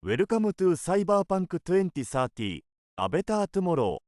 Welcome to Cyberpunk 2030 A Better Tomorrow.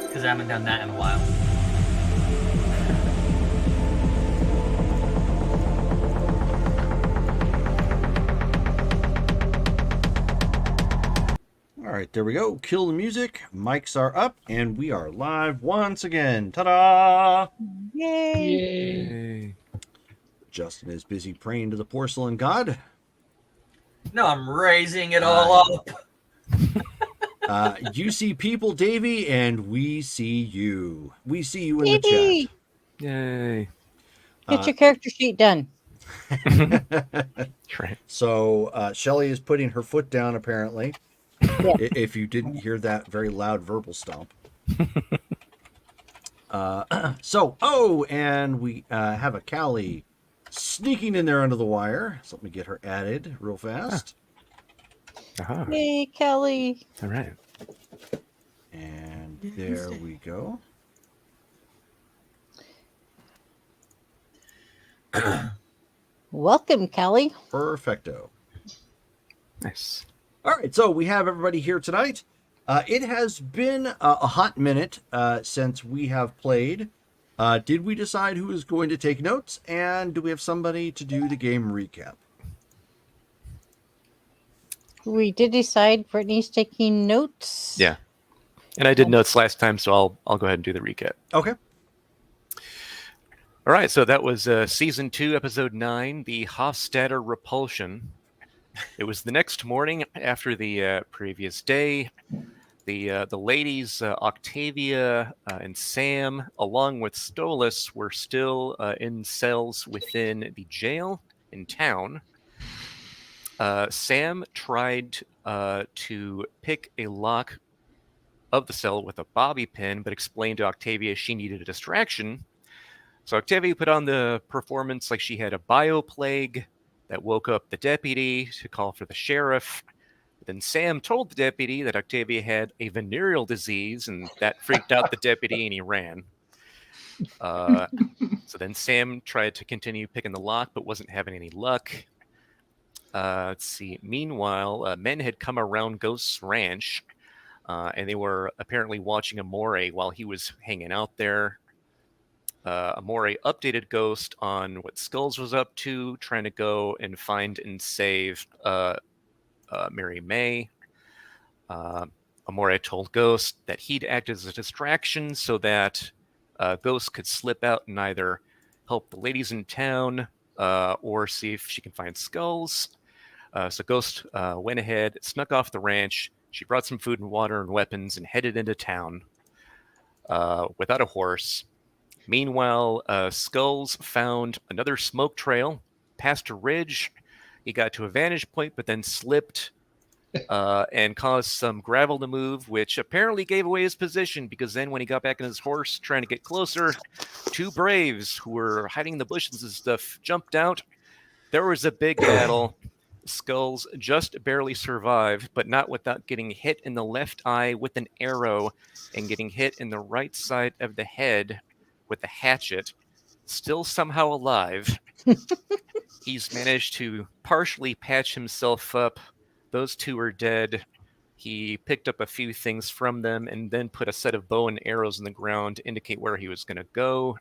Because I haven't done that in a while. All right, there we go. Kill the music. Mics are up, and we are live once again. Ta-da! Yay! Justin is busy praying to the porcelain god. No, I'm raising it all up. You see people, Davey, and we see you. We see you in the chat. Yay! Get your character sheet done. Right. So Shelly is putting her foot down, apparently. Yeah. If you didn't hear that very loud verbal stomp. And we have a Callie sneaking in there under the wire. So let me get her added real fast. Uh-huh. Hey, Kelly. All right. And there we go. Welcome, Kelly. Perfecto. Nice. All right, so we have everybody here tonight. It has been a hot minute since we have played. Did we decide who is going to take notes? And do we have somebody to do the game recap? We did decide Brittany's taking notes. Yeah. And I did notes last time, so I'll go ahead and do the recap. Okay. All right, so that was Season 2, Episode 9, the Hofstadter Repulsion. It was the next morning after the previous day. The ladies, Octavia and Sam, along with Stolas, were still in cells within the jail in town. Sam tried to pick a lock of the cell with a bobby pin, but explained to Octavia she needed a distraction. So Octavia put on the performance like she had a bioplague that woke up the deputy to call for the sheriff. Then Sam told the deputy that Octavia had a venereal disease, and that freaked out the deputy, and he ran. So then Sam tried to continue picking the lock, but wasn't having any luck. Let's see. Meanwhile, men had come around Ghost's ranch, and they were apparently watching Amore while he was hanging out there. Amore updated Ghost on what Skulls was up to, trying to go and find and save Mary May. Amore told Ghost that he'd act as a distraction so that Ghost could slip out and either help the ladies in town or see if she can find Skulls. So Ghost went ahead, snuck off the ranch. She brought some food and water and weapons and headed into town without a horse. Meanwhile, Skulls found another smoke trail, past a ridge. He got to a vantage point, but then slipped and caused some gravel to move, which apparently gave away his position, because then when he got back on his horse trying to get closer, two braves who were hiding in the bushes and stuff jumped out. There was a big battle. Skulls just barely survived, but not without getting hit in the left eye with an arrow and getting hit in the right side of the head with a hatchet. Still somehow alive. He's managed to partially patch himself up. Those two are dead. He picked up a few things from them and then put a set of bow and arrows in the ground to indicate where he was going to go.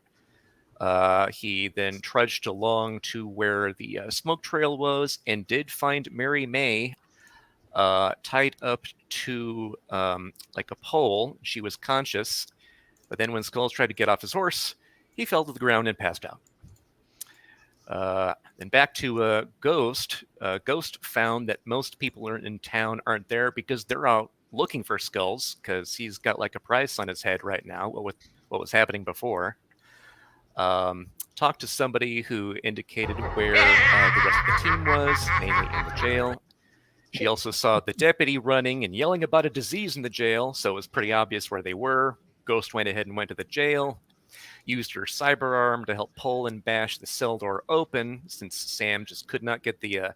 He then trudged along to where the smoke trail was and did find Mary May tied up to like a pole. She was conscious, but then when Skulls tried to get off his horse, he fell to the ground and passed out. Then back to Ghost. Ghost found that most people in town aren't there because they're out looking for Skulls, because he's got like a price on his head right now with what was happening before. Talked to somebody who indicated where the rest of the team was, mainly in the jail. She also saw the deputy running and yelling about a disease in the jail, so it was pretty obvious where they were. Ghost went ahead and went to the jail, used her cyber arm to help pull and bash the cell door open, since Sam just could not get the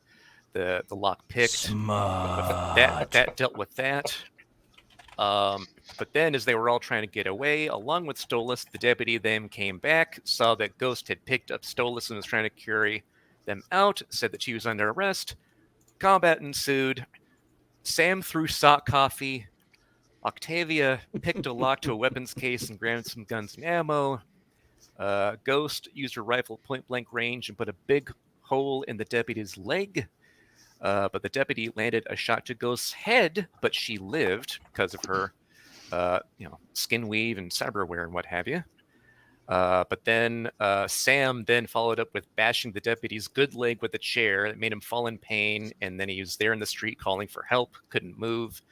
lock picked. Smart. That dealt with that. But then, as they were all trying to get away, along with Stolas, the deputy then came back, saw that Ghost had picked up Stolas and was trying to carry them out, said that she was under arrest. Combat ensued. Sam threw sock coffee Octavia picked a lock to a weapons case and grabbed some guns and ammo. Ghost used her rifle point blank range and put a big hole in the deputy's leg. But the deputy landed a shot to Ghost's head, but she lived because of her, skin weave and cyberware and what have you. But then Sam then followed up with bashing the deputy's good leg with a chair. It made him fall in pain, and then he was there in the street calling for help, couldn't move.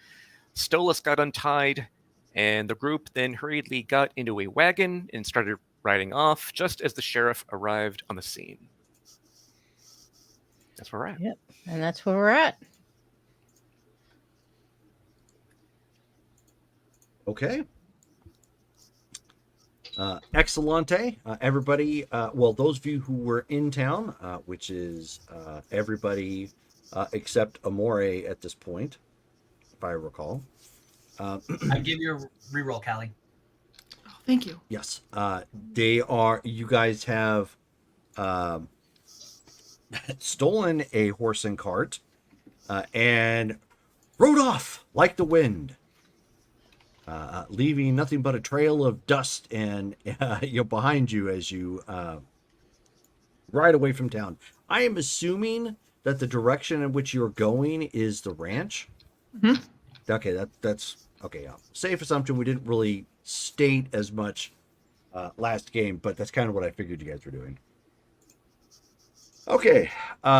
Stolas got untied, and the group then hurriedly got into a wagon and started riding off just as the sheriff arrived on the scene. That's where we're at. Yep. And that's where we're at. Okay. Excellente. Everybody, well, those of you who were in town, which is everybody except Amore at this point, if I recall. I give you a reroll, Callie. Oh, thank you. Yes. You guys have stolen a horse and cart and rode off like the wind. Leaving nothing but a trail of dust and behind you as you ride away from town. I am assuming that the direction in which you're going is the ranch. Mm-hmm. Okay, that's okay. Safe assumption. We didn't really state as much last game, but that's kind of what I figured you guys were doing. Okay,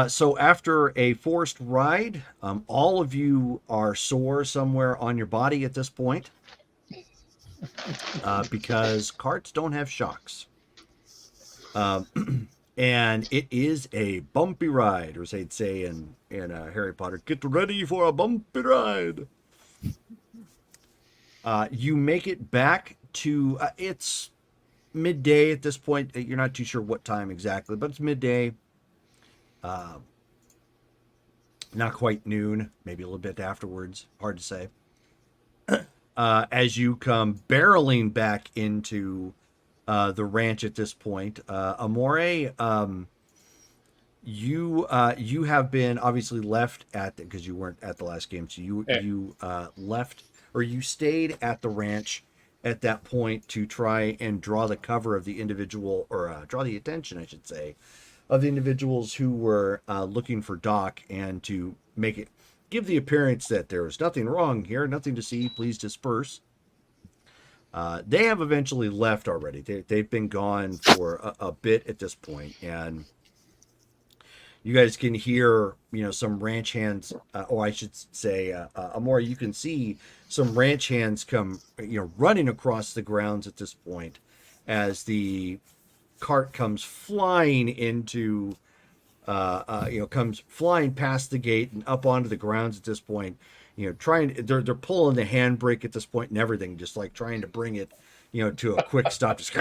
so after a forced ride, all of you are sore somewhere on your body at this point. Because carts don't have shocks. And it is a bumpy ride, or as they'd say in Harry Potter, get ready for a bumpy ride. You make it back to, it's midday at this point. You're not too sure what time exactly, but it's midday. Not quite noon, maybe a little bit afterwards. Hard to say. As you come barreling back into the ranch at this point, Amore, you have been obviously left at because you weren't at the last game, so you left, or you stayed at the ranch at that point to try and draw the cover of the individual, or draw the attention, I should say, of the individuals who were looking for Doc, and to give the appearance that there is nothing wrong here, nothing to see, please disperse. They have eventually left already. They've been gone for a bit at this point, and you guys can hear, some ranch hands, or I should say, Amore, you can see some ranch hands come, running across the grounds at this point as the cart comes flying into comes flying past the gate and up onto the grounds at this point. They're pulling the handbrake at this point and everything, just like trying to bring it, to a quick stop. Just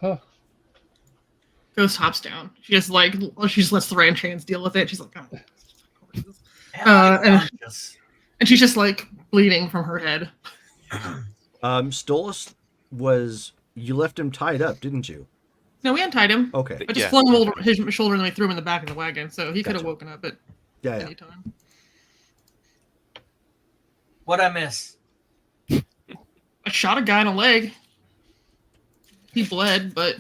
Huh. Ghost hops down. She just lets the ranch hands deal with it. She's like, oh. And she's just like bleeding from her head. Stolas you left him tied up, didn't you? No, we untied him. Okay. I just flung him over his shoulder and then we threw him in the back of the wagon, so he could have woken up at any time. What'd I miss? I shot a guy in the leg. He bled, but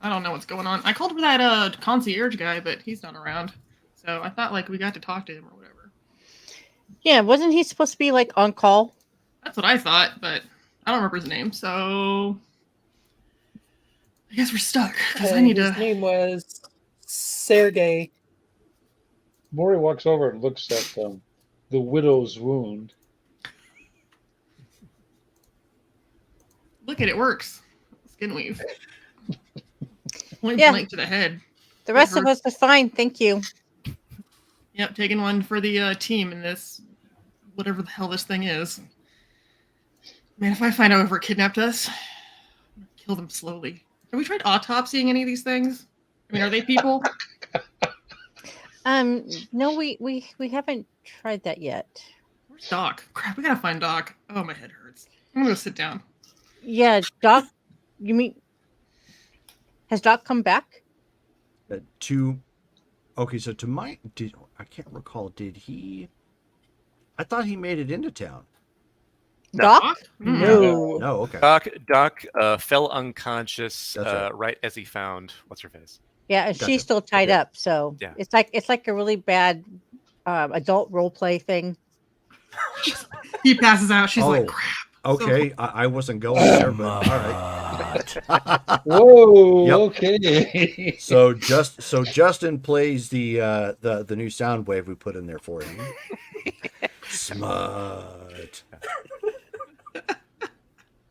I don't know what's going on. I called for that concierge guy, but he's not around. So I thought we got to talk to him or whatever. Yeah, wasn't he supposed to be on call? That's what I thought, but I don't remember his name, so I guess we're stuck. Because I need His name was Sergey. Maury walks over and looks at the widow's wound. Look at it, works. Skin weave. Point Yeah. blank to the head. The rest of us are fine, thank you. Yep, taking one for the team in this, whatever the hell this thing is. Man, if I find out whoever kidnapped us, I'm gonna kill them slowly. Have we tried autopsying any of these things? I mean, are they people? No, we haven't tried that yet. Where's Doc? Crap, we gotta find Doc. Oh, my head hurts. I'm gonna go sit down. Yeah, Doc. You mean has Doc come back? To Okay, so I can't recall. Did he? I thought he made it into town. No. Doc? Hmm. No. No, okay. Doc fell unconscious That's right as he found what's her face. Yeah, and Gotcha. she's still tied Okay. up, so Yeah. it's like a really bad adult role play thing. He passes out. She's like, Oh, crap. okay. I wasn't going there, but all right. Whoa. Yep. Okay. So Justin plays the new sound wave we put in there for him. Smart.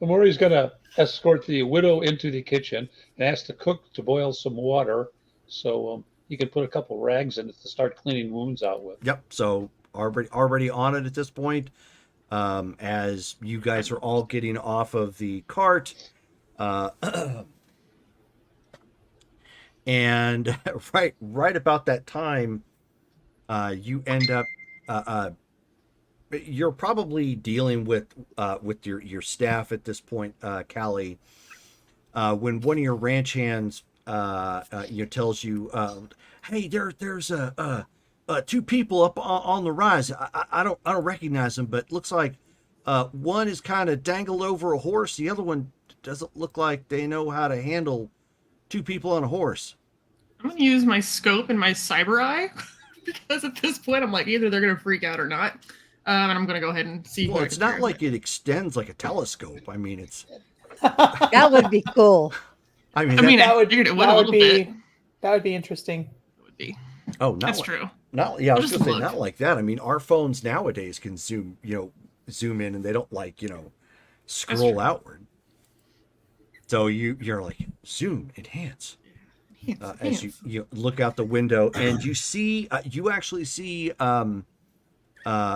Maury's gonna escort the widow into the kitchen and ask the cook to boil some water so he can put a couple rags in it to start cleaning wounds out with. Yep. So already on it at this point. As you guys are all getting off of the cart, and right about that time, you end up. You're probably dealing with your staff at this point, Callie. When one of your ranch hands tells you, "Hey, there's two people up on the rise. I don't recognize them, but looks like one is kind of dangled over a horse. The other one doesn't look like they know how to handle two people on a horse." I'm gonna use my scope and my cyber eye because at this point I'm like either they're gonna freak out or not, and I'm gonna go ahead and see. Well, who I it's can not hear. like it extends like a telescope. I mean, it's. That would be cool. I mean, I mean, that- I figured it would a little bit. that would be interesting. It would be. oh, not That's like, true. not yeah. I I'll was just gonna say look. not like that. I mean, our phones nowadays can zoom in, and they don't scroll true. outward. So you're like zoom, enhance. As you look out the window and you see you actually see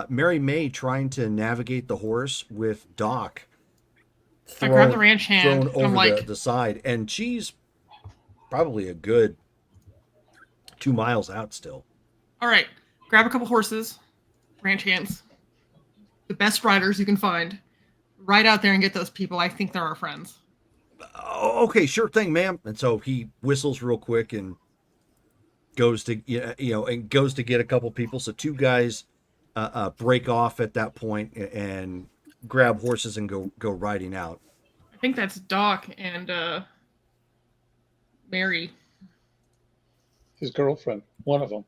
Mary May trying to navigate the horse with Doc I grab the ranch hand thrown and I'm over like, the side, and she's probably a good 2 miles out still. all right, grab a couple horses, ranch hands, the best riders you can find, ride out there and get those people. I think they're our friends. Oh, okay, sure thing, ma'am. And so he whistles real quick and goes to goes to get a couple people. So two guys break off at that point and grab horses and go riding out. I think that's Doc and Mary, His girlfriend, one of them.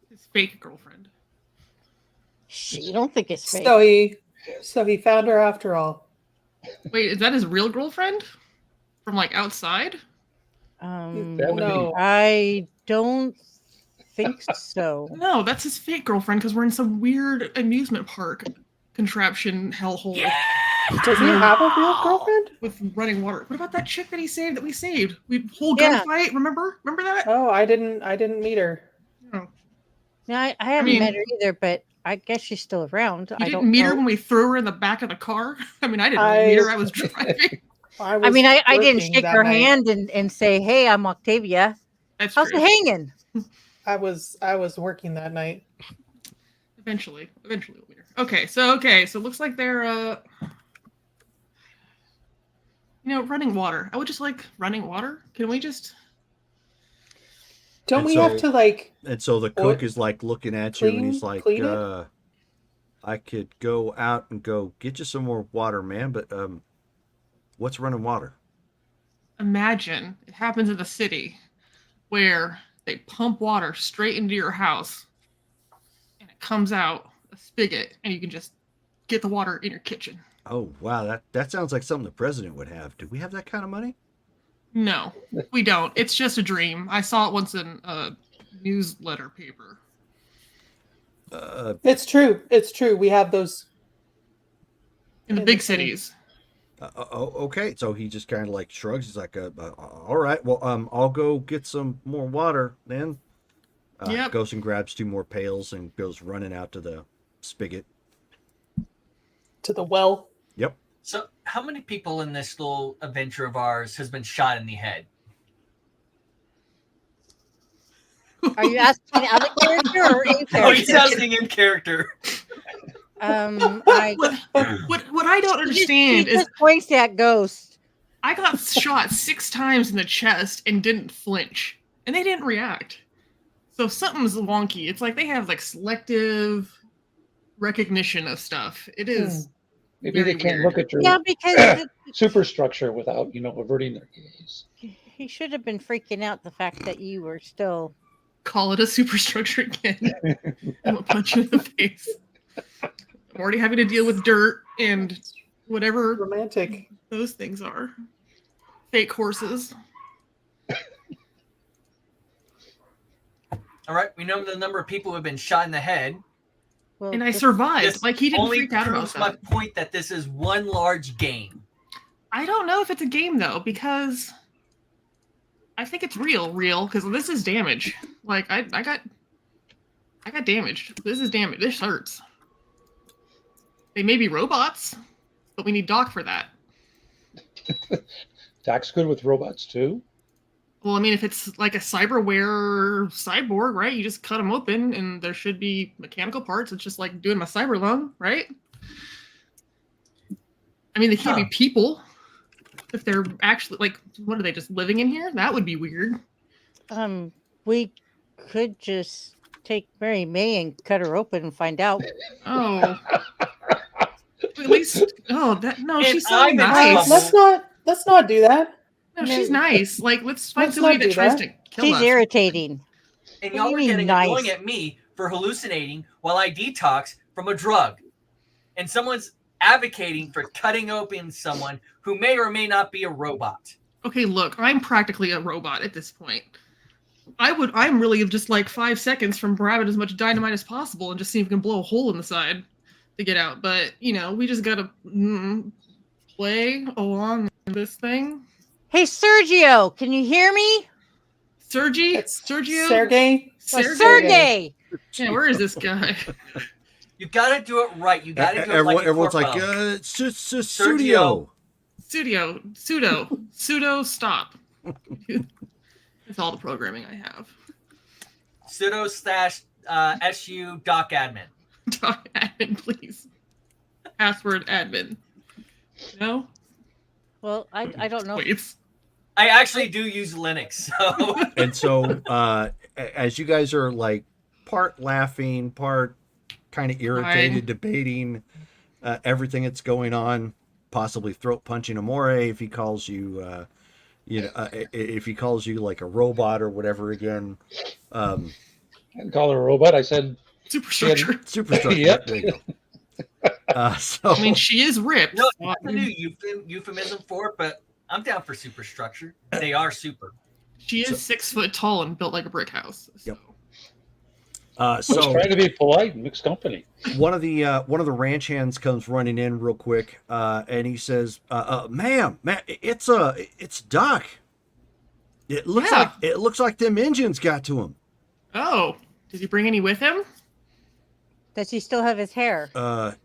his fake girlfriend. You don't think it's fake? So he found her after all. Wait, is that his real girlfriend from like outside? That would No. I don't think so. No, that's his fake girlfriend because we're in some weird amusement park contraption hellhole Does he have a real girlfriend? with running water. What about that chick that we saved? We whole Yeah. gunfight. Remember that? Oh, I didn't meet her. No. No, I haven't mean- met her either, but I guess she's still around. You I didn't don't meet know. her when we threw her in the back of the car? I mean, I didn't really meet her. I was driving. I mean, I didn't working shake that her night. hand and say, "Hey, I'm Octavia. That's How's true. it hanging?" I was working that night. Eventually we'll meet her. Okay, so it looks like they're running water. I would just like running water. Can we just Don't And we so- have to like? And so the cook is like looking at you and he's like, clean it? I could go out and go get you some more water, man, but what's running water? imagine it happens in the city where they pump water straight into your house and it comes out a spigot and you can just get the water in your kitchen? Oh wow, that sounds like something the president would have. Do we have that kind of money? No, we don't. It's just a dream. I saw it once in a newsletter paper. It's true. It's true. We have those. In the Yeah, big that's funny. cities. Okay. So he just kind of like shrugs. He's like, all right, well, I'll go get some more water then. Yep. Goes and grabs 2 more pails and goes running out to the spigot. To the well. Yep. So, how many people in this little adventure of ours has been shot in the head? Are you asking out of character or in Oh, he's character? asking in character. What I don't understand he is just points at ghosts. I got shot 6 times in the chest and didn't flinch, and they didn't react. So something's wonky. It's like they have like selective recognition of stuff. It is Maybe they very can't weird. look at your Yeah, because superstructure without, averting their gaze. he should have been freaking out the fact that you were still. Call it a superstructure again. I'm gonna punch you in the face. I'm already having to deal with dirt and whatever Romantic. those things are. Fake horses. All right, we know the number of people who have been shot in the head. Well, And I just- survived. This Like he didn't only freak out about proves my that. point that this is one large game. I don't know if it's a game though, because I think it's real, because this is damage. Like I got damaged. This is damage. This hurts. They may be robots, but we need Doc for that. Doc's good with robots too. Well, I mean, if it's like a cyberware cyborg, right? You just cut them open, and there should be mechanical parts. It's just like doing my cyber lung, right? I mean, they can't be people. If they're actually like, what are they just living in here? That would be weird. we could just take Mary May and cut her open and find out. Oh, at least. Oh, that no, And she's so I'm in nice. trouble. Let's not do that. No, she's nice. Like, let's find Let's somebody not that do tries that. to kill She's us. irritating. And What y'all do are you mean getting nice? annoying at me for hallucinating while I detox from a drug. And someone's advocating for cutting open someone who may or may not be a robot. Okay, look, I'm practically a robot at this point. I'm really just like 5 seconds from grabbing as much dynamite as possible and just see if we can blow a hole in the side to get out. But, we just gotta play along this thing. Hey, Sergio, can you hear me? Sergio? Sergey. Sergey. Yeah, where is this guy? You gotta do it right. You gotta do it like a Everyone's like, corpo. it's just a studio. Pseudo, stop. That's all the programming I have. Sudo / SU doc admin. Doc admin, please. Password admin. No? Well, I don't know. Wait. I actually do use Linux, so And so, as you guys are like part laughing, part kind of irritated, debating everything that's going on, possibly throat punching Amore if he calls you, if he calls you like a robot or whatever again. I didn't call her a robot. I said Superstructure. Superstructure. Yep. There you go. So, I mean, she is ripped. no, that's a new euphemism for it, but I'm down for superstructure. They are super. She is 6 foot tall and built like a brick house. So. Yep. I was so trying to be polite and mixed company. one of the ranch hands comes running in real quick, and he says, "Ma'am, it's Doc. It looks like them engines got to him." Oh, did he bring any with him? Does he still have his hair? I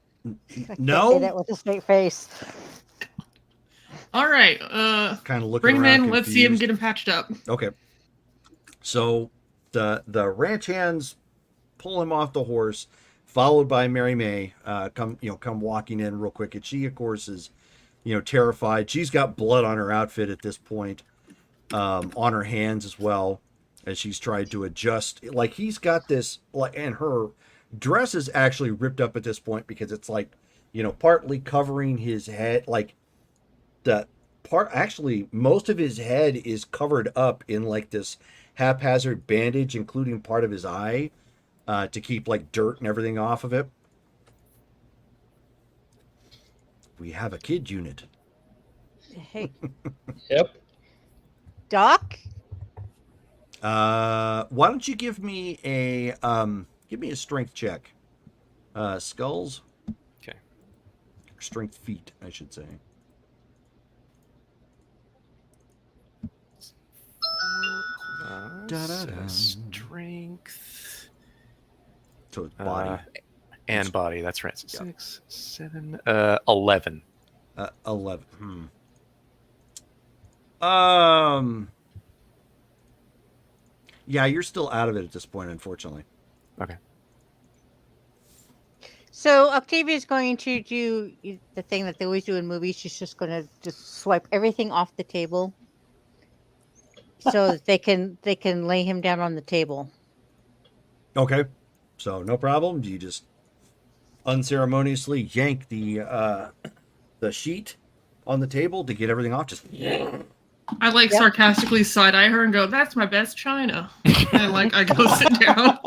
can't No. say that with a straight face. All right. Kind of looking Bring him around in. Let's see him confused. get him patched up. Okay. So the ranch hands pull him off the horse, followed by Mary May, come walking in real quick, and she of course is, terrified. She's got blood on her outfit at this point, on her hands as well, as she's tried to adjust. Like he's got this, like, and her dress is actually ripped up at this point because it's like, partly covering his head, like the part, actually most of his head is covered up in like this haphazard bandage, including part of his eye, to keep like dirt and everything off of it. We have a kid unit. Hey, Yep. Doc? Why don't you give me a strength check? Skulls? Okay. Strength feet, I should say. Da-da-da. Strength So it's body. and body. That's right. So Yep. 6, 7, 11. 11. Yeah, you're still out of it at this point, unfortunately. Okay. So Octavia's going to do the thing that they always do in movies. She's just going to just swipe everything off the table so that they can lay him down on the table. Okay. So no problem. You just unceremoniously yank the sheet on the table to get everything off. Just I like Yep. sarcastically side eye her and go, "That's my best china." And I go sit down.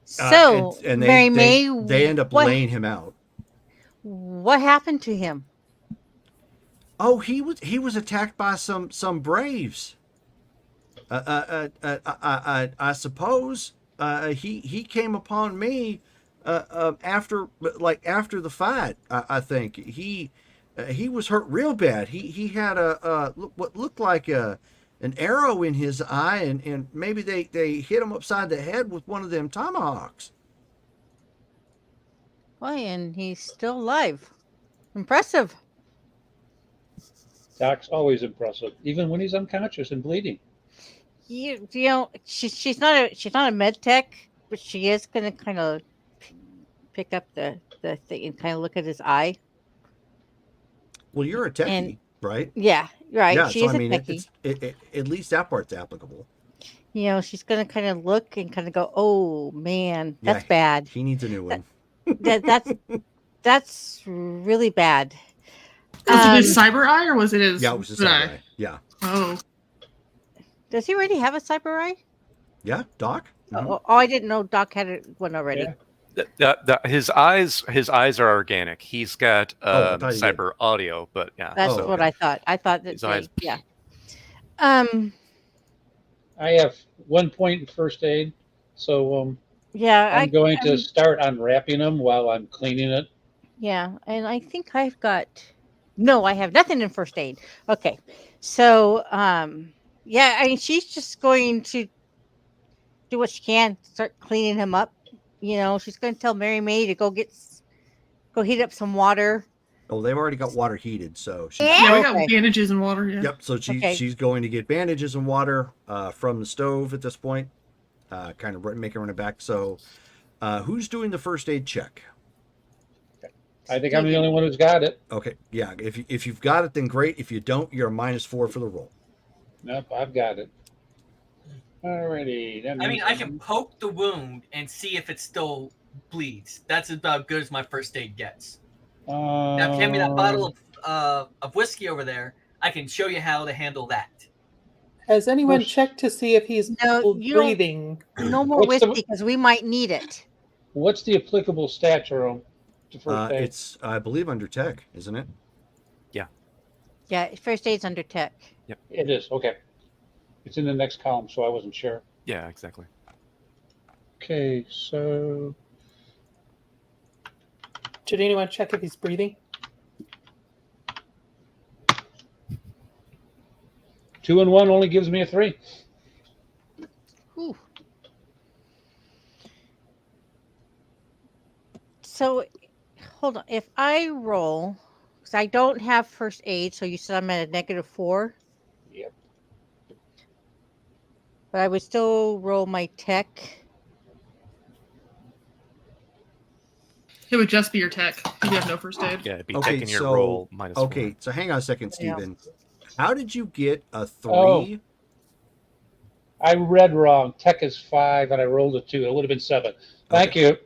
So, and Mary May, they end up laying him out. what happened to him? Oh, he was attacked by some braves. I suppose he came upon me after the fight. I think he was hurt real bad. He had what looked like an arrow in his eye, and maybe they hit him upside the head with one of them tomahawks. Why, and he's still alive. Impressive. Doc's always impressive, even when he's unconscious and bleeding. You know, she's not a med tech, but she is gonna kind of pick up the thing and kind of look at his eye. Well, you're a And techie, right? yeah, right. Yeah. She So is I a mean, techie. at least that part's applicable. You know, she's gonna kind of look and kind of go, "Oh man, Yeah, that's bad. He needs a new one. That's really bad." Was it his cyber eye or was it his Yeah, it was his good side eye? eye. Yeah. Oh. Does he already have a cyber eye? Yeah, Doc. Mhm. Oh, I didn't know Doc had one already. Yeah. His eyes are organic. He's got I thought he did. cyber audio, but yeah. That's Oh, what okay. I thought. I thought that His eyes. yeah. Um. I have 1 point in first aid, so Yeah. I'm going to mean, start unwrapping him while I'm cleaning it. yeah, and I think I've got. No, I have nothing in first aid. Okay, so yeah, I mean, she's just going to do what she can, start cleaning him up. You know, she's going to tell Mary May to go heat up some water. Oh, they've already got water heated, so she's Yeah. Yeah, we got Okay. bandages and water. Yeah. Yep. So Okay. she's going to get bandages and water from the stove at this point. Kind of make her run it back. So, who's doing the first aid check? I think I'm the only one who's got it. Okay. Yeah. If you've got it, then great. If you don't, you're a -4 for the roll. Nope, I've got it. Alrighty. That I mean, means I can poke the wound and see if it still bleeds. That's about good as my first aid gets. Now, if you hand me that bottle of whiskey over there, I can show you how to handle that. Has anyone First- checked to see if he's No, you don't- breathing? No more What's the- whiskey because we might need it. What's the applicable stature on to first aid? It's I believe under tech, isn't it? Yeah, first aid's under tech. It is, okay. It's in the next column, so I wasn't sure. Yeah, exactly. Okay, so Did anyone check if he's breathing? 2 and 1 only gives me a 3. Whew. So, hold on. If I roll, because I don't have first aid, so you said I'm at a -4. Yep. But I would still roll my tech. It would just be your tech. You have no first aid. Yeah, it'd be Okay, taking your so- roll -4. Okay. So hang on a second, Yeah. Stephen. How did you get a 3? Oh. I read wrong. Tech is 5, and I rolled a 2. It would have been 7. Thank you.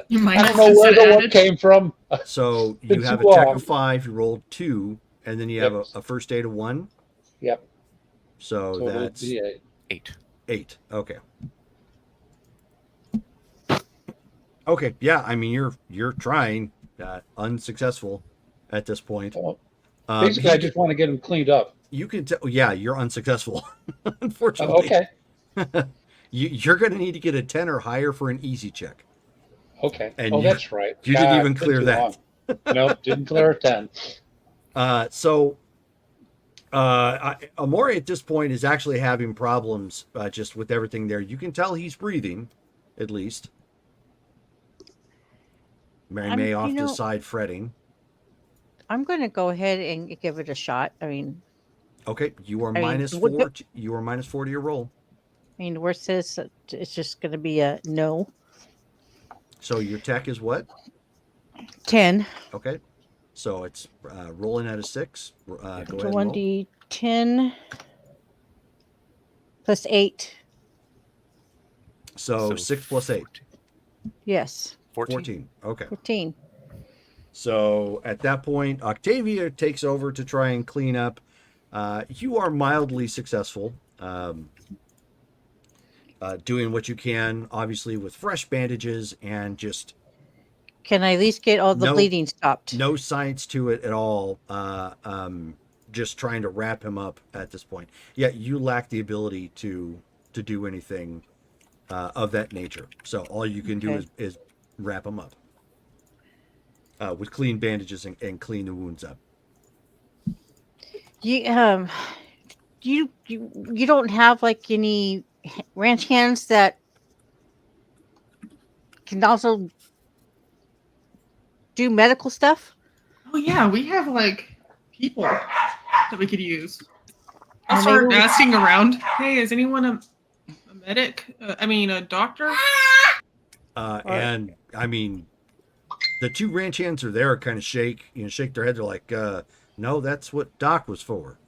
You might I have don't know where the added. one came from. So you Been have a too tech long. of 5. You rolled 2, and then you have Yep. a first aid of 1. Yep. So So it would that's be 8. 8. 8. Okay. Okay. Yeah. I mean, you're trying, unsuccessful at this point. Well, Um, basically, I just want to get them cleaned up. you can tell. Yeah, you're unsuccessful. Oh, Unfortunately. okay. You're going to need to get a 10 or higher for an easy check. Okay. And Oh, you- that's right. you didn't God, even it's been clear too that. long. Nope, didn't clear a 10. Amori at this point is actually having problems just with everything there. You can tell he's breathing, at least. Mary May off to the side fretting. I'm going to go ahead and give it a shot. I mean, Okay, you are I mean, -4. You are -4 to your roll. the worst is that it's just going to be a no. So your tech is what? 10. Okay. So it's rolling at a 6. Go ahead So and roll. 1d10 plus 8. So 6 plus 8. 14. Yes, 14. Okay. 14. So at that point, Octavia takes over to try and clean up. You are mildly successful, doing what you can, obviously, with fresh bandages and just Can I at least get all the No. bleeding stopped? no science to it at all. Just trying to wrap him up at this point. Yeah, you lack the ability to do anything of that nature. So all you can do Okay. is wrap him up with clean bandages and clean the wounds up. You don't have like any ranch hands that can also do medical stuff? Oh yeah, we have like people that we could use. I'll Well, start maybe we- asking around. Hey, is anyone a medic? A doctor? And I mean, the two ranch hands are there, kind of shake their head. They're like, no, that's what Doc was for.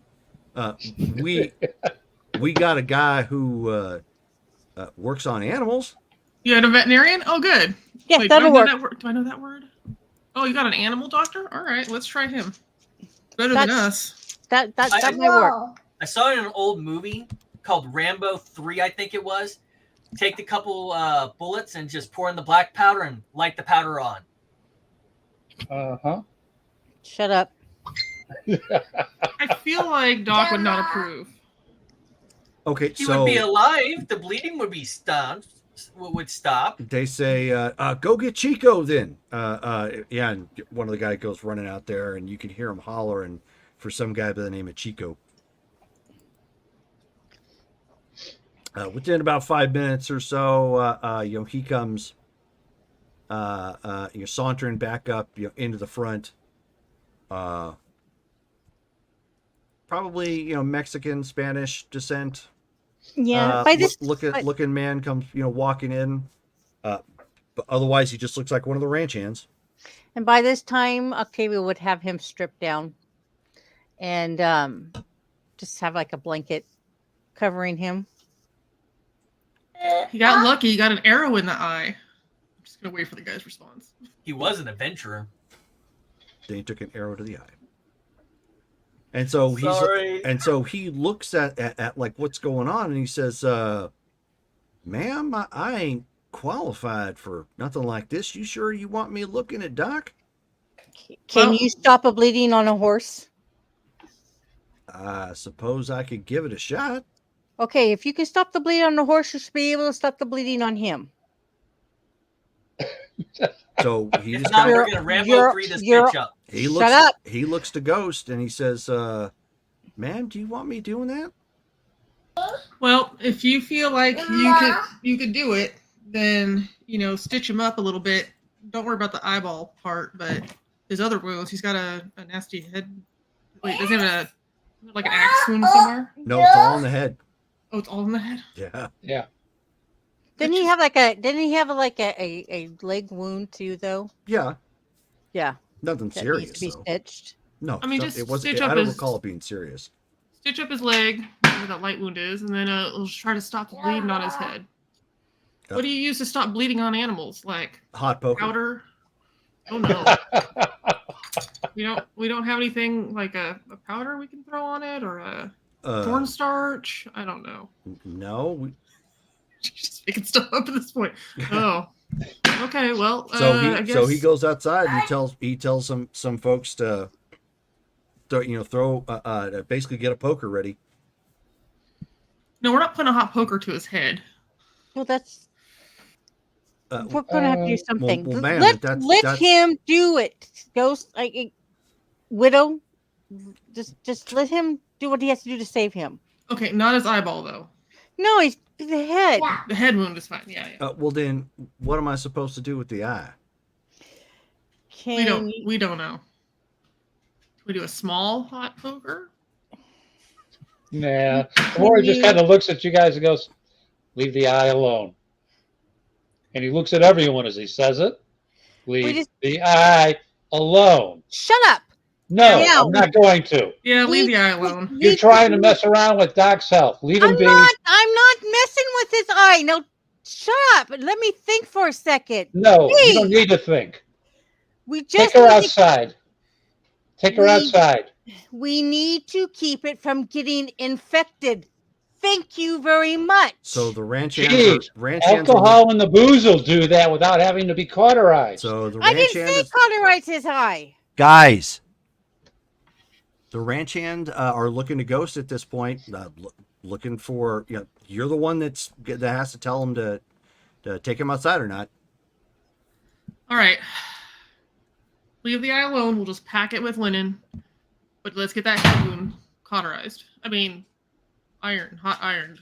We got a guy who works on animals. You had a veterinarian? Oh, good. Yes, Wait, that'll do I work. know that word? Do I know that word? Oh, you got an animal doctor? All right, let's try him. Better than us. That I might work. I saw it in an old movie called Rambo 3, I think it was. Take the couple bullets and just pour in the black powder and light the powder on. Uh-huh. Shut up. I feel like Doc would not approve. Okay, He so would be alive. The bleeding would be stopped. Would stop. they say, go get Chico then. Yeah, and one of the guys goes running out there, and you can hear him hollering for some guy by the name of Chico. Within about 5 minutes or so, he comes, sauntering back up, into the front. Probably, Mexican, Spanish descent. Yeah. By this, looking man comes, walking in. But otherwise, he just looks like one of the ranch hands. and by this time, Octavia would have him stripped down, and just have like a blanket covering him. He got lucky. He got an arrow in the eye. I'm just gonna wait for the guy's response. He was an adventurer. Then he took an arrow to the eye. And so he looks at like what's going on, and he says, "Ma'am, I ain't qualified for nothing like this. You sure you want me looking at Doc?" Can Well- you stop a bleeding on a horse? I suppose I could give it a shot. Okay, if you can stop the bleeding on the horse, you should be able to stop the bleeding on him. So he If just not, kinda- we're gonna Rambo 3 this bitch up. he Shut looks up. he looks to Ghost, and he says, "Ma'am, do you want me doing that?" Well, if you feel like you could do it, then stitch him up a little bit. Don't worry about the eyeball part, but his other wounds, he's got a nasty head. Wait, does he have like an axe wound somewhere? No, it's all in the head. Oh, it's all in the head. Yeah. Yeah. Didn't he have a leg wound too though? Yeah. Yeah. Nothing That serious. needs to be though. stitched. No, I mean, no, just it wasn't. stitch I up don't his- recall it being serious. Stitch up his leg, where that light wound is, and then we'll try to stop the bleeding on his head. What do you use to stop bleeding on animals? Like Hot poker. powder? Oh no. We don't have anything like a powder we can throw on it, or a cornstarch. I don't know. No. Just making stuff up at this point. Oh, okay. Well, So I guess... he goes outside and he tells some folks to throw basically get a poker ready. No, we're not putting a hot poker to his head. Well, that's we're gonna have to do something. well, ma'am, let that's- him do it. Ghost, widow, just let him do what he has to do to save him. Okay, not his eyeball though. No, he's the head. The head wound is fine. Yeah. Well, then what am I supposed to do with the eye? We don't know. We do a small hot poker. Nah. Rory just kind of looks at you guys and goes, "Leave the eye alone." And he looks at everyone as he says it. Leave the eye alone. Shut up. No, Now- I'm not going to. Yeah, leave the eye alone. You're trying to mess around with Doc's health. Leave him be. I'm not messing with his eye. No, shut up. Let me think for a second. No, you don't Please. need to think. We Take just her need to- outside. Take her We- outside. we need to keep it from getting infected. Thank you very much. So the ranch Jeez, ranch hands alcohol and the booze will do that without having to be cauterized. So the I ranch didn't hand say is, cauterize his eye. guys. The ranch hand are looking to Ghost at this point, looking for you're the one that has to tell him to take him outside or not. All right. Leave the eye alone. We'll just pack it with linen. But let's get that head wound cauterized. I mean, hot ironed.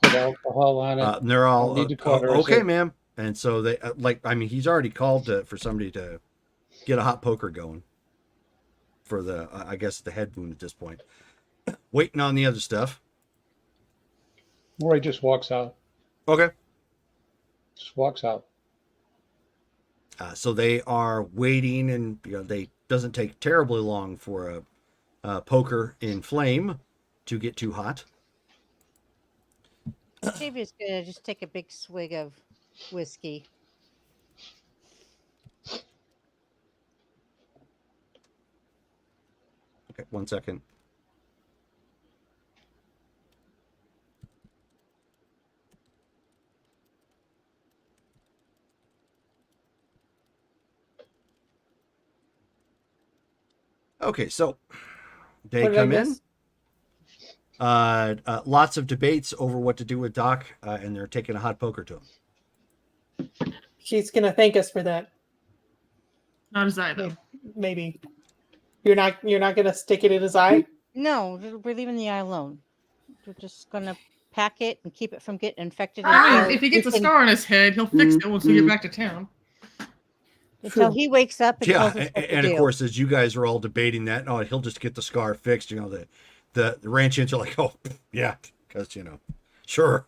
Put alcohol on it. And they're all Need to cauterize okay, it. ma'am. And so they he's already called for somebody to get a hot poker going for the I guess the head wound at this point. Waiting on the other stuff. Roy just walks out. Okay. Just walks out. So they are waiting, and they doesn't take terribly long for a poker in flame to get too hot. Octavia's gonna just take a big swig of whiskey. Okay, 1 second. Okay, so they What did I come in. miss? Lots of debates over what to do with Doc, and they're taking a hot poker to him. She's gonna thank us for that. Not his eye, though. Maybe. You're not gonna stick it in his eye? No, we're leaving the eye alone. We're just gonna pack it and keep it from getting infected. I mean, until if he gets a can- scar on his head, he'll fix it once we get back to town. until he wakes up and Yeah, tells us what to and do. of course, as you guys are all debating that, he'll just get the scar fixed. The ranch hands are like, oh yeah, because sure,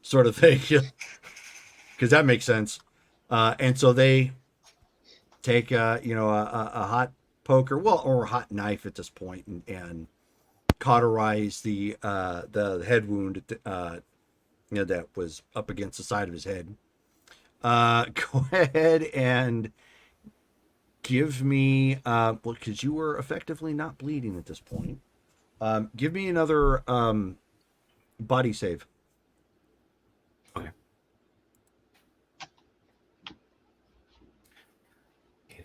sort of thing, because that makes sense. And so they take a hot poker, or a hot knife at this point, and cauterize the head wound that was up against the side of his head. Go ahead and give me because you were effectively not bleeding at this point. Give me another body save. Okay.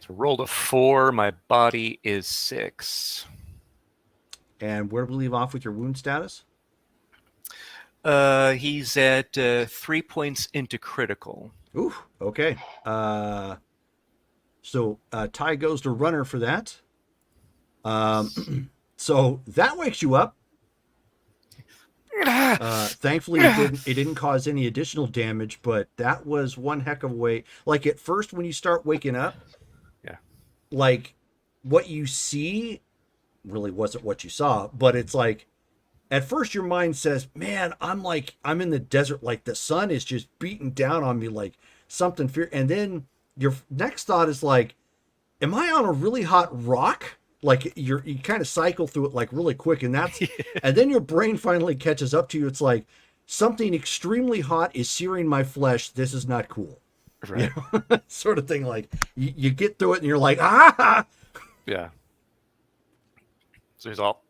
So rolled a 4. My body is 6. And where do we leave off with your wound status? He's at 3 points into critical. Ooh, okay. So Ty goes to runner for that. So that wakes you up. Thankfully, it didn't cause any additional damage, but that was one heck of a way. Like at first, when you start waking up, yeah, like what you see really wasn't what you saw, but it's like at first your mind says, "Man, I'm in the desert. Like the sun is just beating down on me, like something fear." And then your next thought is like, "Am I on a really hot rock?" Like you kind of cycle through it like really quick, and that's and then your brain finally catches up to you. It's like something extremely hot is searing my flesh. This is not cool, right? Sort of thing. Like you get through it, and you're like, ah, yeah. So he's all,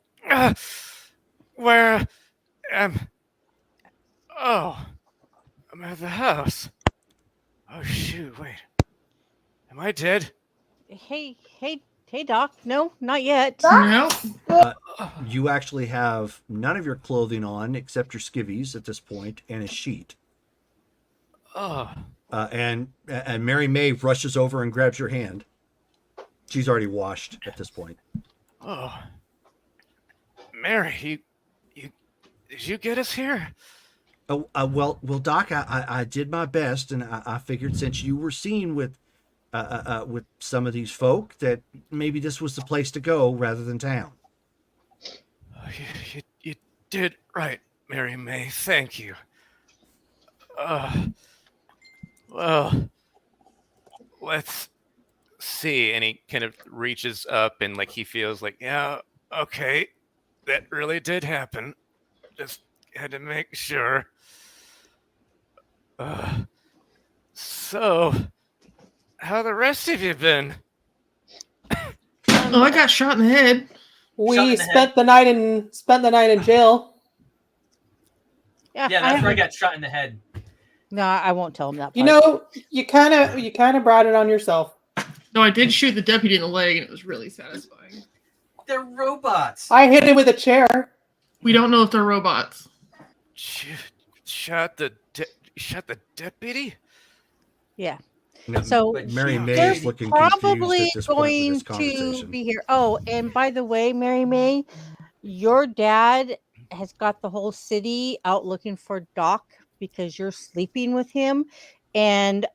where am? Oh, I'm at the house. Oh shoot! Wait, am I dead? Hey, Doc. No, not yet. No. You actually have none of your clothing on except your skivvies at this point, and a sheet. Oh. And Mary May rushes over and grabs your hand. She's already washed at this point. Oh, Mary, you did you get us here? Oh, well, Doc, I did my best, and I figured since you were seen with some of these folk that maybe this was the place to go rather than town. You did right, Mary May. Thank you. Well, let's see, and he kind of reaches up and like he feels like, yeah, okay, that really did happen. Just had to make sure. So, how the rest of you been? Oh, I got shot in the head. Shot We in the spent the night in jail. Yeah, that's where I got shot in the head. No, I won't tell him that. You part. know, you kind of brought it on yourself. No, I did shoot the deputy in the leg, and it was really satisfying. They're robots. I hit him with a chair. We don't know if they're robots. Shot the deputy? Yeah. No, So Mary May they're is looking confused probably at this point with going this to conversation. be here. Oh, and by the way, Mary May, your dad has got the whole city out looking for Doc because you're sleeping with him, and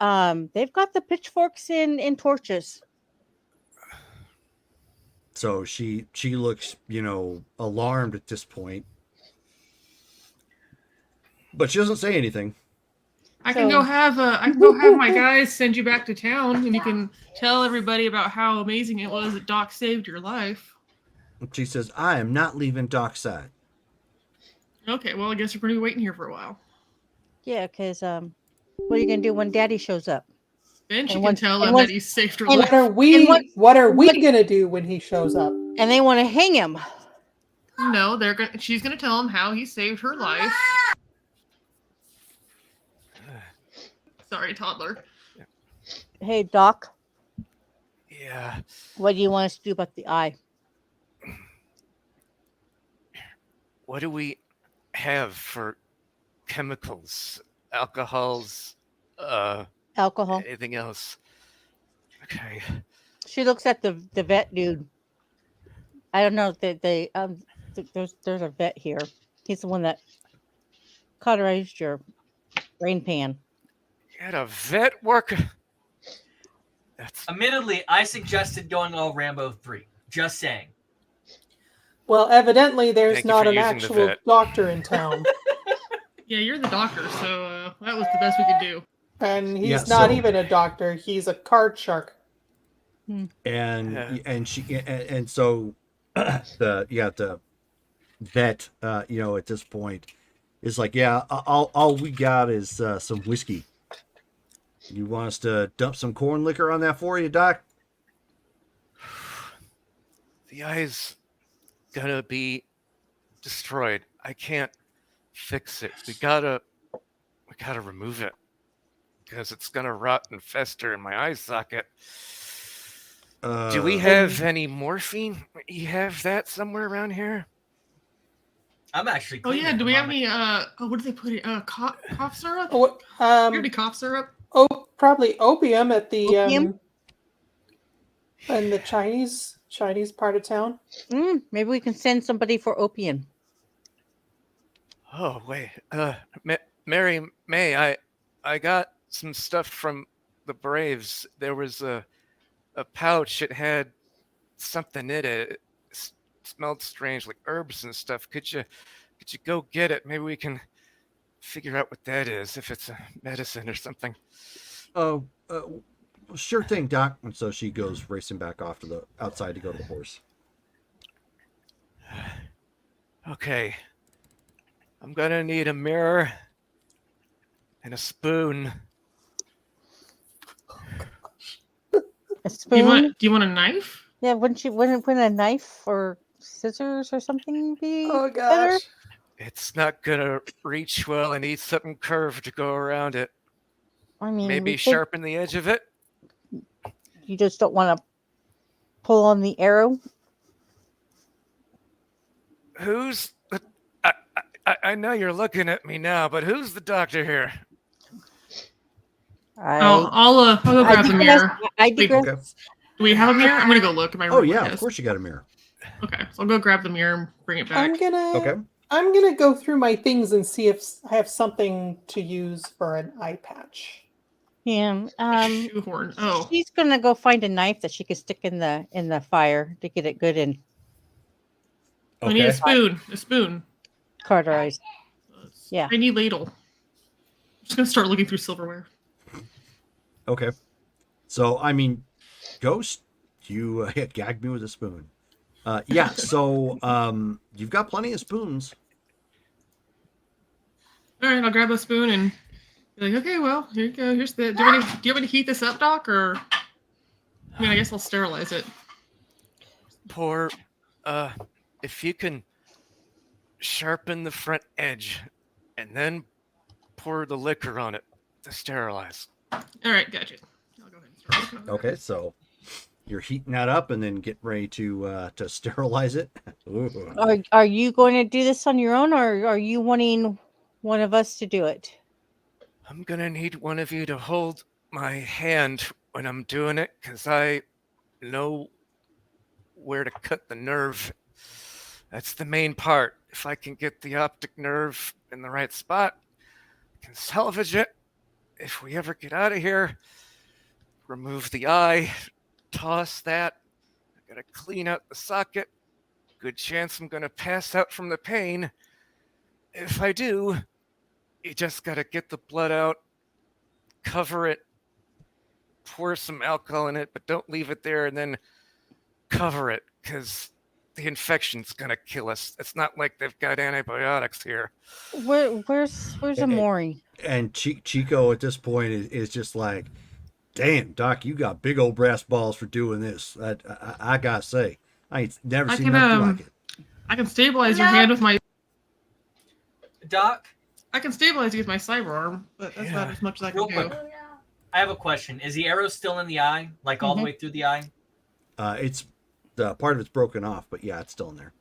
they've got the pitchforks and torches. So she looks, alarmed at this point, but she doesn't say anything. I can go have my guys send you back to town, and you can tell everybody about how amazing it was that Doc saved your life. She says, "I am not leaving Doc's side." Okay, well, I guess you're going to be waiting here for a while. Yeah, because what are you gonna do when Daddy shows up? Then she And can once- tell and them once- that he saved her and life. What are we gonna do when he shows up? And they want to hang him. No, she's going to tell him how he saved her life. Sorry, toddler. Hey, Doc, Yeah. what do you want us to do about the eye? What do we have for chemicals, alcohols, Alcohol. anything else? Okay. She looks at the vet dude. I don't know that there's a vet here. He's the one that cauterized your brain pan. You had a vet worker. That's Admittedly, I suggested going all Rambo 3. Just saying. Well, evidently there's Thank you not for an using the actual vet. doctor in town, Yeah, you're the doctor, so that was the best we could do. and he's Yeah, not so- even a doctor. He's a card shark. And Yeah. so the vet at this point is like, yeah, all we got is some whiskey. You want us to dump some corn liquor on that for you, Doc? the eye's gonna be destroyed. I can't fix it. We gotta remove it because it's gonna rot and fester in my eye socket. Do we have any morphine? You have that somewhere around here? I'm actually. Oh clean yeah, at do the we have moment. any? What did they put in? Cough syrup? Oh, You have any cough syrup? probably opium at the Opium? in the Chinese part of town. Maybe we can send somebody for opium. Oh wait, Mary May, I got some stuff from the Braves. There was a pouch. It had something in it. It smelled strange, like herbs and stuff. Could you go get it? Maybe we can figure out what that is. If it's a medicine or something. Oh, sure thing, Doc. And so she goes racing back off to the outside to go to the horse. Okay. I'm gonna need a mirror and a spoon. A Do spoon? you want a knife? Yeah, wouldn't a knife or scissors or something be Oh better? gosh. It's not gonna reach well. I need something curved to go around it. I mean, Maybe we could- sharpen the edge of it. You just don't want to pull on the arrow. Who's the? I know you're looking at me now, but who's the doctor here? I'll go grab the mirror. I Wait, digress. Okay. Do we have a mirror? I'm gonna go look at my room. Oh yeah, I of guess. course you got a mirror. Okay, so I'll go grab the mirror and bring it back. Okay. I'm gonna go through my things and see if I have something to use for an eye patch. Yeah. Shoehorn. Oh, She's gonna go find a knife that she could stick in the fire to get it good and I need a spoon. A spoon. cauterized. Yeah. I need ladle. I'm just gonna start looking through silverware. Okay. So I mean, Ghost, you gagged me with a spoon. Yeah, so you've got plenty of spoons. All right, I'll grab a spoon and be like, okay, well, here you go. Here's the. Do you want me to heat this up, Doc, or? I mean, I guess I'll sterilize it. Pour, if you can sharpen the front edge and then pour the liquor on it to sterilize. All right, gotcha. I'll go ahead and start working on that. Okay, so you're heating that up and then get ready to sterilize it. Ooh. Are you going to do this on your own, or are you wanting one of us to do it? I'm gonna need one of you to hold my hand when I'm doing it, because I know where to cut the nerve. That's the main part. If I can get the optic nerve in the right spot, I can salvage it. If we ever get out of here, remove the eye, toss that. I gotta clean out the socket. Good chance I'm gonna pass out from the pain. If I do, you just gotta get the blood out, cover it, pour some alcohol in it, but don't leave it there, and then cover it, because the infection's gonna kill us. It's not like they've got antibiotics here. Where's Amori? And Chico at this point is just like, damn, Doc, you got big old brass balls for doing this. I gotta say, I ain't never seen nothing like it. I can stabilize your hand with my. Doc, I can stabilize you with my cyber arm, but that's not as much as I can real do. quick, I have a question. Is the arrow still in the eye, like all the way through the eye? It's the part of it's broken off, but yeah, it's still in there.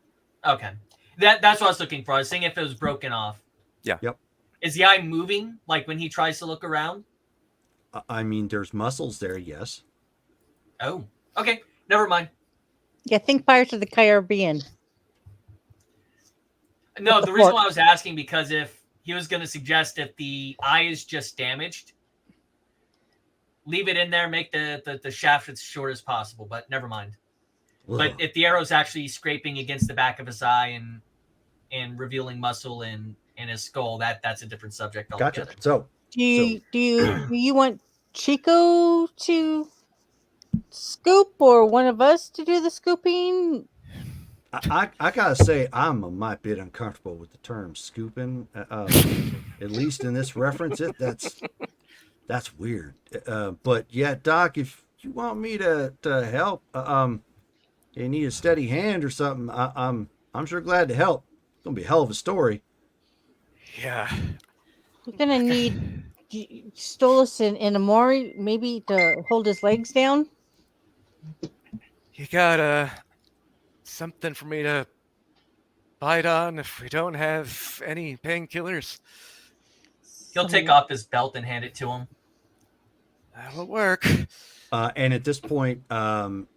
Okay, that's what I was looking for. I was seeing if it was broken off. Yeah. Yep. Is the eye moving, like when he tries to look around? I mean, there's muscles there, yes. Oh, okay. Never mind. Yeah, think Pirates of the Caribbean. No, the reason why I was asking, because if he was going to suggest if the eye is just damaged, leave it in there, make the shaft as short as possible, but never mind. Ugh. But if the arrow's actually scraping against the back of his eye and revealing muscle in his skull, that's a different subject altogether. Gotcha. So Do you want Chico to scoop, or one of us to do the scooping? I gotta say, I'm a mite bit uncomfortable with the term scooping. At least in this reference, that's weird. But yeah, Doc, if you want me to help, you need a steady hand or something, I'm sure glad to help. It's gonna be a hell of a story. Yeah. We're gonna need Stolas and Amori maybe to hold his legs down. You got something for me to bite on if we don't have any painkillers? He'll take off his belt and hand it to him. That'll work. And at this point,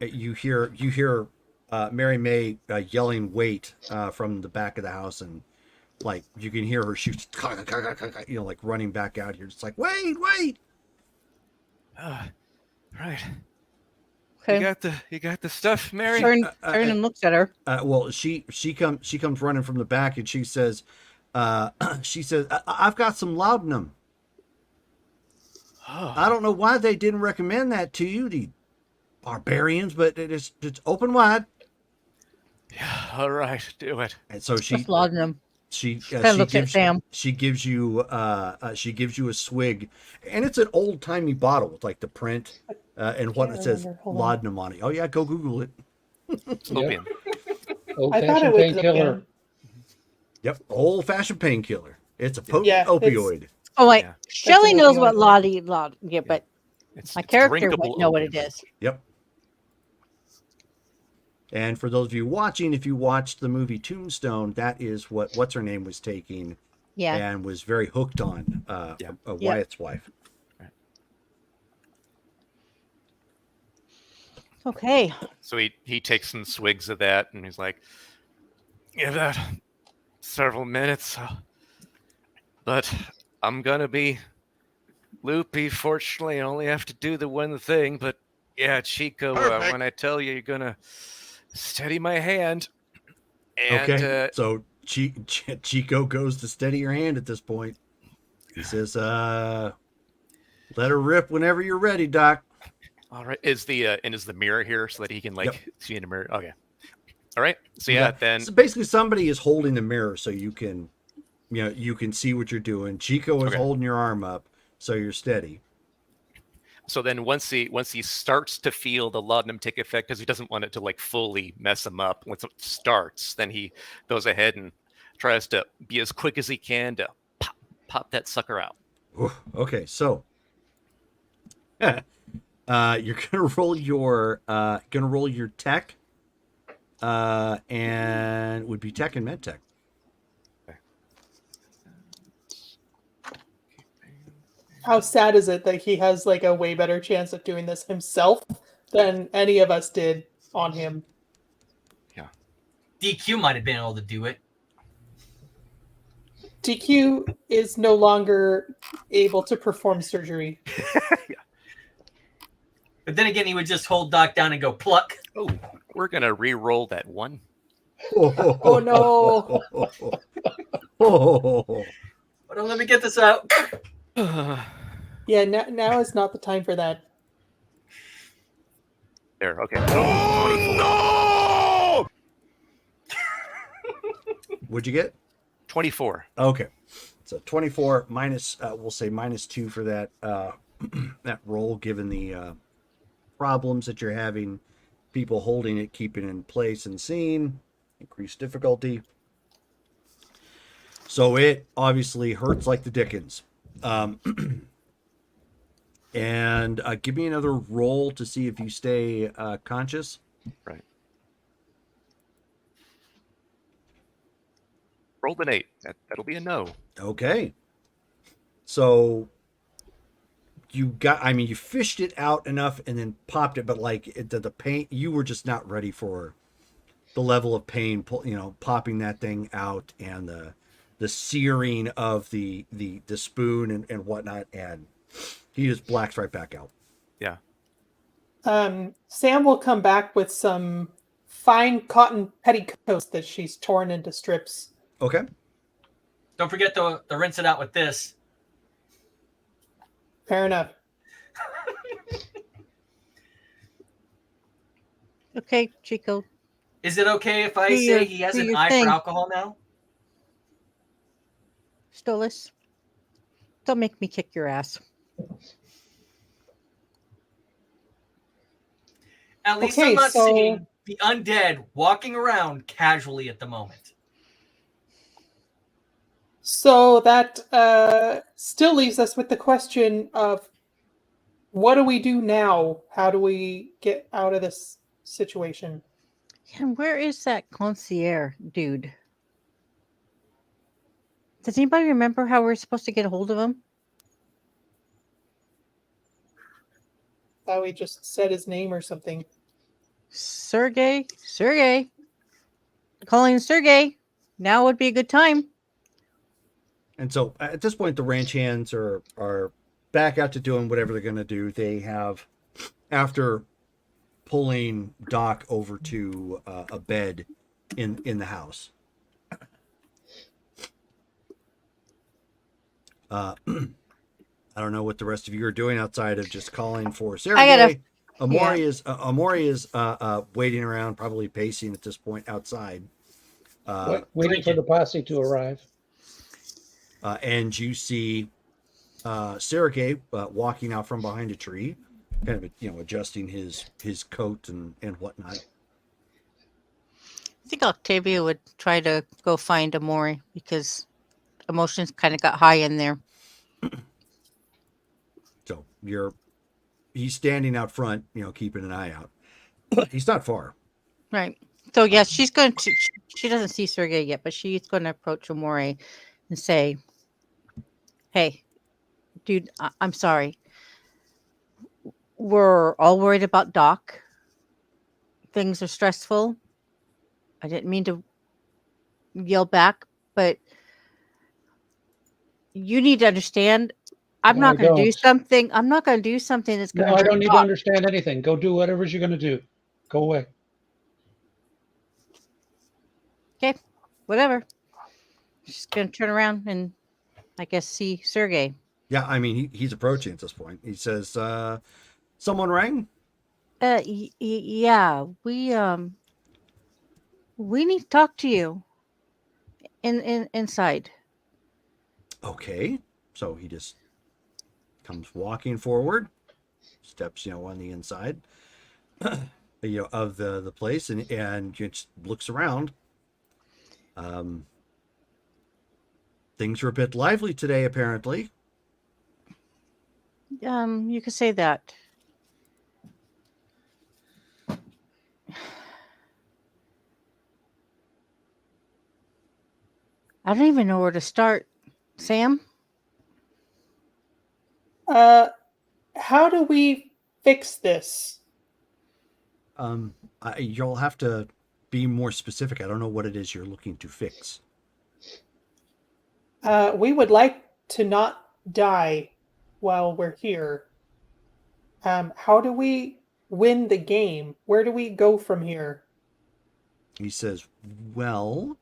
you hear Mary May yelling "wait" from the back of the house, and like you can hear her shoot, like running back out here. It's like, wait. Right. Okay. You got the stuff, Mary? Turn and looks at her. Well, she comes running from the back, and she says, I've got some laudanum. Oh. I don't know why they didn't recommend that to you, the barbarians, but it's open wide. Yeah, all right, do it. And so Just laudanum. she looks at Sam. She gives you a swig, and it's an old timey bottle with like the print and what it says laudanum on it. Oh yeah, go Google it. Opium. Old I thought fashioned it was painkiller. opium. Yep, old fashioned painkiller. It's a potent Yeah, opioid. Oh wait, Yeah. Shelley an knows opioid. what laud. Yeah, but It's my character drinkable wouldn't know what it opium. is. Yep. And for those of you watching, if you watched the movie Tombstone, that is what what's her name was taking, Yeah. and was very hooked on Yeah. Wyatt's wife. Okay. So he takes some swigs of that, and he's like, "Give that several minutes, but I'm gonna be loopy. Fortunately, I only have to do the one thing. But yeah, Chico, when I tell you, you're gonna steady my hand." And, Okay. So Chico goes to steady your hand at this point. He says, "Let her rip whenever you're ready, Doc." All right. Is the mirror here so that he can Yep. see in the mirror? Okay. All right. So yeah, then So basically somebody is holding the mirror so you can see what you're doing. Chico is Okay. holding your arm up so you're steady. So then once he starts to feel the laudanum take effect, because he doesn't want it to like fully mess him up, once it starts, then he goes ahead and tries to be as quick as he can to pop that sucker out. Okay, so you're gonna roll your tech, and would be tech and med tech. How sad is it that he has like a way better chance of doing this himself than any of us did on him? Yeah. DQ might have been able to do it. DQ is no longer able to perform surgery. But then again, he would just hold Doc down and go pluck. Oh, we're gonna re-roll that one. Oh no! But let me get this out. Yeah, now is not the time for that. There. Okay. Oh What'd you get? 24. Okay, so 24 minus, we'll say -2 for that that roll, given the problems that you're having, people holding it, keeping it in place and seen, increased difficulty. So it obviously hurts like the dickens. And give me another roll to see if you stay conscious. Right. Rolled an 8. That'll be a no. Okay. So you fished it out enough and then popped it, but like the pain, you were just not ready for the level of pain, popping that thing out and the searing of the spoon and whatnot, and he just blacks right back out. Yeah. Sam will come back with some fine cotton petticoats that she's torn into strips. Okay. Don't forget to rinse it out with this. Fair enough. Okay, Chico. Is it okay if I Do say your- he has do an your eye thing. for alcohol now? Stolas. Don't make me kick your ass. At least Okay, I'm not so- seeing the undead walking around casually at the moment. So that still leaves us with the question of what do we do now? How do we get out of this situation? And where is that concierge dude? Does anybody remember how we're supposed to get a hold of him? Thought we just said his name or something. Sergey. Calling Sergey. Now would be a good time. And so at this point, the ranch hands are back out to doing whatever they're going to do. They have, after pulling Doc over to a bed in the house. I don't know what the rest of you are doing outside of just calling for Sergey. Amori is waiting around, probably pacing at this point outside. Waiting for the posse to arrive. And you see Sergey walking out from behind a tree, kind of adjusting his coat and whatnot. I think Octavia would try to go find Amori because emotions kind of got high in there. So he's standing out front, keeping an eye out. He's not far. Right. So yeah, she's going to. She doesn't see Sergey yet, but she's going to approach Amori and say, "Hey, dude, I'm sorry. We're all worried about Doc. Things are stressful. I didn't mean to yell back, but you need to understand. I'm No, not I going to do don't. something. I'm not going to do something that's going No, to. I don't need to understand anything. Go do whatever you're going to do. Go away. Okay, whatever. She's going to turn around and, I guess, see Sergey. Yeah, I mean he's approaching at this point. He says, "Someone rang." Yeah, we need to talk to you inside. Okay. So he just comes walking forward, steps, on the inside, of the place, and just looks around. Things are a bit lively today, apparently. You could say that. I don't even know where to start. Sam? How do we fix this? You'll have to be more specific. I don't know what it is you're looking to fix. We would like to not die while we're here. How do we win the game? Where do we go from here? He says, well,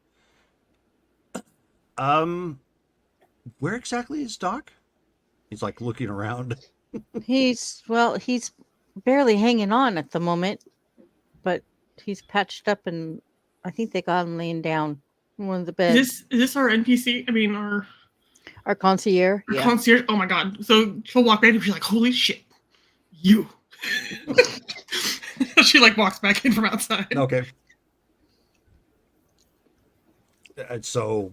where exactly is Doc? He's like looking around. He's barely hanging on at the moment, but he's patched up, and I think they got him laying down in one of the beds. Is this our NPC? I mean, our Concierge? Yeah. concierge? Oh my god. So she'll walk back and she's like, holy shit, you. She like walks back in from outside. Okay. So,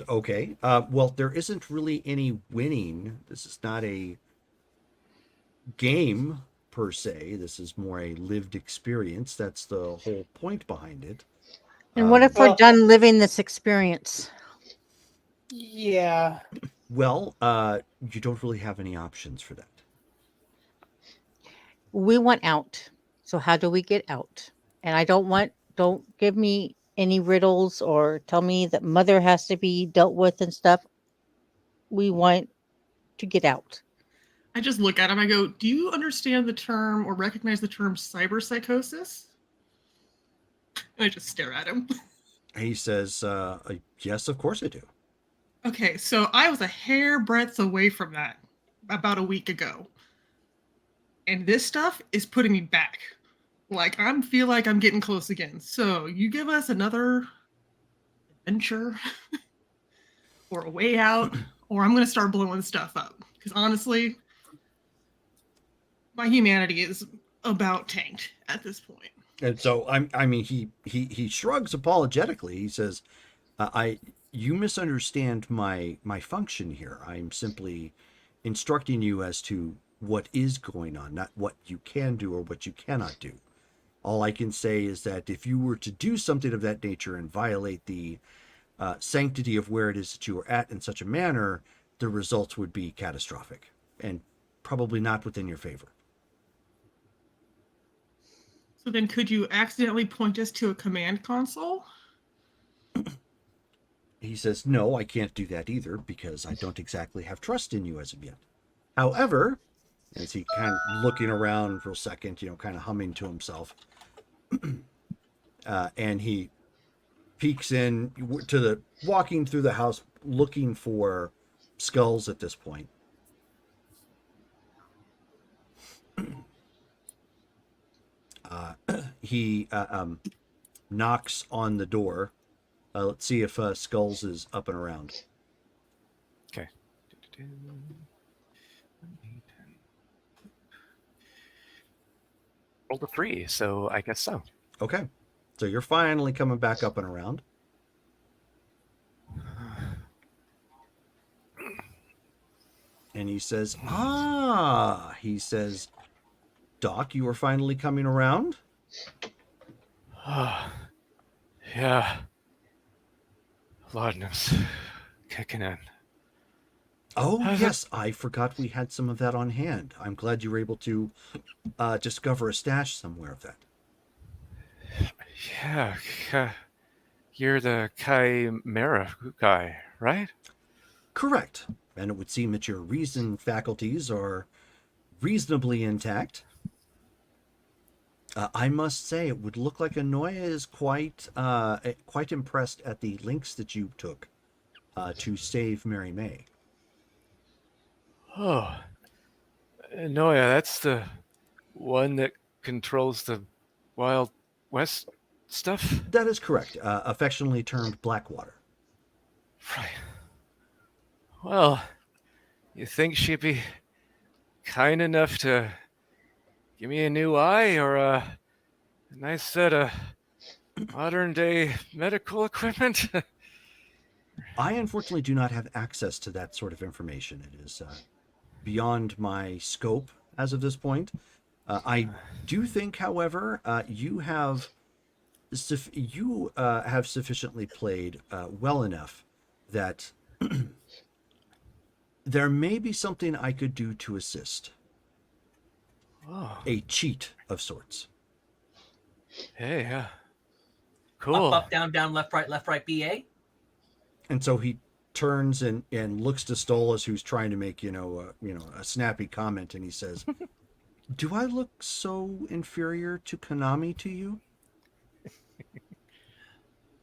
okay. Well, there isn't really any winning. This is not a game per se. This is more a lived experience. That's the whole point behind it. And what if we're done living this experience? Yeah. Well, you don't really have any options for that. We want out. So how do we get out? And don't give me any riddles or tell me that mother has to be dealt with and stuff. We want to get out. I just look at him. I go, do you understand the term or recognize the term cyberpsychosis? And I just stare at him. He says, yes, of course I do. Okay, so I was a hair breadth away from that about a week ago. And this stuff is putting me back. Like, I feel like I'm getting close again. So you give us another adventure or a way out, or I'm going to start blowing stuff up. Because honestly, my humanity is about tanked at this point. And so he shrugs apologetically. He says, you misunderstand my function here. I'm simply instructing you as to what is going on, not what you can do or what you cannot do. All I can say is that if you were to do something of that nature and violate the sanctity of where it is that you are at in such a manner, the results would be catastrophic and probably not within your favor. So then could you accidentally point us to a command console? He says, no, I can't do that either because I don't exactly have trust in you as of yet. However, as he kind of looking around for a second, kind of humming to himself, and he peeks in to walking through the house looking for skulls at this point. He knocks on the door. Let's see if Skulls is up and around. Okay. Rolled a 3, so I guess so. Okay. So you're finally coming back up and around. And he says, Doc, you are finally coming around? Yeah. Laudanum's kicking in. Oh, yes, I forgot we had some of that on hand. I'm glad you were able to discover a stash somewhere of that. Yeah, you're the Chimera guy, right? Correct. And it would seem that your reason faculties are reasonably intact. I must say, it would look like Anoya is quite impressed at the links that you took to save Mary May. Oh, no, yeah, that's the one that controls the Wild West stuff? That is correct. Affectionately termed Blackwater. Right. Well, you think she'd be kind enough to give me a new eye or a nice set of modern day medical equipment? I unfortunately do not have access to that sort of information. It is beyond my scope as of this point. I do think, however, you have sufficiently played well enough that there may be something I could do to assist. Oh, A cheat of sorts. hey, yeah. Cool. Up, down, left, right, BA. And so he turns and looks to Stolas, who's trying to make a snappy comment, and he says, "Do I look so inferior to Konami to you?"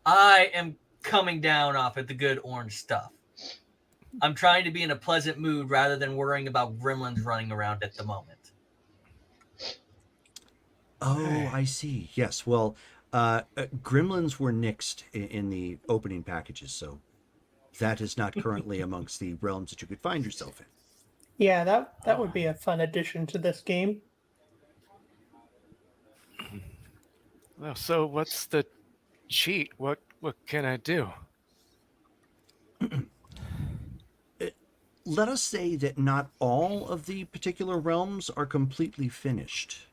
I am coming down off at the good orange stuff. I'm trying to be in a pleasant mood rather than worrying about gremlins running around at the moment. Oh, I see. Yes. Well, gremlins were nixed in the opening packages, so that is not currently amongst the realms that you could find yourself in. Yeah, that would be a fun addition to this game. Well, so what's the cheat? What can I do? Let us say that not all of the particular realms are completely finished.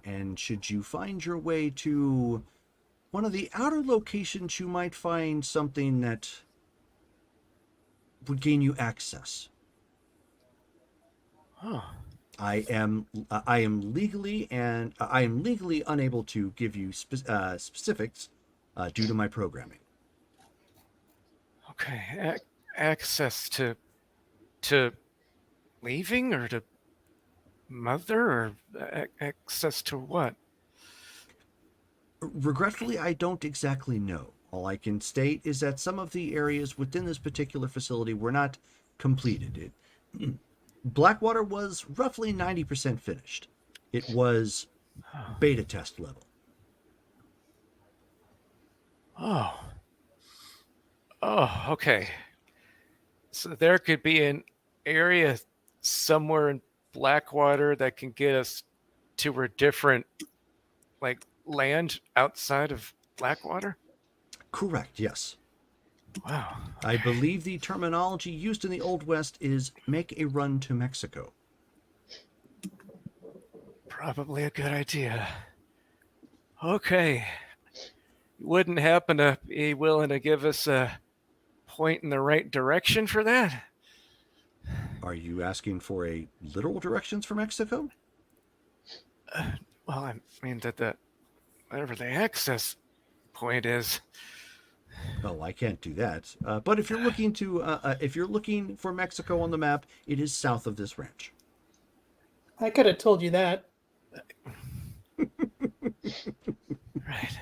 And should you find your way to one of the outer locations, you might find something that would gain you access. Oh. I am legally unable to give you specifics due to my programming. Okay. Access to leaving or to mother or access to what? Regretfully, I don't exactly know. All I can state is that some of the areas within this particular facility were not completed. Blackwater was roughly 90% finished. It was beta test level. Oh. Oh, okay. So there could be an area somewhere in Blackwater that can get us to a different, land outside of Blackwater? Correct, yes. Wow. Okay. I believe the terminology used in the Old West is make a run to Mexico. Probably a good idea. Okay. You wouldn't happen to be willing to give us a point in the right direction for that? Are you asking for a literal directions for Mexico? Well, I mean that whatever the access point is. Oh, I can't do that. But if you're looking for Mexico on the map, it is south of this ranch. I could have told you that. Right.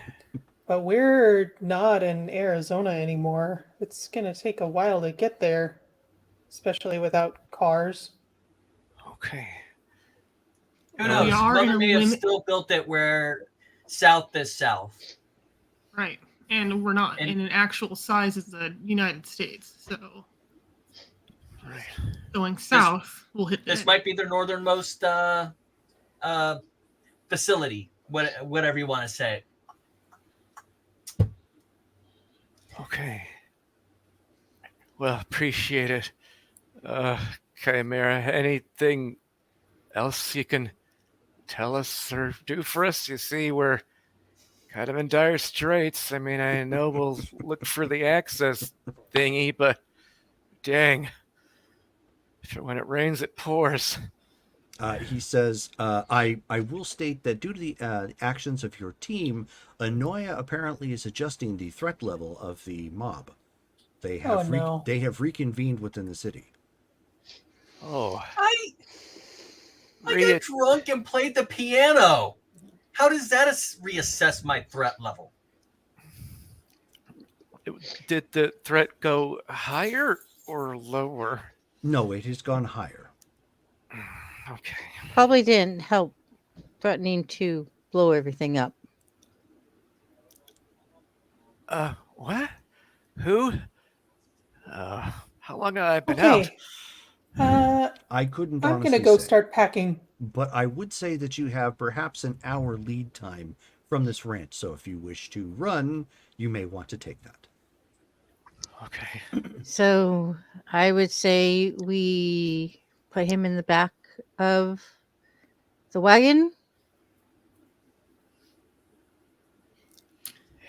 But we're not in Arizona anymore. It's going to take a while to get there, especially without cars. Okay. Who Well, we knows? are in Mother a may have limit- still built it where south is south. Right. And we're not in an actual size as the United States. So Right. going south, we'll hit This that. might be their northernmost facility, whatever you want to say. Okay. Well, appreciate it. Chimera, anything else you can tell us or do for us? You see, we're kind of in dire straits. I mean, I know we'll look for the access thingy, but dang. When it rains, it pours. He says, I will state that due to the actions of your team, Anoia apparently is adjusting the threat level of the mob. They have they have reconvened within the city. Oh. I got drunk and played the piano. How does that reassess my threat level? Did the threat go higher or lower? No, it has gone higher. Okay. Probably didn't help threatening to blow everything up. What? Who? How long have I been Okay. I couldn't I'm honestly gonna go say, start packing. but I would say that you have perhaps an hour lead time from this ranch. So if you wish to run, you may want to take that. Okay. So I would say we put him in the back of the wagon.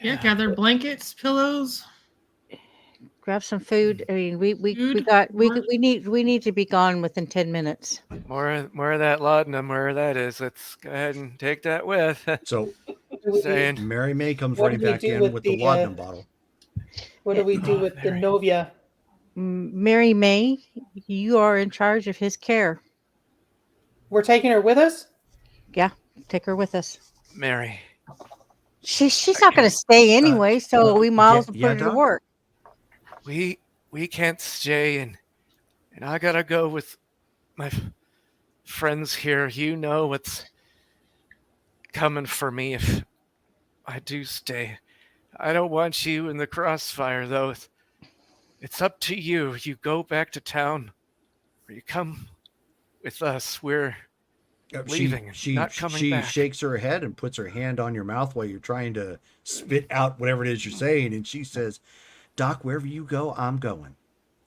Yeah, gather blankets, pillows. Grab some food. I mean, we Food, got water. we need to be gone within 10 minutes. More of that laudanum, where that is. Let's go ahead and take that with. So Do we- Saying, Mary May comes What running do we back do in with with the the, laudanum bottle. What do we do with the Mary. Novia? Mary May, you are in charge of his care. We're taking her with us? Yeah, take her with us. Mary. She's not going to stay anyway, so we might as well put yeah, her to Doc? work. We can't stay, and I gotta go with my friends here. You know what's coming for me if I do stay. I don't want you in the crossfire, though. It's up to you. You go back to town, or you come with us. We're leaving, not coming she back. shakes her head and puts her hand on your mouth while you're trying to spit out whatever it is you're saying, and she says, "Doc, wherever you go, I'm going.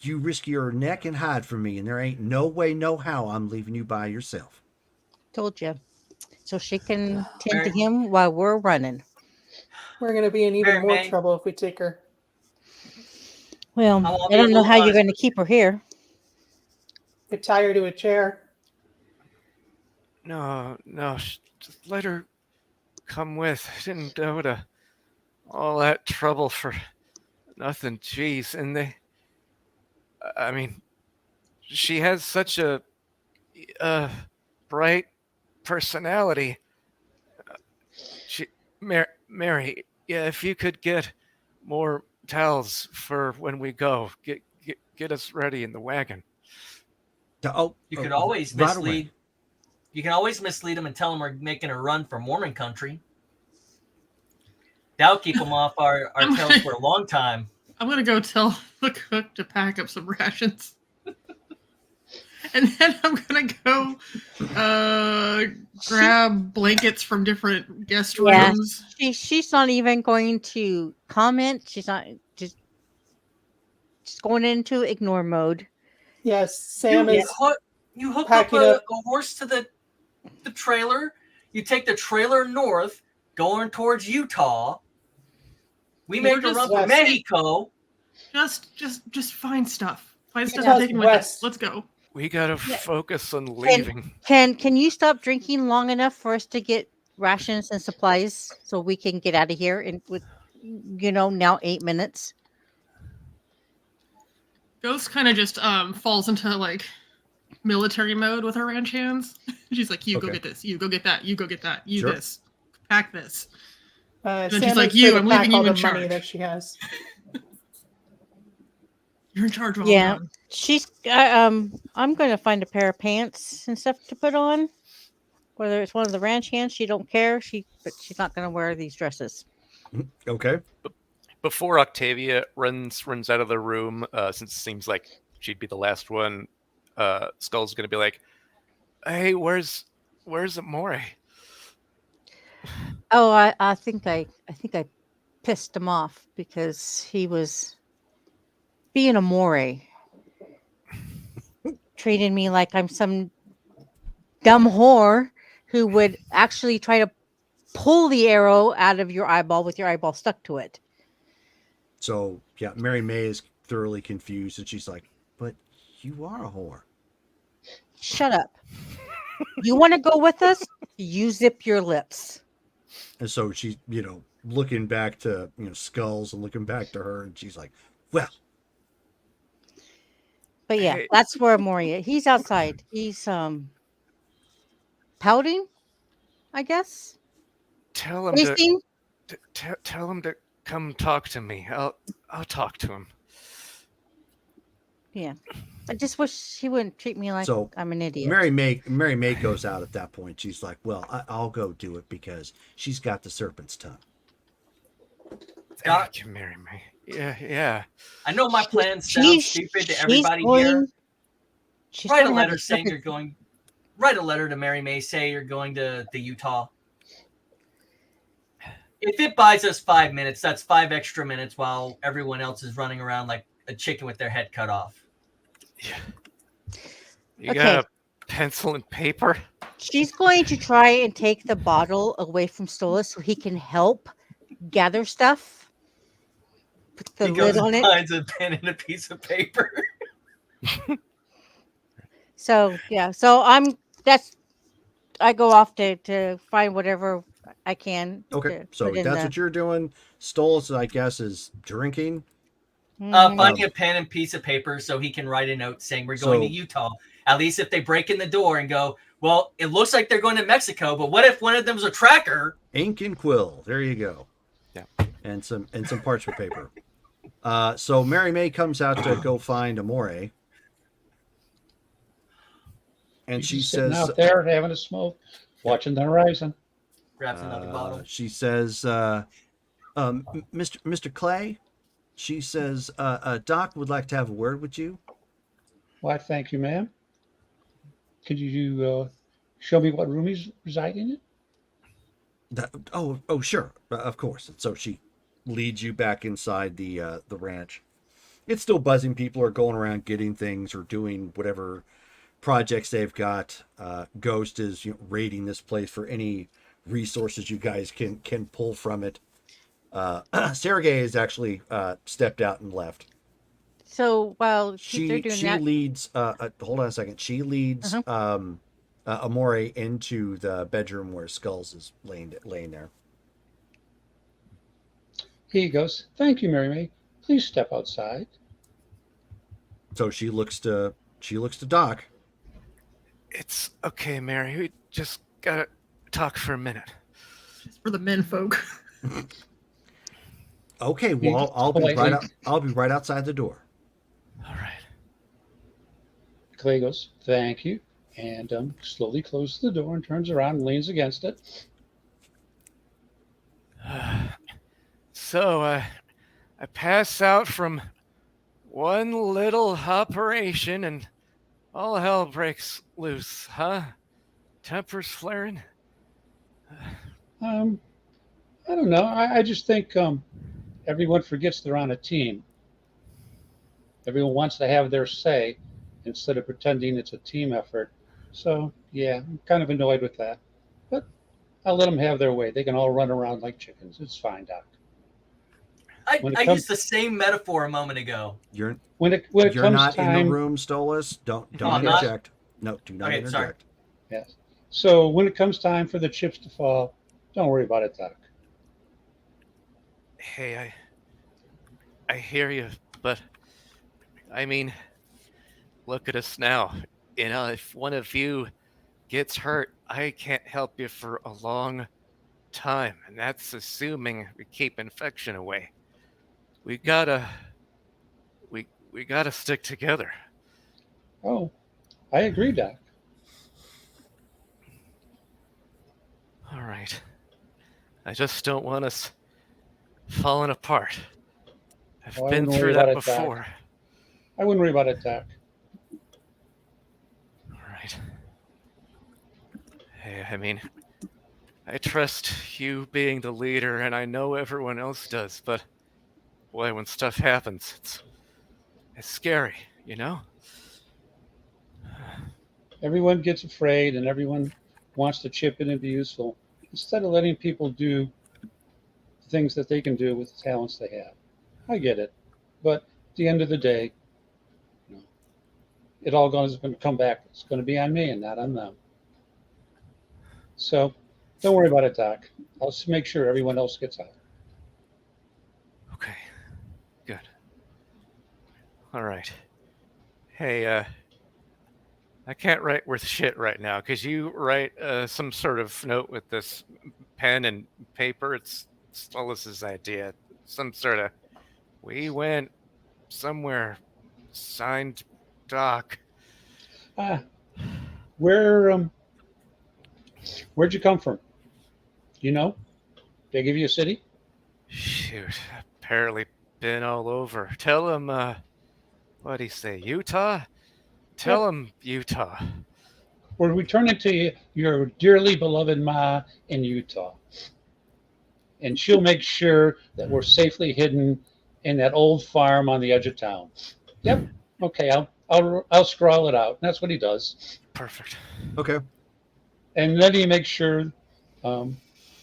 You risk your neck and hide from me, and there ain't no way, no how I'm leaving you by yourself." Told you. So she can tend Mary- to him while we're running. We're gonna be in even Mary more May. trouble if we take her. Well, I won't I be don't know able to how you're honest going to with keep her here. We tie her to a chair. No, just let her come with. I didn't go to all that trouble for nothing. Jeez, and I mean, she has such a bright personality. Mary, yeah, if you could get more towels for when we go, get us ready in the wagon. You could always right mislead. away. You can always mislead them and tell them we're making a run for Mormon country. That'll keep them off our tails for a long time. I'm gonna go tell the cook to pack up some rations. And then I'm gonna go grab blankets from different guest Yeah. rooms. She's not even going to comment. She's not just going into ignore mode. Yes, Sam is You hook up packing a up. horse to the trailer. You take the trailer north, going towards Utah. We We're make a just run for west. Mexico. Just find stuff. Find stuff Utah's to take with us. west. Let's go. We gotta focus on leaving. Can you stop drinking long enough for us to get rations and supplies so we can get out of here in with now 8 minutes? Ghost kind of just falls into like military mode with her ranch hands. She's like, "You go Okay. get this. You go get that. You go get that. You Sure. this. Pack this." Then she's Sam like, makes sure "You, to I'm pack leaving all you the in money charge. that she has. You're in charge while Yeah. I'm gone." She's I'm going to find a pair of pants and stuff to put on. Whether it's one of the ranch hands, she don't care. But she's not going to wear these dresses. Okay. Before Octavia runs out of the room, since it seems like she'd be the last one, Skull's gonna be like, "Hey, where's Amore?" Oh, I think I pissed him off because he was being a more, treating me like I'm some dumb whore who would actually try to pull the arrow out of your eyeball with your eyeball stuck to it. So yeah, Mary May is thoroughly confused, and she's like, "But you are a whore." Shut up. You want to go with us? You zip your lips. And so she's, looking back to, Skulls and looking back to her, and she's like, "Well, But yeah, Hey. that's where Moria. He's outside. He's pouting, I guess. Tell him Pacing. tell him to come talk to me. I'll talk to him. Yeah. I just wish he wouldn't treat me like So I'm an idiot. Mary May goes out at that point. She's like, "Well, I'll go do it because she's got the serpent's tongue." Doc, Thank you, Mary May. Yeah. I know my plan sounds stupid to everybody here. Write a letter saying you're going. Write a letter to Mary May. Say you're going to the Utah. If it buys us 5 minutes, that's 5 extra minutes while everyone else is running around like a chicken with their head cut off. Yeah. You got a pencil and paper? She's going to try and take the bottle away from Stola so he can help gather stuff. Put the lid on it. Finds a pen and a piece of paper. So yeah, I go off to find whatever I can. Okay, so that's what you're doing. Stolas, I guess, is drinking. Finding a pen and piece of paper so he can write a note saying we're going to Utah. At least if they break in the door and go, well, it looks like they're going to Mexico, but what if one of them's a tracker? Ink and quill. There you go. Yeah. And some parchment paper. So Mary May comes out to go find Amore. And she says, out there having a smoke, watching the horizon. Grabs another bottle. She says, Mr. Clay, she says, Doc would like to have a word with you. Why, thank you, ma'am. Could you show me what room he's residing in? Oh, sure, of course. And so she leads you back inside the ranch. It's still buzzing. People are going around getting things or doing whatever projects they've got. Ghost is raiding this place for any resources you guys can pull from it. Sergey has actually stepped out and left. So while she leads. Hold on a second. She leads Amore into the bedroom where Skulls is laying there. Here he goes. Thank you, Mary May. Please step outside. So she looks to Doc. It's okay, Mary. We just gotta talk for a minute. It's for the men folk. Okay, well, I'll be right outside the door. All right. Clay goes, thank you, and slowly closes the door and turns around and leans against it. So, I pass out from one little operation and all hell breaks loose, huh? Tempers flaring? I don't know. I just think everyone forgets they're on a team. Everyone wants to have their say instead of pretending it's a team effort. So, yeah, I'm kind of annoyed with that. But I'll let them have their way. They can all run around like chickens. It's fine, Doc. I used the same metaphor a moment ago. You're comes not time, in the room, Stolas. Don't interject. No, do not interject. Sorry. Yes. So when it comes time for the chips to fall, don't worry about it, Doc. Hey, I hear you, but I mean, look at us now. If one of you gets hurt, I can't help you for a long time, and that's assuming we keep infection away. We gotta stick together. Oh, I agree, Doc. All right. I just don't want us falling apart. I've been through that before. I wouldn't worry about it, Doc. All right. Hey, I mean, I trust you being the leader, and I know everyone else does, but boy, when stuff happens, it's scary, you know? Everyone gets afraid and everyone wants to chip in and be useful instead of letting people do things that they can do with the talents they have. I get it. But at the end of the day, it all is going to come back. It's going to be on me and not on them. So don't worry about it, Doc. I'll just make sure everyone else gets out. Okay. Good. All right. Hey, I can't write worth shit right now. Could you write some sort of note with this pen and paper? It's Stolas's idea. Some sort of, we went somewhere, signed Doc. Where'd you come from? You know? They give you a city? Shoot, apparently been all over. Tell him, what'd he say, Utah? Tell him Utah. We're returning to your dearly beloved Ma in Utah. And she'll make sure that we're safely hidden in that old farm on the edge of town. Yep. Okay, I'll scrawl it out. That's what he does. Perfect. Okay. And then he makes sure he'll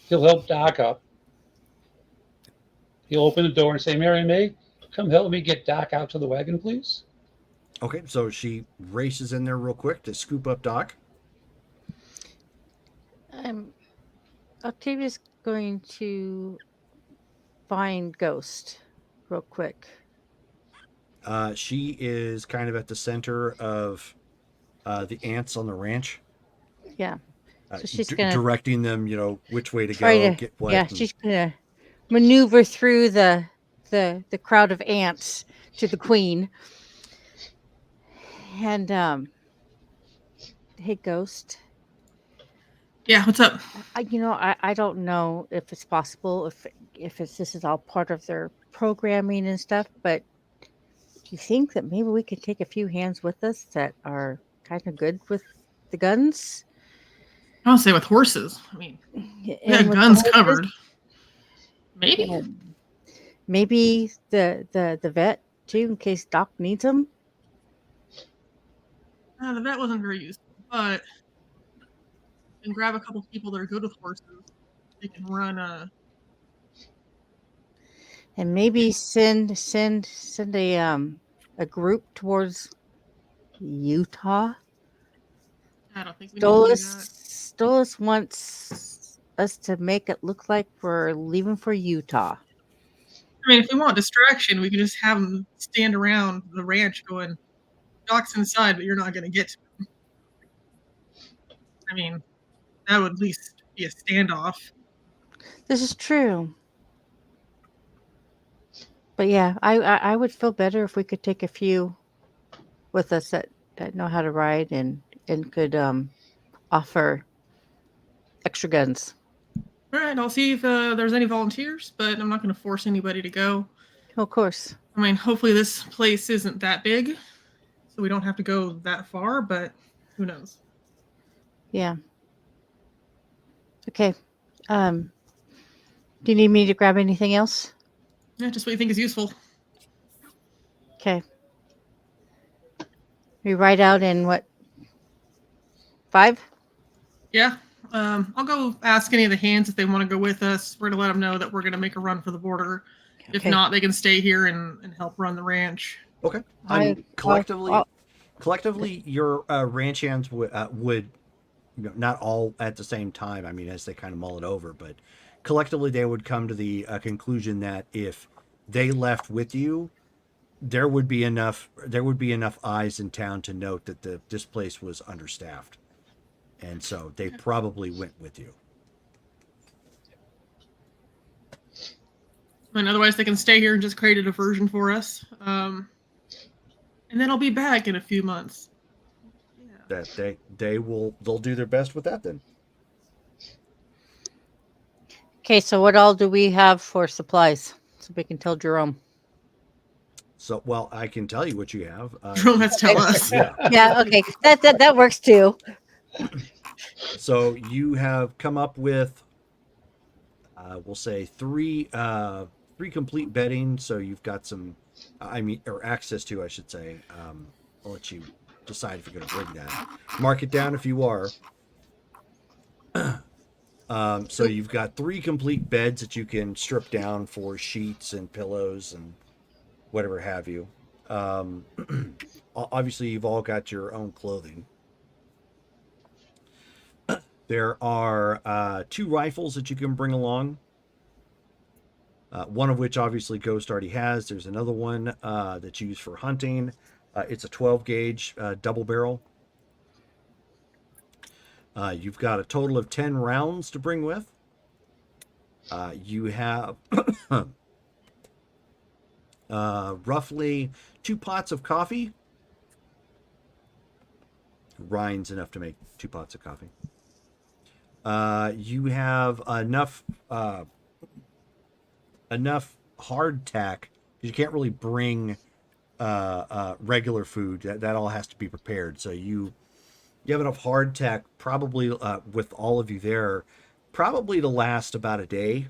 help Doc up. He'll open the door and say, Mary May, come help me get Doc out to the wagon, please. Okay, so she races in there real quick to scoop up Doc. Octavia's going to find Ghost real quick. She is kind of at the center of the ants on the ranch. Yeah. So she's gonna directing them, which way to try go, to get what. yeah, she's gonna maneuver through the crowd of ants to the queen. And hey, Ghost. Yeah, what's up? I don't know if it's possible if this is all part of their programming and stuff, but do you think that maybe we could take a few hands with us that are kind of good with the guns? I don't say with horses. I mean, we And got with guns the horses? covered. Maybe. And maybe the vet too, in case Doc needs them. The vet wasn't very useful, but we can grab a couple people that are good with horses. They can run And maybe send a group towards Utah. I don't think we need to do that. Stolas wants us to make it look like we're leaving for Utah. I mean, if we want distraction, we can just have them stand around the ranch going, Doc's inside, but you're not going to get to him. I mean, that would at least be a standoff. This is true. But yeah, I would feel better if we could take a few with us that know how to ride and could offer extra guns. All right, I'll see if there's any volunteers, but I'm not going to force anybody to go. Of course. I mean, hopefully this place isn't that big, so we don't have to go that far, but who knows? Yeah. Okay. Do you need me to grab anything else? Yeah, just what you think is useful. Okay. We ride out in what? 5? Yeah. I'll go ask any of the hands if they want to go with us. We're going to let them know that we're going to make a run for the border. If Okay. not, they can stay here and help run the ranch. Okay. Collectively, your ranch hands would not all at the same time. I mean, as they kind of mull it over, but collectively they would come to the conclusion that if they left with you, there would be enough eyes in town to note that this place was understaffed, and so they probably went with you. And otherwise, they can stay here and just create a diversion for us. And then I'll be back in a few months. Yeah. That they'll do their best with that then. Okay, so what all do we have for supplies? So we can tell Jerome. So, well, I can tell you what you have. Jerome has to tell us. Yeah. Yeah, okay. That works too. So you have come up with, we'll say three complete bedding. So you've got some, or access to, I should say. I'll let you decide if you're going to bring that. Mark it down if you are. So you've got 3 complete beds that you can strip down for sheets and pillows and whatever have you. Obviously, you've all got your own clothing. There are 2 rifles that you can bring along. One of which obviously Ghost already has. There's another one that's used for hunting. It's a 12 gauge double barrel. You've got a total of 10 rounds to bring with. You have roughly 2 pots of coffee, rinds enough to make 2 pots of coffee. You have enough hardtack. You can't really bring regular food. That all has to be prepared. So you have enough hardtack, probably with all of you there, probably to last about a day.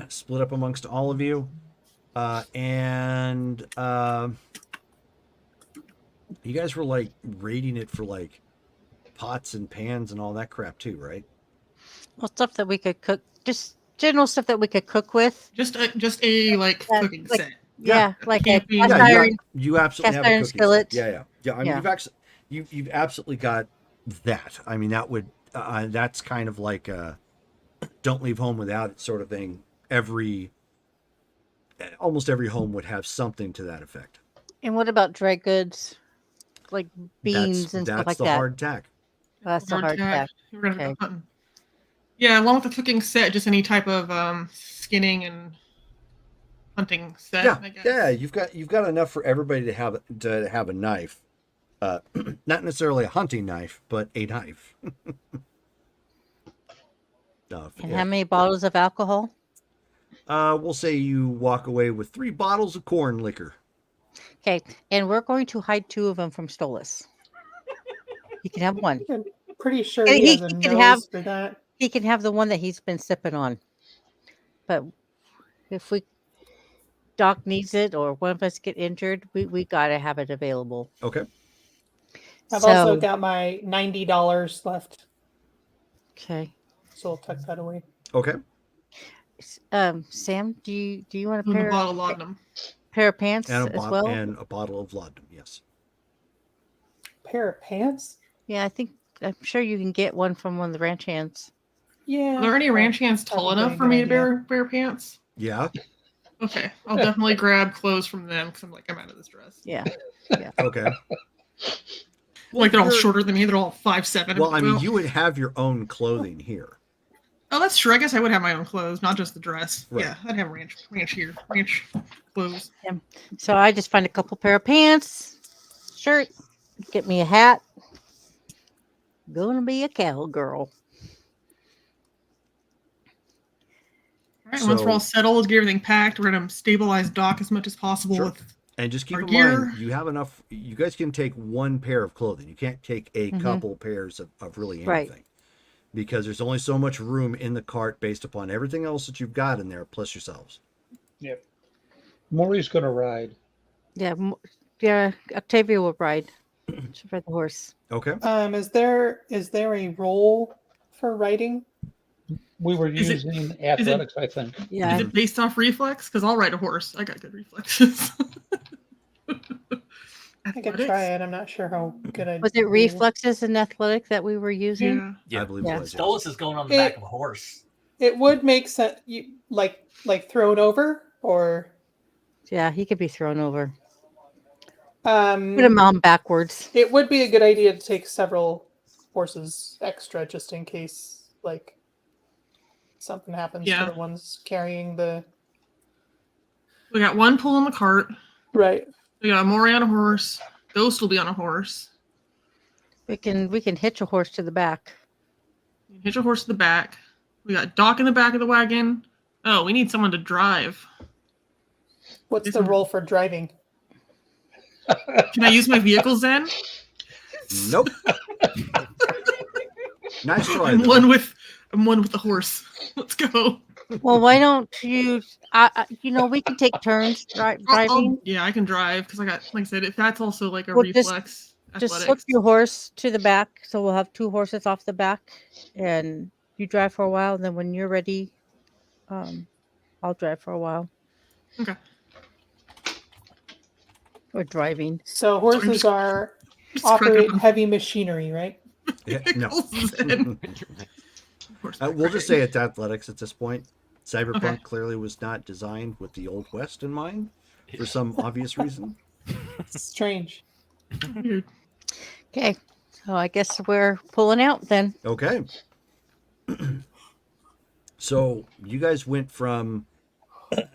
Split up amongst all of you, and you guys were like raiding it for like pots and pans and all that crap too, right? Well, stuff that we could cook, just general stuff that we could cook with. Just a like Yeah, cooking like- set. Yeah, like a Camping. cast Yeah, iron. you absolutely cast have a iron cooking skillet. set. Yeah. I mean, Yeah. you've absolutely got that. I mean, that would that's kind of like a don't leave home without it sort of thing. Almost every home would have something to that effect. And what about dry goods, like beans and stuff like That's the that? hard tack. That's the hard tack. We're gonna Okay. go hunting. Yeah, along with the cooking set, just any type of skinning and hunting set. Yeah, I guess. yeah. You've got enough for everybody to have a knife. Not necessarily a hunting knife, but a knife. And how many bottles of alcohol? We'll say you walk away with 3 bottles of corn liquor. Okay, and we're going to hide 2 of them from Stolas. He can have one. I'm pretty sure He- he has a he can nose have- for that. He can have the one that he's been sipping on. But if Doc needs it or one of us get injured, we gotta have it available. Okay. I've So- also got my $90 left, Okay. so I'll tuck that away. Okay. Sam, do you want a And a pair bottle of laudanum. pair of pants And as well? and a bottle of laudanum. Yes. Pair of pants? Yeah, I'm sure you can get one from one of the ranch hands. Yeah. Are there any ranch hands tall Probably a enough for good me to idea. wear pants? Yeah. Okay, I'll definitely grab clothes from them because I'm out of this dress. Yeah. Okay. Like they're all you're- shorter than me. They're all 5'7". Well, I mean, you would have your own clothing here. Oh, that's true. I guess I would have my own clothes, not just the dress. Right. Yeah, I'd have ranch clothes. So I just find a couple pair of pants, shirt, get me a hat. Gonna be a cowgirl. All right, once we're all So- settled, get everything packed, we're gonna stabilize Doc as much as possible Sure. with And just keep Our in gear. mind, you have enough. You guys can take 1 pair of clothing. You can't take a Mhm. couple pairs of really anything. Right. Because there's only so much room in the cart based upon everything else that you've got in there, plus yourselves. Maury's going to ride. Yeah, Octavia will ride. She'll ride the horse. Okay. Is there a role for writing? We were Is it- using athletics, I think. Yeah. Is it based off reflex? Because I'll ride a horse. I got good reflexes. I could try it. I'm not sure how good I Was it reflexes and athletic that we were using? Yeah. Yeah. I believe Yeah. it was. yes. Stolas is going on the back of a horse. It would make sense. You like thrown over or Yeah, he could be thrown over. Put um. him on backwards. It would be a good idea to take several horses extra just in case like something happens Yeah. to the ones carrying the We got 1 pull in the cart. right. We got Maury on a horse. Ghost will be on a horse. We can hitch a horse to the back. Hitch a horse to the back. We got Doc in the back of the wagon. Oh, we need someone to drive. What's the Isn't- role for driving? Can I use my vehicles then? Nope. Nice try. I'm though. one with the horse. Let's go. Well, why don't you? We can take turns driving. Yeah, I can drive because I got, like I said, if that's also like a Well, just- reflex. Just slip athletics. your horse to the back, so we'll have 2 horses off the back, and you drive for a while. And then when you're ready, I'll drive for a while. Okay. Or driving. So horses just- are Just operate grab heavy machinery, right? Yeah, no. vehicles and- We'll just say it's athletics at this point. Cyberpunk Okay. clearly was not designed with the Old West in mind for some obvious reason. Strange. Weird. Okay, so I guess we're pulling out then. Okay. So you guys went from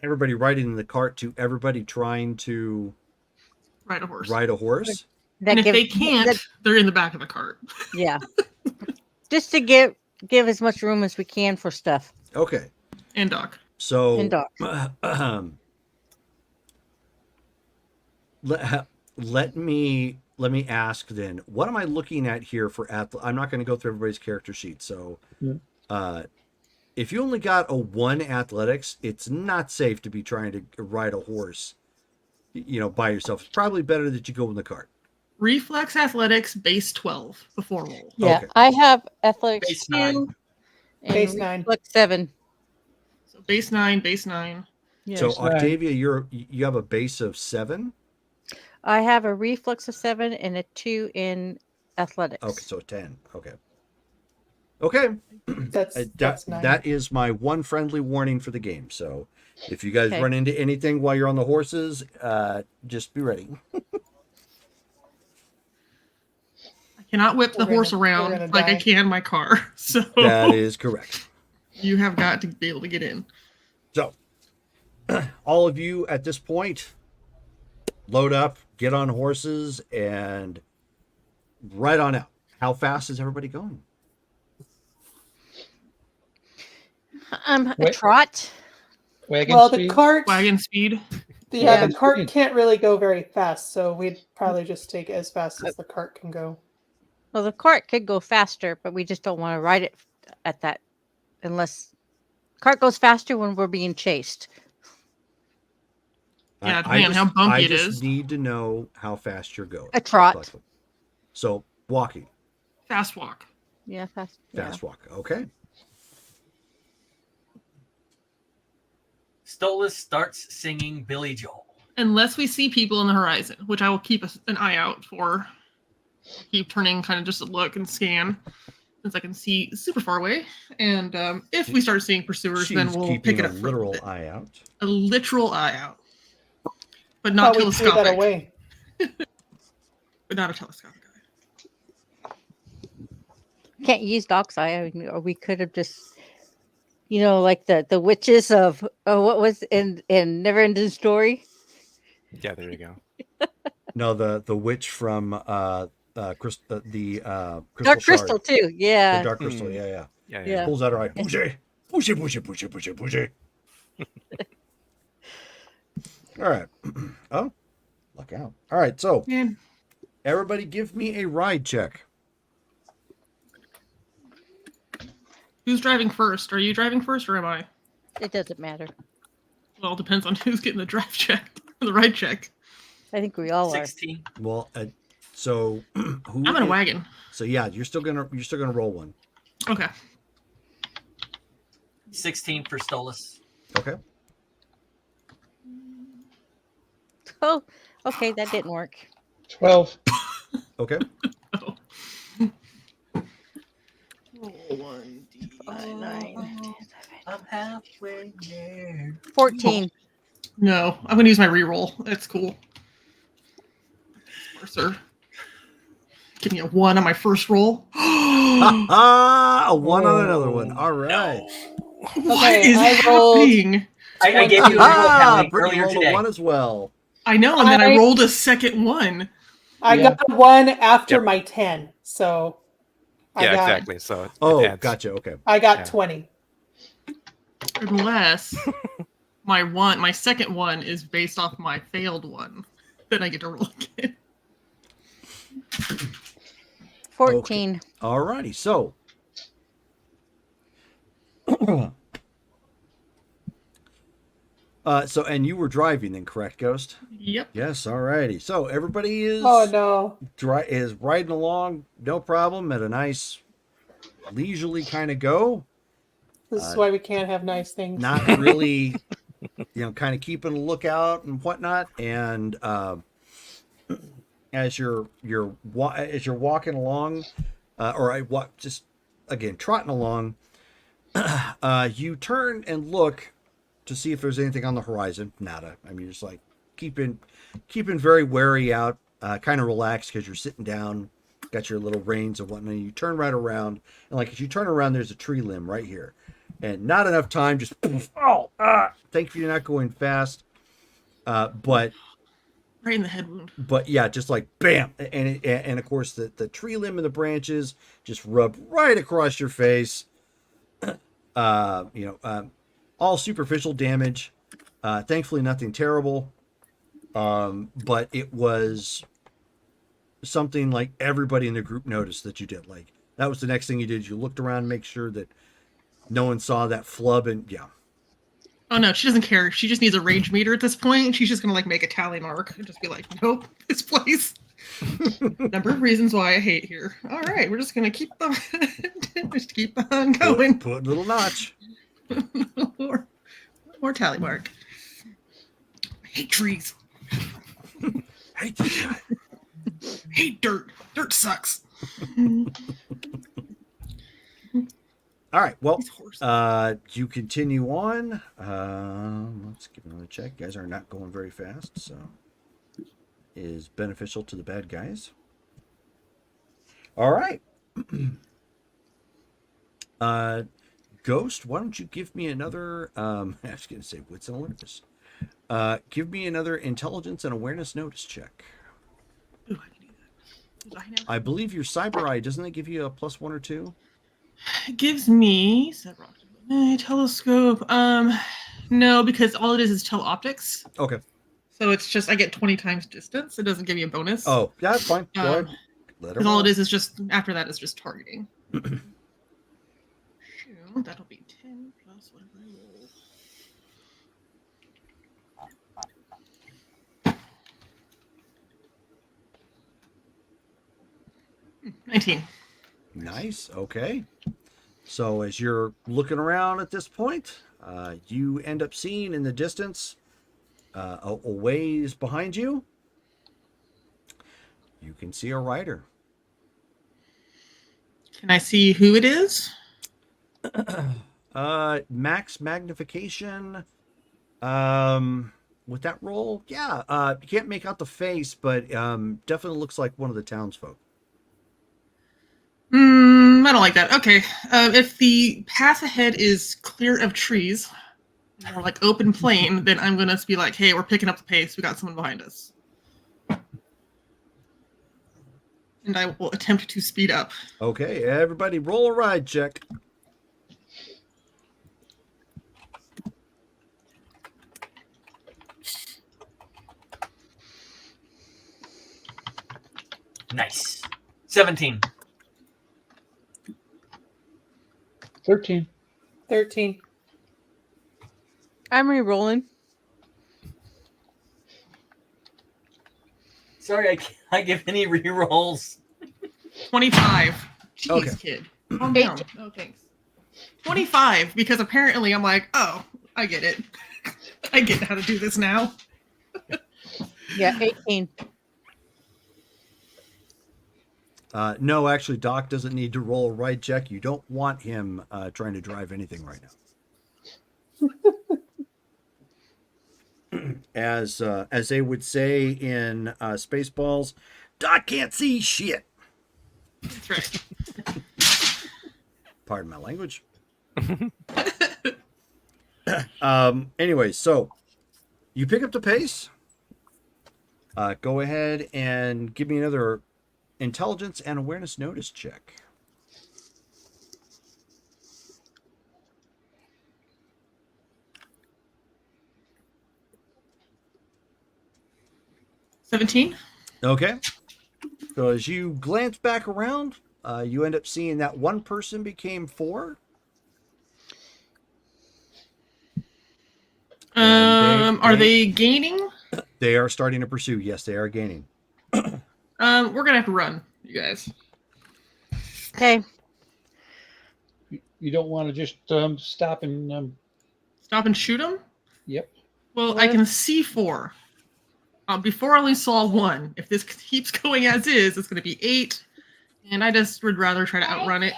everybody riding in the cart to everybody trying to Ride a horse. ride a horse. That And if give- they can't, that- they're in the back of the cart. yeah, just to give as much room as we can for stuff. Okay. And Doc. So And Doc. let me ask then, what am I looking at here for I'm not going to go through everybody's character sheet. So if you only got a 1 athletics, it's not safe to be trying to ride a horse, by yourself. It's probably better that you go in the cart. Reflex athletics base 12 before roll. Yeah, Okay. I have athletics Base 2 9. and Base 9. reflex 7. So base 9, base 9. Yes. So Base 9. Octavia, you have a base of 7. I have a reflex of 7 and a 2 in athletics. Okay, so 10. Okay. That's 9. That is my one friendly warning for the game. So if you guys Okay. run into anything while you're on the horses, just be ready. I cannot whip the We're horse gonna- we're around gonna like I die. can my car. So That is correct. you have got to be able to get in. So all of you at this point, load up, get on horses, and ride on out. How fast is everybody going? A Wait. trot. Wagon Well, the speed? cart, Wagon speed. yeah, the Yeah. cart can't really go very fast, so we'd probably just take it as fast as the cart can go. Well, the cart could go faster, but we just don't want to ride it at that unless cart goes faster when we're being chased. Yeah, depending on how bumpy I it just is. need to know how fast you're going. A trot. So walking, Fast walk. Yeah, fast. fast walk. Okay. Stolas starts singing Billy Joel. Unless we see people on the horizon, which I will keep an eye out for. Keep turning kind of just to look and scan, since I can see super far away. And if we start seeing pursuers, then She's we'll keeping pick it a up. for literal bit. eye out. A literal eye out. But not Thought we threw that telescopic. away. But not a telescopic eye. Can't use Doc's eye. I mean, or we could have just, like the witches of what was in Neverending Story. Yeah, there you go. No, the witch from Crystal Dark Crystal Shard. too. Yeah. The Dark Crystal, Hmm. yeah. Yeah. Pulls out her eye. Bougie. Bougie. All right. Oh, look out. All right, so Man, everybody give me a ride check. who's driving first? Are you driving first or am I? It doesn't matter. Well, it depends on who's getting the drive check, the ride check. I think we all are. 16. Well, so who I'm in a wagon. So yeah, you're still gonna roll one. Okay. 16 for Stolas. Okay. Oh, okay, that didn't work. 12. Okay. Oh. Roll 1d. 5, 9, I'm halfway there. 14. No, I'm gonna use my reroll. That's cool. Sir, give me a 1 on my first roll. A one on another one. All right. What Okay, is I rolled- happening? I gave you a Ah, reroll, Callie, Brittany earlier rolled a today. one as well. I know, and then I I- rolled a second one. I Yeah. got 1 after Yep. my 10, so I Yeah, got exactly. So it Oh, adds. gotcha. Okay. I got Yeah. 20. Unless my second one is based off my failed one. Then I get to roll again. 14. All righty. So and you were driving then, correct, Ghost? Yep. Yes, all righty. So everybody is Oh no. is riding along, no problem, at a nice leisurely kind of go. This is why we can't have nice things. Not really, kind of keeping a lookout and whatnot. And as you're walking along, just again trotting along, you turn and look to see if there's anything on the horizon. Nada. I mean, just like keeping very wary out, kind of relaxed because you're sitting down, got your little reins and whatnot. You turn right around, and like as you turn around, there's a tree limb right here, and not enough time. Just thankfully you're not going fast, but Right in the head wound. But yeah, just like bam, and of course the tree limb and the branches just rub right across your face. All superficial damage. Thankfully, nothing terrible. But it was something like everybody in the group noticed that you did. Like that was the next thing you did. You looked around, to make sure that no one saw that flub, and yeah. Oh no, she doesn't care. She just needs a rage meter at this point. She's just gonna like make a tally mark and just be like, nope, this place. Number of reasons why I hate here. All right, we're just gonna keep them, just keep on going. Put a little notch. more tally mark. I hate trees. Hate this guy. Hate dirt. Dirt sucks. All right. Well, you continue on. Let's give another check. You guys are not going very fast, so is beneficial to the bad guys. All right. Ghost, why don't you give me another? I was going to say wits and awareness. Give me another intelligence and awareness notice check. Ooh, I can do that. I believe your cyber eye, doesn't it give you a +1 or 2? It gives me telescope. No, because all it is teleoptics. Okay. So it's just I get 20 times distance. It doesn't give me a bonus. Oh, yeah, that's fine. Go ahead. Because all it is just after that is just targeting. That'll be 10 plus whatever I roll. 19. Nice. Okay. So as you're looking around at this point, you end up seeing in the distance, a ways behind you, you can see a rider. Can I see who it is? Max magnification. With that roll, yeah. You can't make out the face, but definitely looks like one of the townsfolk. I don't like that. Okay. If the path ahead is clear of trees, or like open plain, then I'm gonna be like, hey, we're picking up the pace. We got someone behind us. And I will attempt to speed up. Okay, everybody roll a ride check. Nice. 17. 13. 13. I'm re-rolling. Sorry, I can't give any rerolls. 25. Jeez, Okay. kid. Calm down. Oh, thanks. 25, because apparently I'm like, oh, I get it. I get how to do this now. Yeah, 18. No, actually, Doc doesn't need to roll a ride check. You don't want him trying to drive anything right now. As they would say in Spaceballs, Doc can't see shit. That's right. Pardon my language. Anyway, so you pick up the pace. Go ahead and give me another intelligence and awareness notice check. $17. Okay. So as you glance back around, you end up seeing that one person became 4. Are they gaining? They are starting to pursue. Yes, they are gaining. We're gonna have to run, you guys. Okay. You don't want to just stop and Stop and shoot them? yep. Well, I can see 4. Before I only saw 1. If this keeps going as is, it's going to be 8. And I just would rather try to outrun it.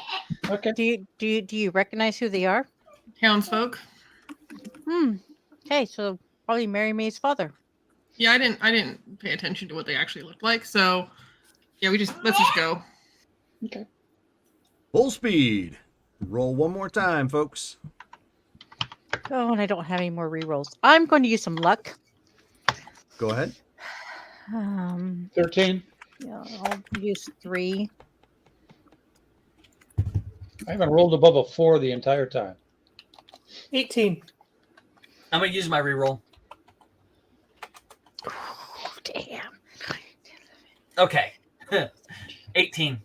Okay. Do you recognize who they are? Townsfolk. Okay, so probably Mary May's father. Yeah, I didn't pay attention to what they actually looked like. So, yeah, let's just go. Okay. Full speed. Roll one more time, folks. Oh, and I don't have any more rerolls. I'm going to use some luck. Go ahead. 13. Yeah, I'll use 3. I haven't rolled above a 4 the entire time. 18. I'm gonna use my reroll. Damn. Okay. 18.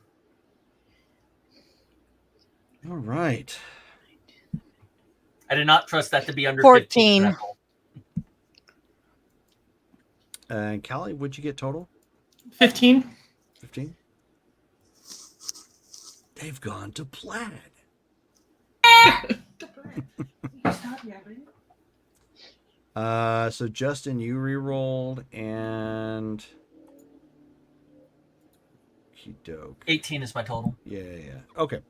All right. I did not trust that to be under 14. 15. And Callie, what'd you get total? 15. 15. They've gone to plaid. So Justin, you re-rolled, and doke. 18 is my total. Yeah. Okay.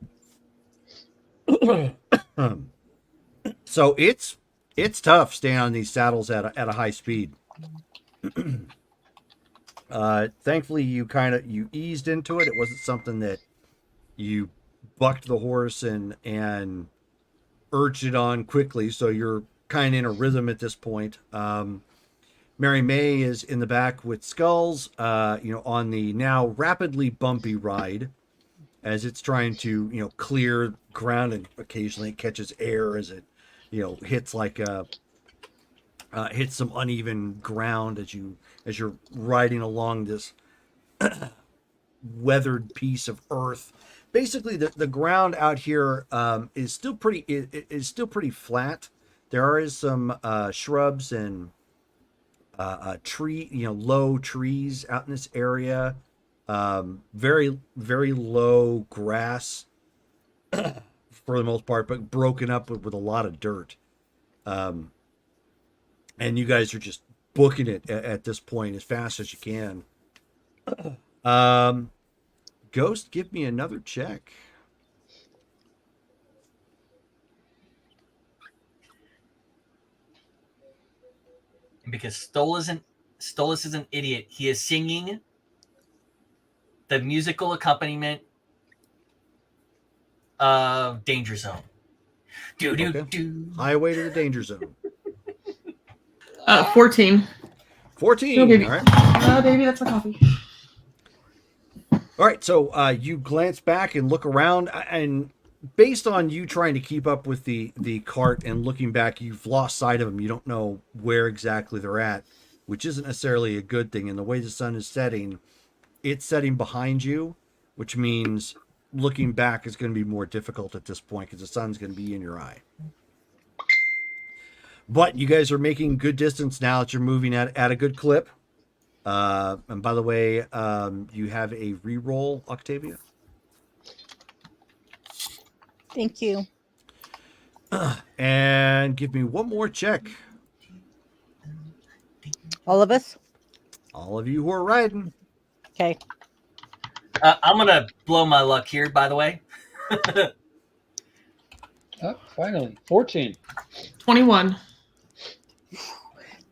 So it's tough staying on these saddles at a high speed. Thankfully, you eased into it. It wasn't something that you bucked the horse and urged it on quickly. So you're kind of in a rhythm at this point. Mary May is in the back with Skulls, on the now rapidly bumpy ride as it's trying to, clear ground, and occasionally it catches air as it, hits hits some uneven ground as you're riding along this weathered piece of earth. Basically, the ground out here is still pretty flat. There is some shrubs and low trees out in this area. Very, very low grass for the most part, but broken up with a lot of dirt. And you guys are just booking it at this point as fast as you can. Ghost, give me another check. And because Stolas is an idiot, he is singing the musical accompaniment of Danger Zone. Do do Okay. do. Highway to the danger zone. 14. 14. No, baby. All right. No, baby, that's my coffee. All right. So you glance back and look around, and based on you trying to keep up with the cart and looking back, you've lost sight of them. You don't know where exactly they're at, which isn't necessarily a good thing. And the way the sun is setting, it's setting behind you, which means looking back is going to be more difficult at this point because the sun's going to be in your eye. But you guys are making good distance now that you're moving at a good clip. And by the way, you have a re-roll, Octavia. Thank you. And give me one more check. All of us? All of you who are riding. Okay. I'm going to blow my luck here, by the way. Oh, finally. 14. 21.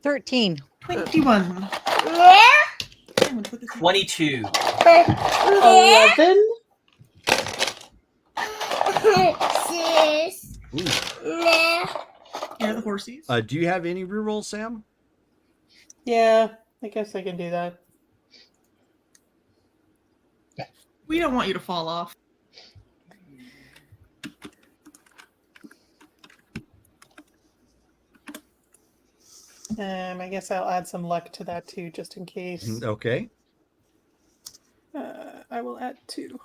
13. 21. 22. 11. Yeah, the horsies. Do you have any re-rolls, Sam? Yeah, I guess I can do that. We don't want you to fall off. I guess I'll add some luck to that too, just in case. Okay. I will add 2.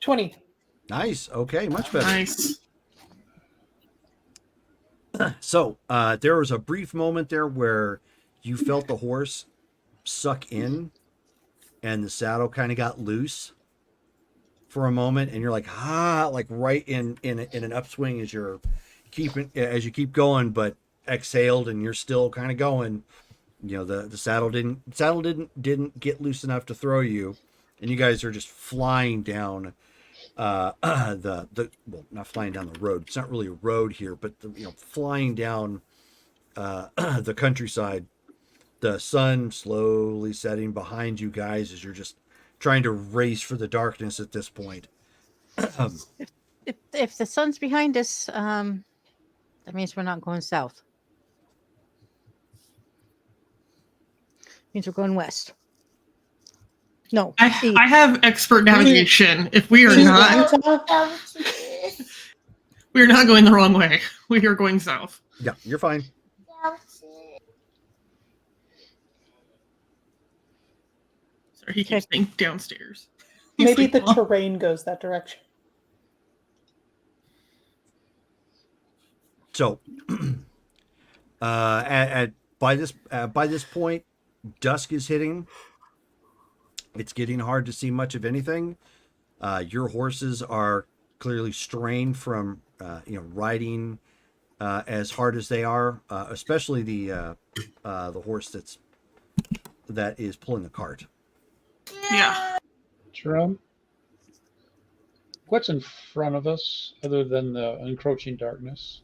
$20. Nice. Okay, much better. Nice. So there was a brief moment there where you felt the horse suck in and the saddle kind of got loose for a moment, and you're like right in an upswing as you keep going, but exhaled and you're still kind of going. The saddle didn't get loose enough to throw you, and you guys are just flying down well, not flying down the road. It's not really a road here, but flying down the countryside. The sun slowly setting behind you guys as you're just trying to race for the darkness at this point. If the sun's behind us, that means we're not going south. Means we're going west. No, east. I have expert navigation. If we are not, we are not going the wrong way. We are going south. Yeah, you're fine. Sorry, he keeps saying downstairs. Maybe like, the "Well." terrain goes that direction. So, by this point, dusk is hitting. It's getting hard to see much of anything. Your horses are clearly strained from riding as hard as they are, especially the horse that is pulling the cart. Yeah. Jerome, what's in front of us other than the encroaching darkness?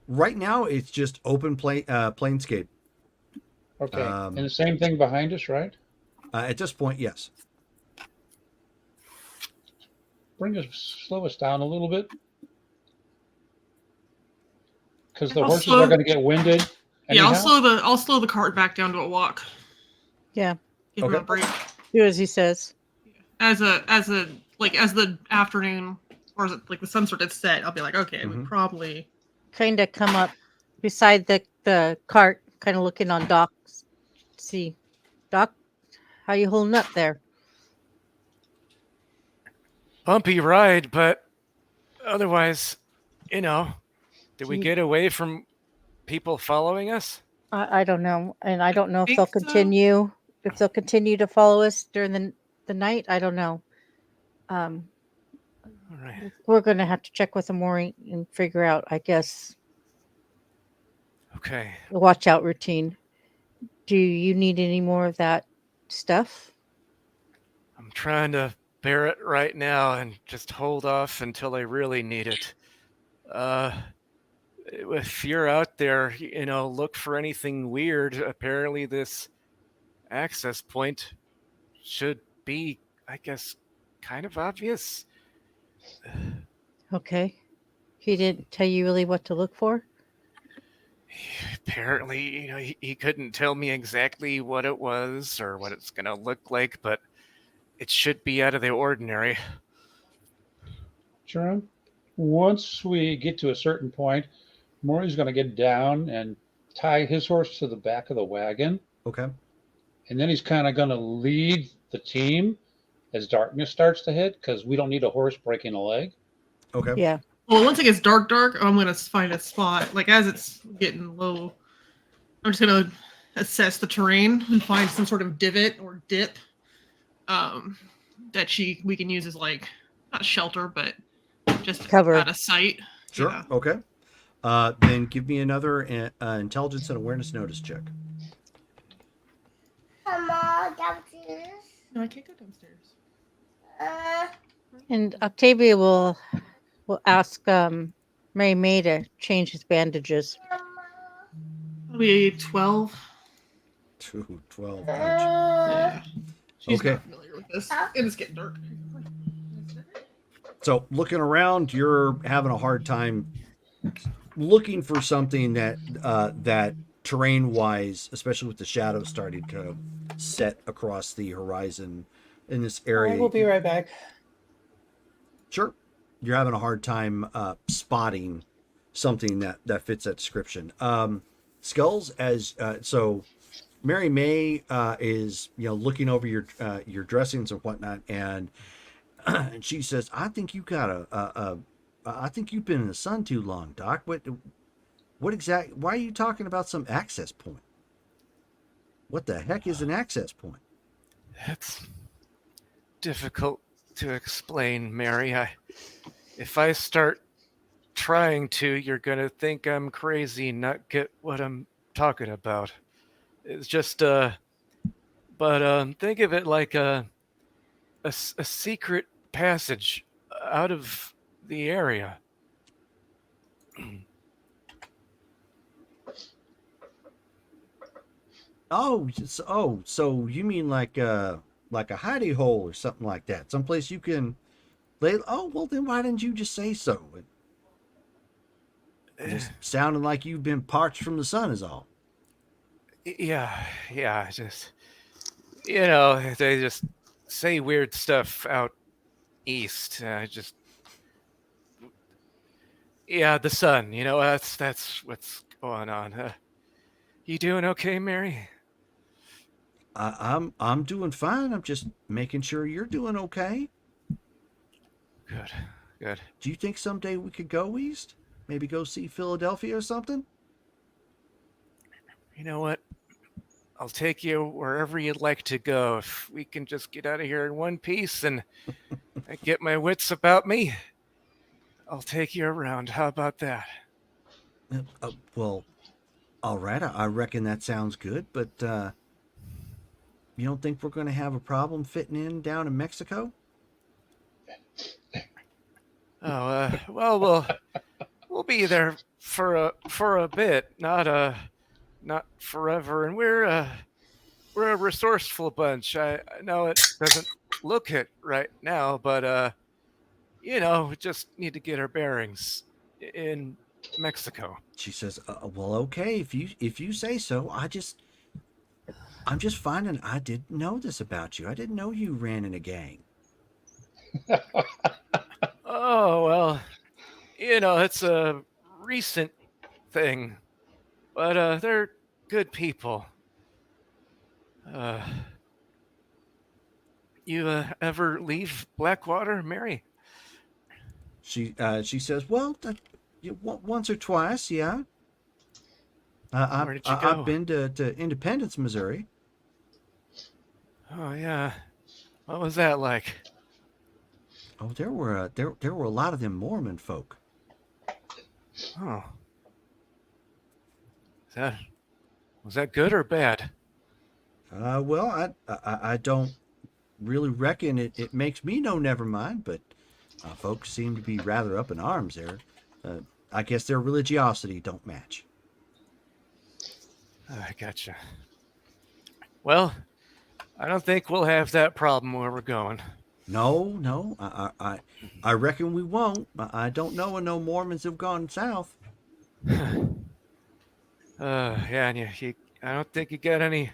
Right now, it's just open planescape. Okay, and the same thing behind us, right? At this point, yes. Slow us down a little bit, because the I'll horses slow- are going to get winded. Yeah, Anyhow. I'll slow the cart back down to a walk. Yeah. Give him a Okay. break. Do as he says. As the afternoon or as like the sun started to set, I'll be like, okay, we probably Kind of come up beside the cart, kind of looking on Doc. See, Doc, how you holding up there? Bumpy ride, but otherwise, did we get away from people following us? I don't know, and I don't know if think they'll so. continue. If they'll continue to follow us during the night, I don't know. All right. We're gonna have to check with the mooring and figure out, I guess, Okay. the watch out routine. Do you need any more of that stuff? I'm trying to bear it right now and just hold off until I really need it. If you're out there, look for anything weird. Apparently this access point should be, I guess, kind of obvious. Okay. He didn't tell you really what to look for? Apparently, he couldn't tell me exactly what it was or what it's going to look like, but it should be out of the ordinary. Jerome, once we get to a certain point, Maury's going to get down and tie his horse to the back of the wagon, Okay. and then he's kind of going to lead the team as darkness starts to hit, because we don't need a horse breaking a leg. Okay. Yeah. well once it gets dark, I'm gonna find a spot. Like as it's getting low, I'm just gonna assess the terrain and find some sort of divot or dip that we can use as like not shelter, but just Cover. out of sight. Sure. Yeah. Okay. Then give me another intelligence and awareness notice check. No, I can't go downstairs. And Octavia will ask Mary May to change his bandages. It'll be 12. 12. Yeah. She's Okay. not familiar with this. And it's getting dark. So looking around, you're having a hard time looking for something that terrain-wise, especially with the shadows starting to set across the horizon in this area. I will be right back. Sure. You're having a hard time spotting something that fits that description. Skulls, so Mary May is looking over your dressings and whatnot, and she says, "I think you got I think you've been in the sun too long, Doc. What exactly? Why are you talking about some access point? What the heck is an access point?" It's difficult to explain, Mary. If I start trying to, you're gonna think I'm crazy and not get what I'm talking about. It's just but think of it like a secret passage out of the area. So you mean like like a hidey hole or something like that, someplace you can lay. Oh well, then why didn't you just say so? It just sounded like you've been parched from the sun, is all. Yeah, just, you know, they just say weird stuff out east. Yeah, the sun, you know, that's what's going on. You doing okay, Mary? I'm doing fine. I'm just making sure you're doing okay. Good. Do you think someday we could go east? Maybe go see Philadelphia or something? You know what? I'll take you wherever you'd like to go. If we can just get out of here in one piece and I get my wits about me, I'll take you around. How about that? Well, all right. I reckon that sounds good. But you don't think we're going to have a problem fitting in down in Mexico? Oh, well, we'll be there for a bit, not forever. And we're a resourceful bunch. I know it doesn't look it right now, but you know, we just need to get our bearings in Mexico. She says, "Well, okay, if you say so. I'm just finding I didn't know this about you. I didn't know you ran in a gang." Oh well, you know, it's a recent thing, but they're good people. Uh, you ever leave Blackwater, Mary? She says, "Well, once or twice, yeah. Where did you go? I've been to Independence, Missouri." Oh yeah, what was that like? Oh, there were a lot of them Mormon folk. Oh, that was that good or bad? Well, I don't really reckon it makes me no never mind, but folks seem to be rather up in arms there. I guess their religiosity don't match. I gotcha. Well, I don't think we'll have that problem where we're going. No, I reckon we won't. I don't know of no Mormons who've gone south. Yeah, and I don't think you got any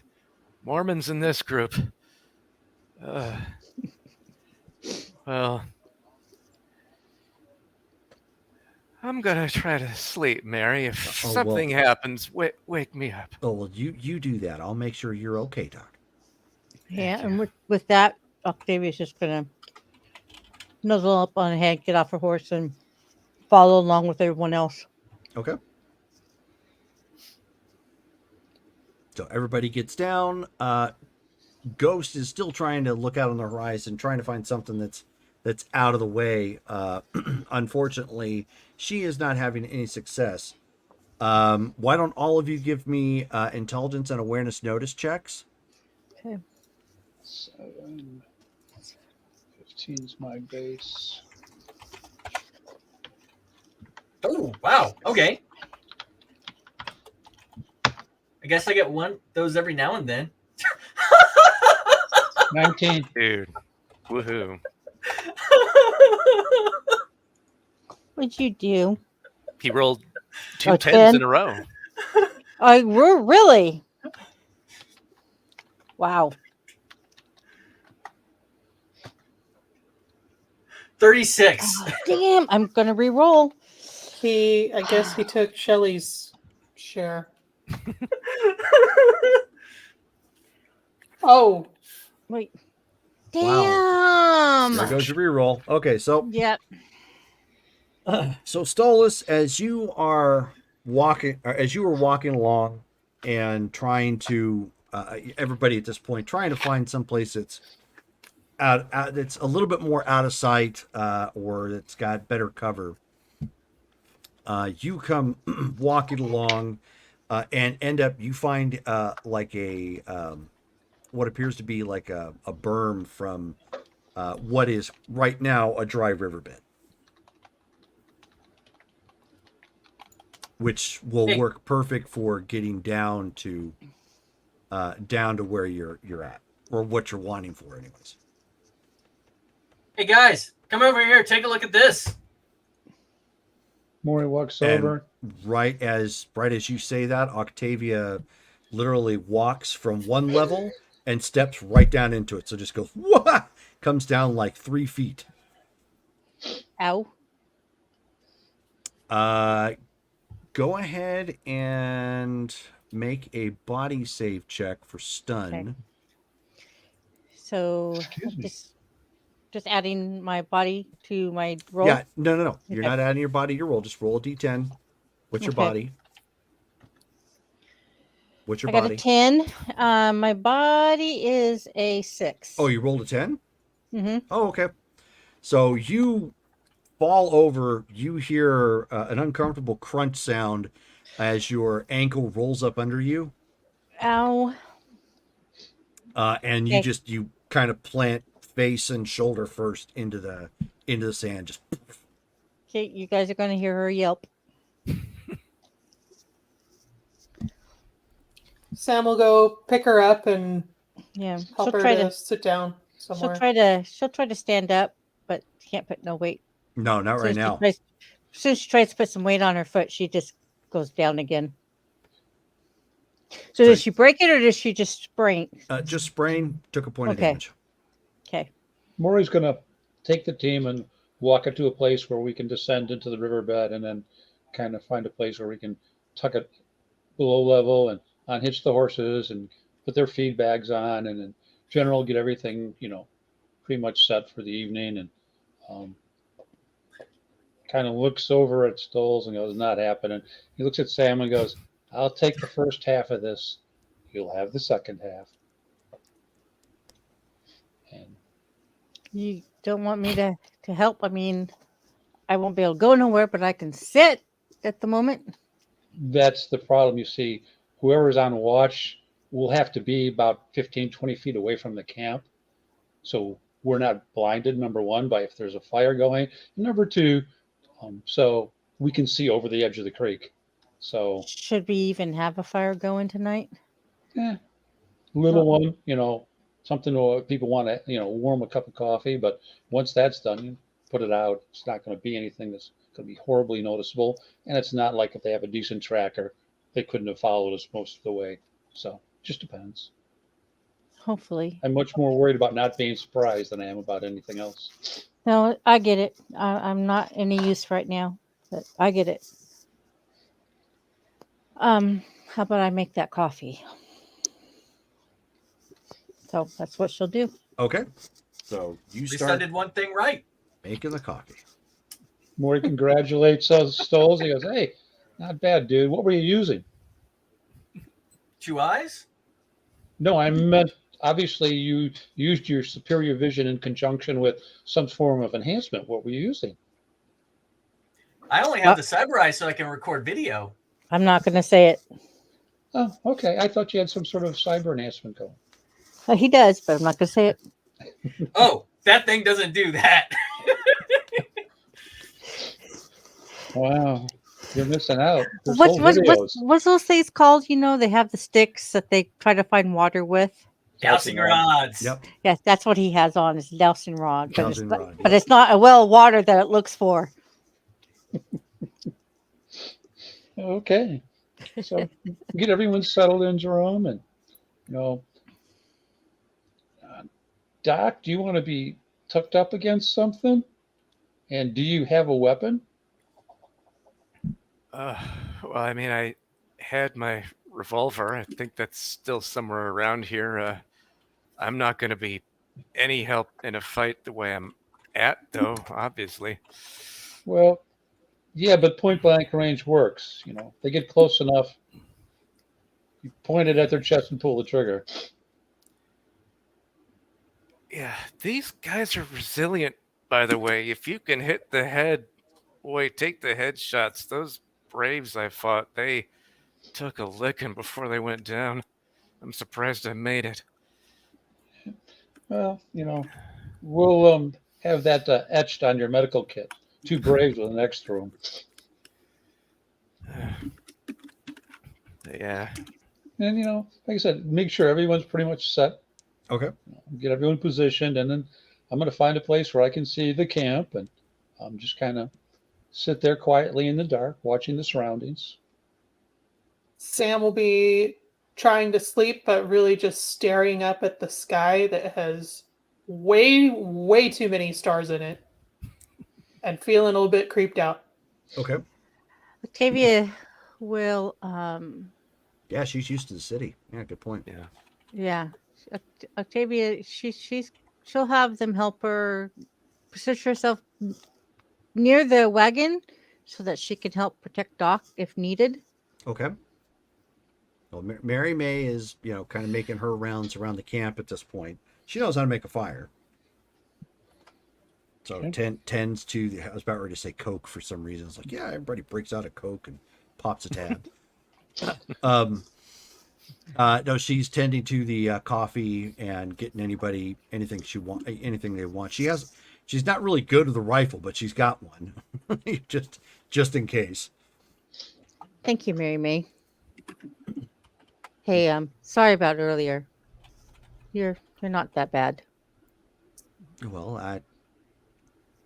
Mormons in this group. Uh, well, I'm gonna try to sleep, Mary. If Oh, well. something happens, wake me up. Oh well, you do that. I'll make sure you're okay, Doc. Yeah, Thank and you. with that, Octavia's just gonna nuzzle up on ahead, get off her horse, and follow along with everyone else. Okay. So everybody gets down. Ghost is still trying to look out on the horizon, trying to find something that's out of the way. Unfortunately, she is not having any success. Why don't all of you give me intelligence and awareness notice checks? Okay. 7, 15's my base. Oh, wow. Okay. I guess I get those every now and then. 19. Dude, woohoo! What'd you do? He rolled two A 10s 10? in a row. We're really. Wow. 36. Oh, damn, I'm gonna re-roll. I guess he took Shelly's share. Oh, Wait. Wow. Damn. There goes your reroll. Okay, so Yep. so Stolas, as you are walking, or as you were walking along and trying to, everybody at this point trying to find some place that's out that's a little bit more out of sight, or that's got better cover. You come walking along, and end up you find like a what appears to be like a berm from what is right now a dry riverbed, which will work perfect for getting down to where you're at. or what you're wanting for, anyways. Hey guys, come over here. Take a look at this. Maury walks And over. right as you say that, Octavia literally walks from one level and steps right down into it. So just goes, wah! Comes down like 3 feet. Ow. Go ahead and make a body save check for stun. Okay. So Excuse me. just adding my body to my roll. Yeah, no. You're Okay. not adding your body to your roll. Just roll a d10. What's your Okay. body? What's your I got body? a 10. My body is a 6. Oh, you rolled a 10? Mm-hmm. Oh, okay. So you fall over. You hear an uncomfortable crunch sound as your ankle rolls up under you. Ow. And Okay. you kind of plant face and shoulder first into the sand. Just Okay, you guys are going to hear her yelp. Sam will go pick her up and Yeah. help her to sit down somewhere. She'll try to stand up, but can't put no weight. no, not right now. As soon as she tries to put some weight on her foot, she just goes down again. So does she break it or does she just sprain? Just sprain. Took a point of Okay. damage. Okay. Maury's going to take the team and walk it to a place where we can descend into the riverbed and then kind of find a place where we can tuck it below level and unhitch the horses and put their feed bags on and in general get everything, pretty much set for the evening. And kind of looks over at Stoles and goes, not happening. He looks at Sam and goes, I'll take the first half of this. You'll have the second half. And You don't want me to help? I mean, I won't be able to go nowhere, but I can sit at the moment. that's the problem. You see, whoever's on watch will have to be about 15, 20 feet away from the camp. So we're not blinded, number one, by if there's a fire going. And number two, so we can see over the edge of the creek. So, Should we even have a fire going tonight? little one, something people want to, warm a cup of coffee. But once that's done, you put it out. It's not going to be anything that's going to be horribly noticeable. And it's not like if they have a decent tracker, they couldn't have followed us most of the way. So just depends. Hopefully. I'm much more worried about not being surprised than I am about anything else. No, I get it. I'm not any use right now, but I get it. How about I make that coffee? So that's what she'll do. Okay. So you At least I start did one thing right. making the coffee. Maury congratulates Stoles. He goes, hey, not bad, dude. What were you using? 2 eyes? No, I meant, obviously, you used your superior vision in conjunction with some form of enhancement. What were you using? I only have the cyber eye so I can record video. I'm not going to say it. Oh, okay. I thought you had some sort of cyber enhancement going. He does, but I'm not going to say it. Oh, that thing doesn't do that. Wow. You're missing out. There's whole videos. What's those things called? They have the sticks that they try to find water with. Dousing rods. Yep. Yes, that's what he has on, is dowsing rod. Dowsing rod, But it's not a well of water that it looks for. Okay. So get everyone settled in, Jerome, and Doc, do you want to be tucked up against something? And do you have a weapon? Well, I mean, I had my revolver. I think that's still somewhere around here. I'm not going to be any help in a fight the way I'm at, though, obviously. Well, yeah, but point blank range works. They get close enough. You point it at their chest and pull the trigger. Yeah, these guys are resilient, by the way. If you can hit the head, boy, take the headshots. Those Braves I fought, they took a licking before they went down. I'm surprised I made it. Well, we'll have that etched on your medical kit. 2 Braves with an X through them. Yeah. And, like I said, make sure everyone's pretty much set Okay. Get everyone positioned, and then I'm going to find a place where I can see the camp, and just kind of sit there quietly in the dark, watching the surroundings. Sam will be trying to sleep, but really just staring up at the sky that has way, way too many stars in it and feeling a little bit creeped out. Okay. Octavia will, Yeah, she's used to the city. Yeah, good point. Yeah. yeah, Octavia, she'll have them help her position herself near the wagon so that she can help protect Doc if needed. Okay. Well, Mary May is, kind of making her rounds around the camp at this point. She knows how to make a fire. So Okay. tends to, I was about ready to say Coke for some reason. It's like, yeah, everybody breaks out a Coke and pops a tab. No, she's tending to the coffee and getting anything they want. She's not really good with a rifle, but she's got one, just in case. Thank you, Mary May. Hey, sorry about earlier. You're not that bad. Well,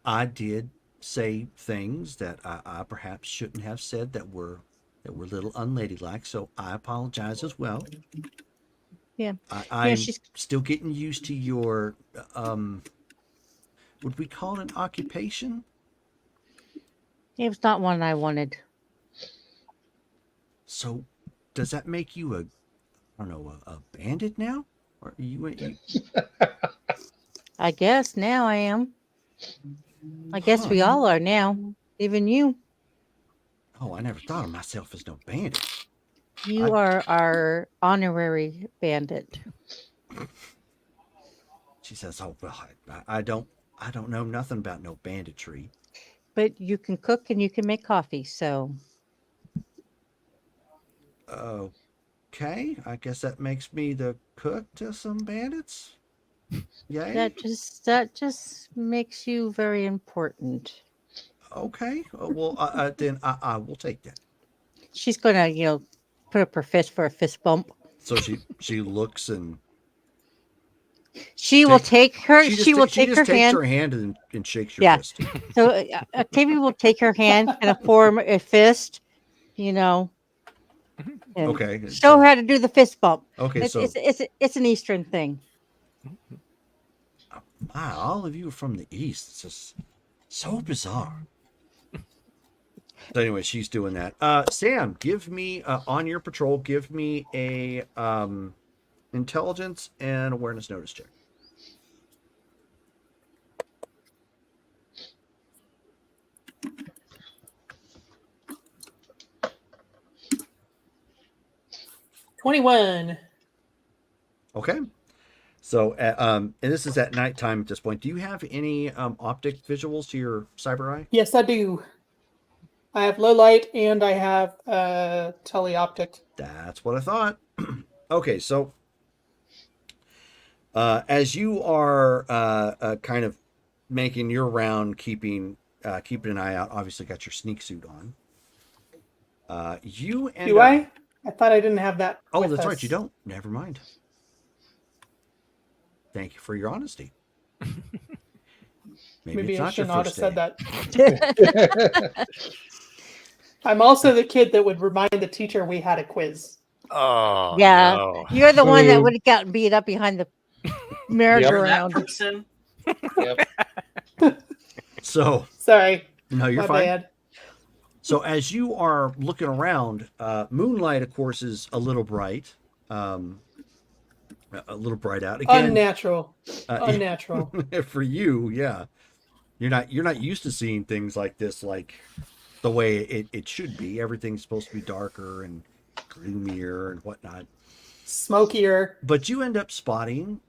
I did say things that I perhaps shouldn't have said that were a little unladylike, so I apologize as well. Yeah. I'm she's still getting used to your would we call it an occupation? it was not one I wanted. So does that make you a bandit now? Or you I guess now I am. I guess we all are now. Even you. Oh, I never thought of myself as no bandit. You are our honorary bandit. She says, "Oh well, I don't know nothing about no banditry." But you can cook and you can make coffee, so Okay, I guess that makes me the cook to some bandits. Yay. that just makes you very important. Okay. Well, then I will take that. She's gonna, put up her fist for a fist bump. So she looks and She will take her. she She will just take her takes hand. her hand and shakes your Yeah. fist. So Octavia will take her hand and form a fist, and Okay. show her how to do the fist bump. Okay, It's an Eastern thing. wow, all of you are from the East. It's just so bizarre. So anyway, she's doing that. Sam, give me on your patrol. Give me a intelligence and awareness notice check. $21. Okay. So, and this is at nighttime at this point. Do you have any optic visuals to your cyber eye? Yes, I do. I have low light and I have teleoptic. That's what I thought. Okay, so as you are kind of making your round, keeping an eye out, obviously got your sneak suit on. You end Do up... I? I thought I didn't have that. Oh, with that's us. right. You don't. Never mind. Thank you for your honesty. Maybe it's I not your should not have first said day. that. I'm also the kid that would remind the teacher we had a quiz. Oh, Yeah, no. you're the one that Boo. would have gotten beat up behind the You're that merry-go-round. person. Yep. So, Sorry. no, you're My fine. bad. So as you are looking around, moonlight, of course, is a little bright. A little bright out again. Unnatural. Unnatural. For you, yeah. You're not used to seeing things like this, like the way it should be. Everything's supposed to be darker and gloomier and whatnot. Smokier. But you end up spotting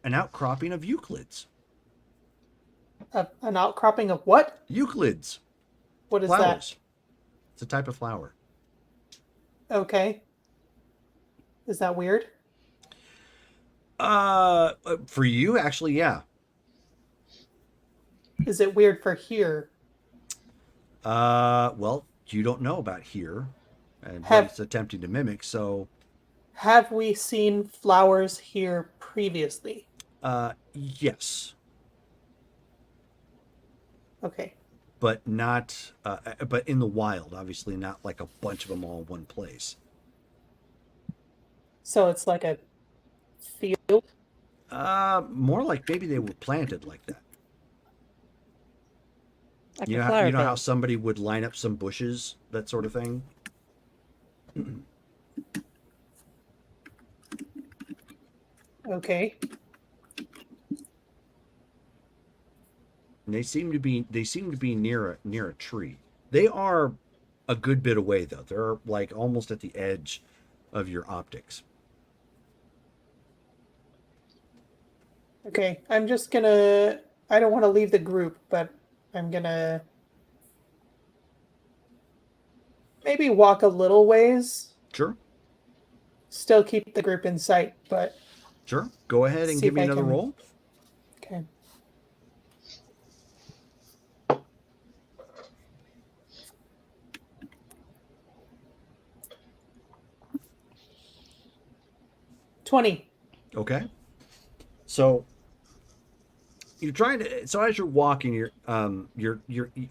an outcropping of Euclids. An outcropping of what? Euclids. What is Flowers. It's a type of flower. that? Okay. Is that weird? For you, actually, yeah. Is it weird for here? Well, you don't know about here and what it's attempting to mimic, so Have we seen flowers here previously? Yes, Okay. but not. But in the wild, obviously, not like a bunch of them all in one place. So it's like a field. More like maybe they were planted like that. Like You a know, flower you know how bed. somebody would line up some bushes, that sort of thing. Okay. And they seem to be near a tree. They are a good bit away though. They're like almost at the edge of your optics. Okay. I'm just gonna. I don't want to leave the group, but I'm gonna maybe walk a little ways. Sure, Still keep the group in sight, but sure. Go ahead and see give if me I another can. roll. Okay. $20. Okay. So you're trying to. So as you're walking, you're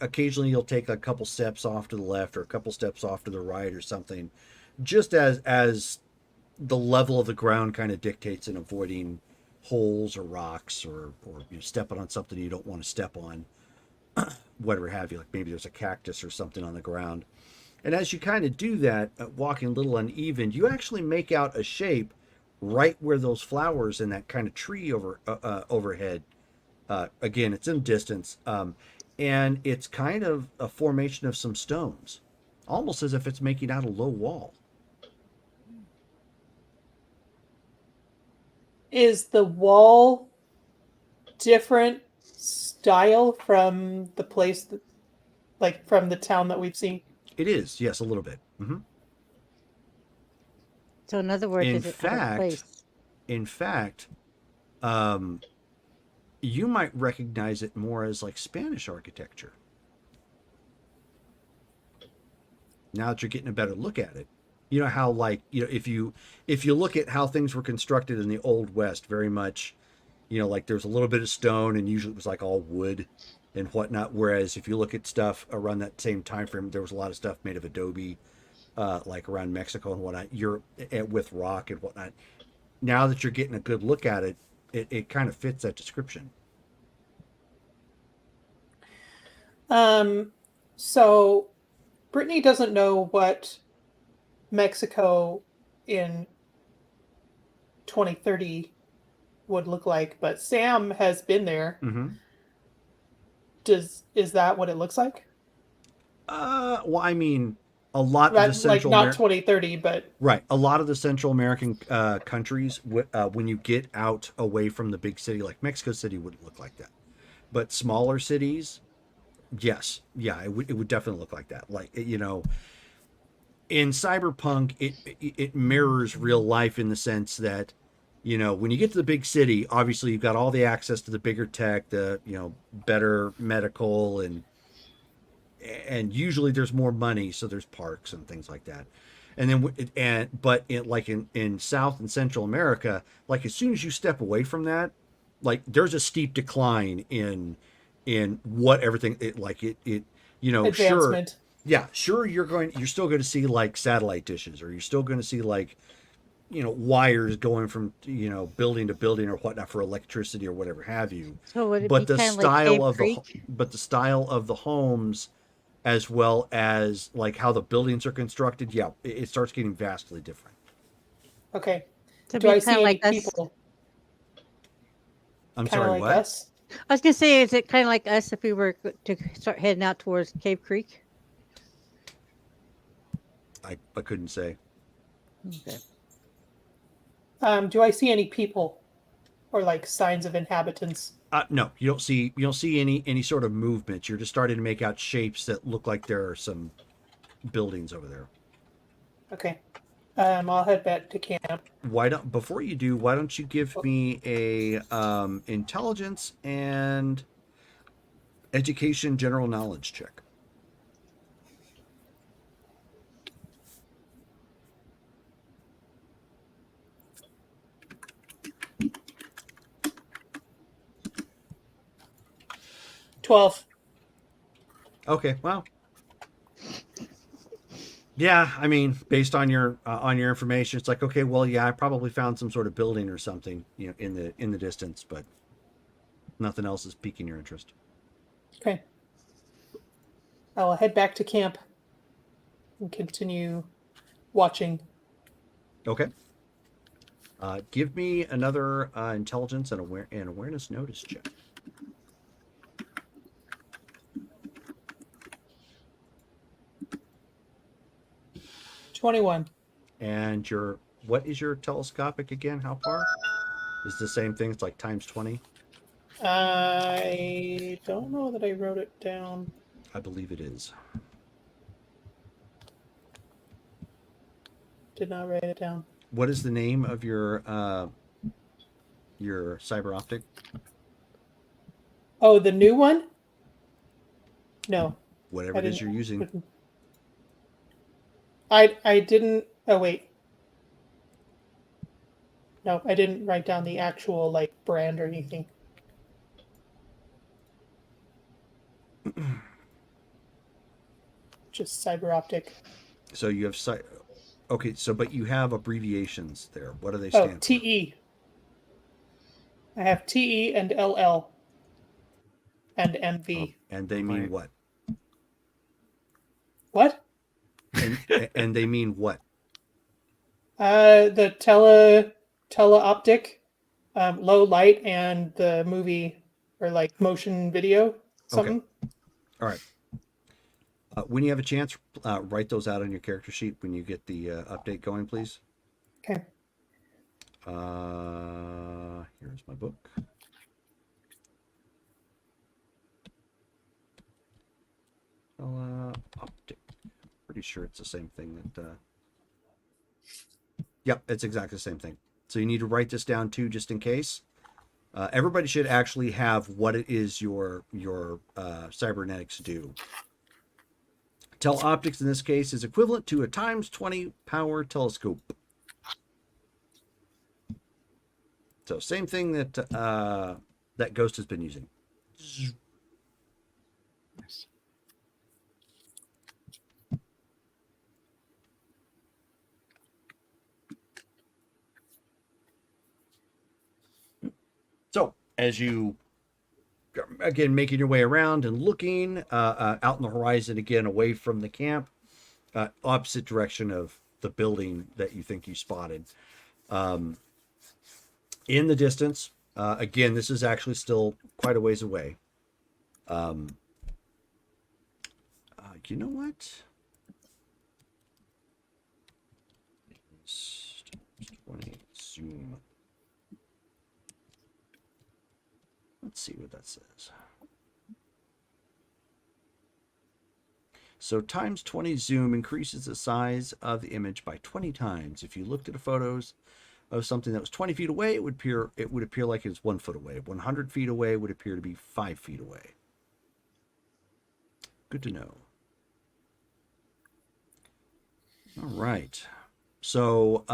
occasionally you'll take a couple steps off to the left or a couple steps off to the right or something, just as the level of the ground kind of dictates in avoiding holes or rocks or stepping on something you don't want to step on, whatever have you. Like maybe there's a cactus or something on the ground. And as you kind of do that, walking a little uneven, you actually make out a shape right where those flowers and that kind of tree overhead. Again, it's in distance, and it's kind of a formation of some stones, almost as if it's making out a low wall. Is the wall different style from the place that, like from the town that we've seen? It is, yes, a little bit. So in other words, In is it out of fact, place? in fact, um, you might recognize it more as like Spanish architecture. Now that you're getting a better look at it, you know how like if you look at how things were constructed in the Old West, very much, like there's a little bit of stone and usually it was like all wood and whatnot. Whereas if you look at stuff around that same time frame, there was a lot of stuff made of adobe, like around Mexico and whatnot. Europe with rock and whatnot. Now that you're getting a good look at it, it kind of fits that description. So Brittany doesn't know what Mexico in 2030 would look like, but Sam has been there. Mm-hmm. Is that what it looks like? Well, I mean, a lot of the Like Central not 2030, but right, a lot of the Central American countries, when you get out away from the big city, like Mexico City, wouldn't look like that. But smaller cities, yes, yeah, it would definitely look like that. Like in Cyberpunk, it mirrors real life in the sense that when you get to the big city, obviously you've got all the access to the bigger tech, the better medical, and usually there's more money, so there's parks and things like that. And then but in South and Central America, like as soon as you step away from that, like there's a steep decline in what everything sure, advancement. yeah, sure, you're still going to see like satellite dishes, or you're still going to see like wires going from building to building or whatnot for electricity or whatever have you. So would it But be kind of like Cave Creek? the style of the homes, as well as like how the buildings are constructed, yeah, it starts getting vastly different. Okay. To Do I be see kind of any like us? people? I'm Kind sorry, of like what? us? I was gonna say, is it kind of like us if we were to start heading out towards Cave Creek? I couldn't say. Okay. Do I see any people or like signs of inhabitants? No, you don't see any sort of movement. You're just starting to make out shapes that look like there are some buildings over there. Okay. I'll head back to camp. Before you do, why don't you give me a intelligence and education general knowledge check? 12. Okay, well, yeah. I mean, based on your information, it's like, okay, well, yeah, I probably found some sort of building or something, in the distance, but nothing else is piquing your interest. Okay. I will head back to camp and continue watching. Okay. Give me another intelligence and awareness notice check. 21. And what is your telescopic again? How far? Is the same thing? It's like times 20. I don't know that I wrote it down. I believe it is. Did not write it down. What is the name of your cyber optic? Oh, the new one? No. Whatever it is you're using. I didn't. Oh, wait. No, I didn't write down the actual brand or anything. Just cyber optic. So you have okay. So but you have abbreviations there. What do they stand for? TE. I have TE and LL and MV. And they mean what? What? And they mean what? The teleoptic, low light, and the movie or motion video something. Okay. All right. When you have a chance, write those out on your character sheet when you get the update going, please. Okay. Here's my book. Optic. Pretty sure it's the same thing that. Yep, it's exactly the same thing. So you need to write this down too, just in case. Everybody should actually have what it is your cybernetics do. Teleoptics in this case is equivalent to a times 20 power telescope. So same thing that that Ghost has been using. Nice. So as you again making your way around and looking out in the horizon again, away from the camp, opposite direction of the building that you think you spotted. In the distance, again, this is actually still quite a ways away. You know what? 20 zoom. Let's see what that says. So times 20 zoom increases the size of the image by 20 times. If you looked at the photos of something that was 20 feet away, it would appear like it's 1 foot away. 100 feet away would appear to be 5 feet away. Good to know. All right. So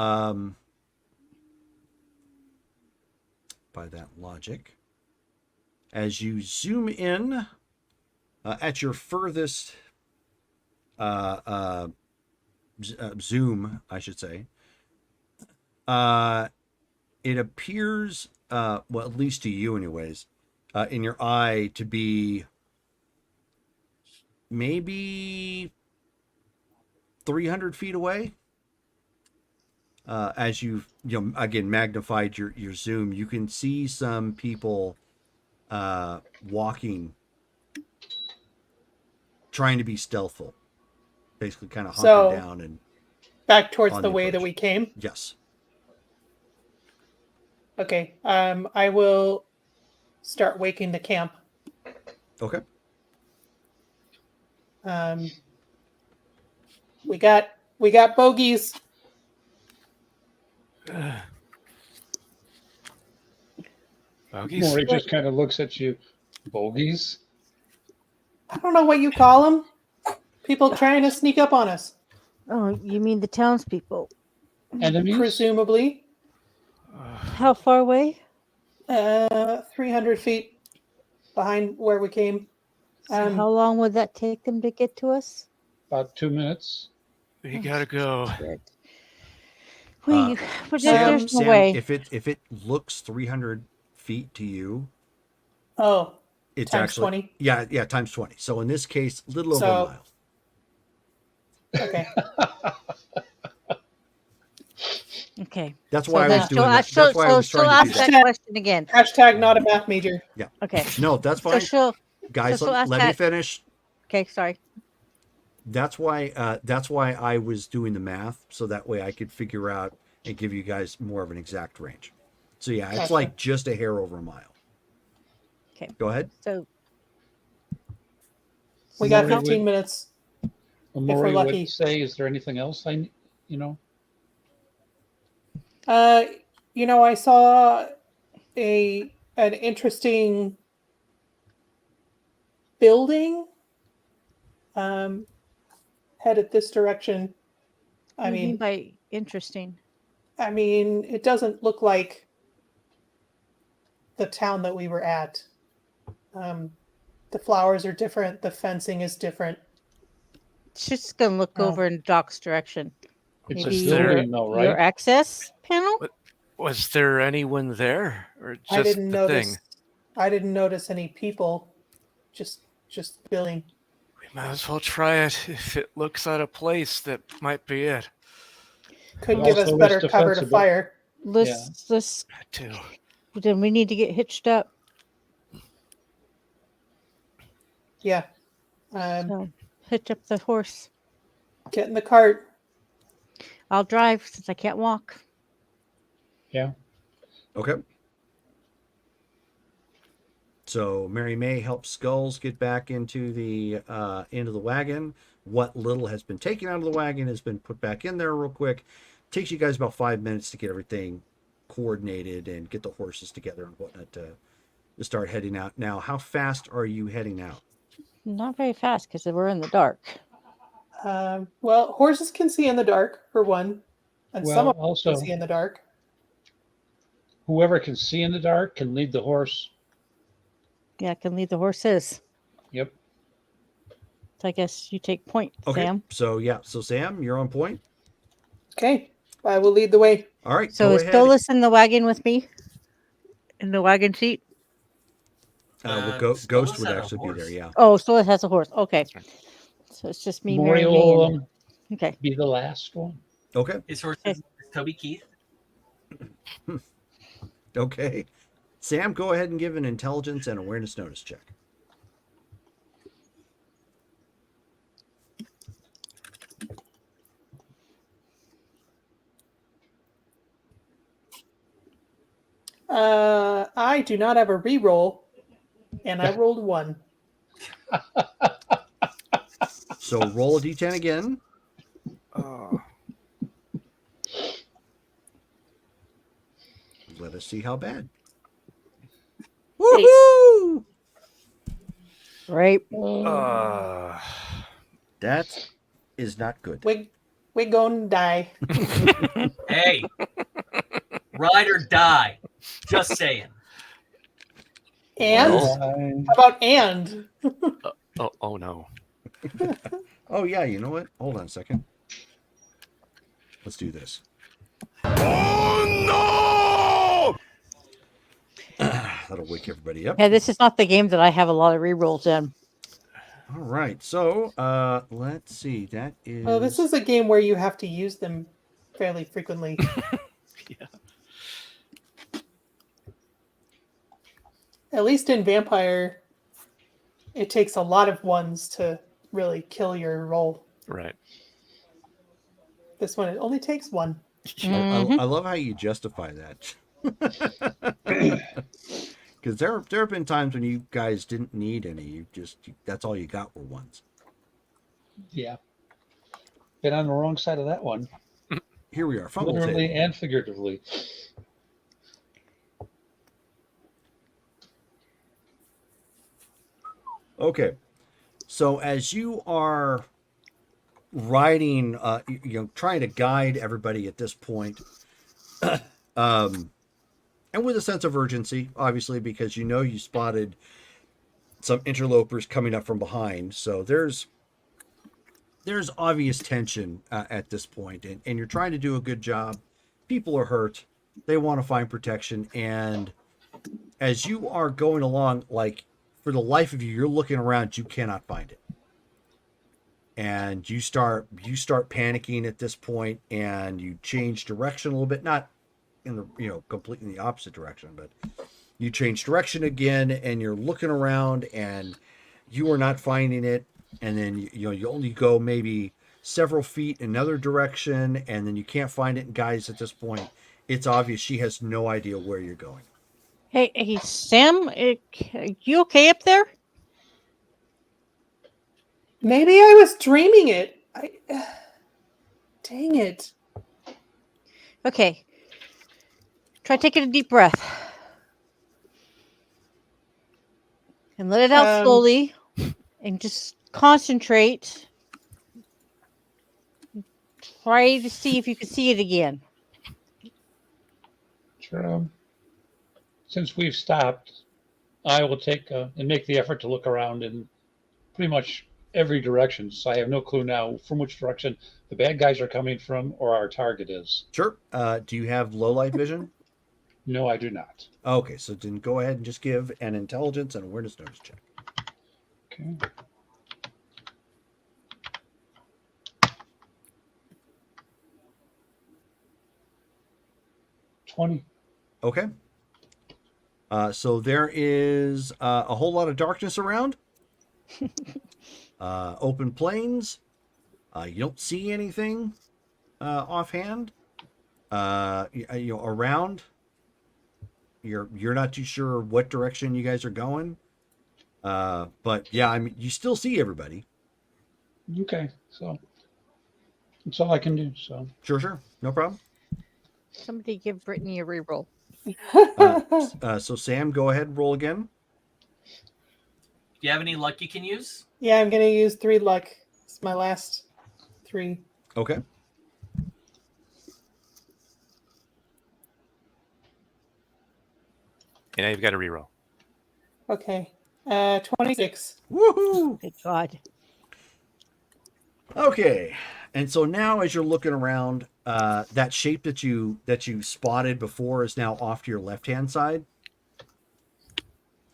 by that logic, as you zoom in at your furthest zoom, I should say, it appears, well, at least to you anyways, in your eye to be maybe 300 feet away. As you've, again, magnified your zoom, you can see some people walking, trying to be stealthful, basically kind of hunkered down and back towards the way that we came. Yes. Okay. I will start waking the camp. Okay. We got bogeys. Bogeys? Maury just kind of looks at you. Bogeys? I don't know what you call them. People trying to sneak up on us. Oh, you mean the townspeople? Enemies? Presumably. How far away? 300 feet behind where we came. So Um, how long would that take them to get to us? About 2 minutes. We gotta go. Shit. Uh, But Sam, there's no Sam, way. if it looks 300 feet to you, oh, it's times actually 20. yeah, times 20. So in this case, a little over a So- mile. Okay. Okay. That's So why I then was doing that. she'll, That's why I was she'll trying to do ask that. that question again. Hashtag not a math major. Okay. No, that's So fine, she'll. guys. so she'll ask let me that- finish. Okay. Sorry. That's why I was doing the math, so that way I could figure out and give you guys more of an exact range. So yeah, it's Gotcha. like just a hair over a mile. Okay. Go ahead. So We got Maury 15 would- minutes. Maury lucky. would say, is there anything else you know? I saw an interesting building headed this direction. what do you mean by interesting? It doesn't look like the town that we were at. The flowers are different. The fencing is different. She's just gonna look Oh. over in Doc's direction. It's Maybe a building, though, your right? access panel. Was there anyone there, or just I didn't the notice. thing? I didn't notice any people. Just building. We might as well try it. If it looks out of place, that might be it. Could And give us also better less cover to defensible. fire. Let's That too. then we need to get hitched up. Yeah. So hitch up the horse. Get in the cart. I'll drive since I can't walk. Yeah. Okay. So Mary May helps Skulls get back into the wagon. What little has been taken out of the wagon has been put back in there real quick. Takes you guys about 5 minutes to get everything coordinated and get the horses together and whatnot to start heading out. Now, how fast are you heading out? Not very fast because we're in the dark. Well, horses can see in the dark, for one. And some Well, of them also, can see in the dark. whoever can see in the dark can lead the horse. Yeah, I can lead the horses. Yep. So I guess you take point, Okay. Sam. So Sam, you're on point. Okay. I will lead the way. All right. So go is ahead. Stolas in the wagon with me? In the wagon seat? Ghost Stolas would had a actually be horse. there. Yeah. Oh, Stolas has a horse. Okay. right. So it's just me, Maury Mary, will me, and... Okay. be the last one. Okay. His horse is Toby Keith. Okay. Sam, go ahead and give an intelligence and awareness notice check. I do not have a re-roll, and I rolled 1. So roll a d10 again. Oh. Let us see how bad. Woohoo! Right. That is not good. We gonna die. Hey, ride or die. Just saying. And? Well- How about and? Oh no. Oh yeah, you know what? Hold on a second. Let's do this. That'll wake everybody up. Yeah, this is not the game that I have a lot of re-rolls in. All right. So let's see. That is. Oh, this is a game where you have to use them fairly frequently. Yeah. At least in Vampire, it takes a lot of ones to really kill your roll. Right. This one, it only takes 1. I love how you justify that. Because there have been times when you guys didn't need any. That's all you got were ones. Yeah. Been on the wrong side of that one, Here we are. Fumble literally table. and figuratively. Okay. So as you are riding, trying to guide everybody at this point, and with a sense of urgency, obviously, because you spotted some interlopers coming up from behind. So there's obvious tension at this point, and you're trying to do a good job. People are hurt. They want to find protection, and as you are going along, like, for the life of you, you're looking around, you cannot find it. And you start panicking at this point, and you change direction a little bit, not in the, completely in the opposite direction, but you change direction again, and you're looking around, and you are not finding it. And then you only go maybe several feet in another direction, and then you can't find it. And guys, at this point, it's obvious she has no idea where you're going. Hey, Sam, you okay up there? Maybe I was dreaming it. Dang it. Okay. Try taking a deep breath. And let it out slowly. And just concentrate. Try to see if you can see it again. Sure. Since we've stopped, I will take and make the effort to look around in pretty much every direction. So I have no clue now from which direction the bad guys are coming from or our target is. Sure. Do you have low light vision? No, I do not. Okay, so then go ahead and just give an intelligence and awareness notice check. Okay. Okay. So there is a whole lot of darkness around. Open plains. You don't see anything offhand. Around. You're not too sure what direction you guys are going. But yeah, I mean, you still see everybody. Okay, so that's all I can do. So Sure, no problem. Somebody give Brittany a reroll. So Sam, go ahead and roll again. Do you have any luck you can use? Yeah, I'm gonna use 3 luck. It's my last 3. Okay. And now you've got to reroll. Okay. 26. Woohoo! Good God. Okay. And so now, as you're looking around, that shape that you spotted before is now off to your left-hand side.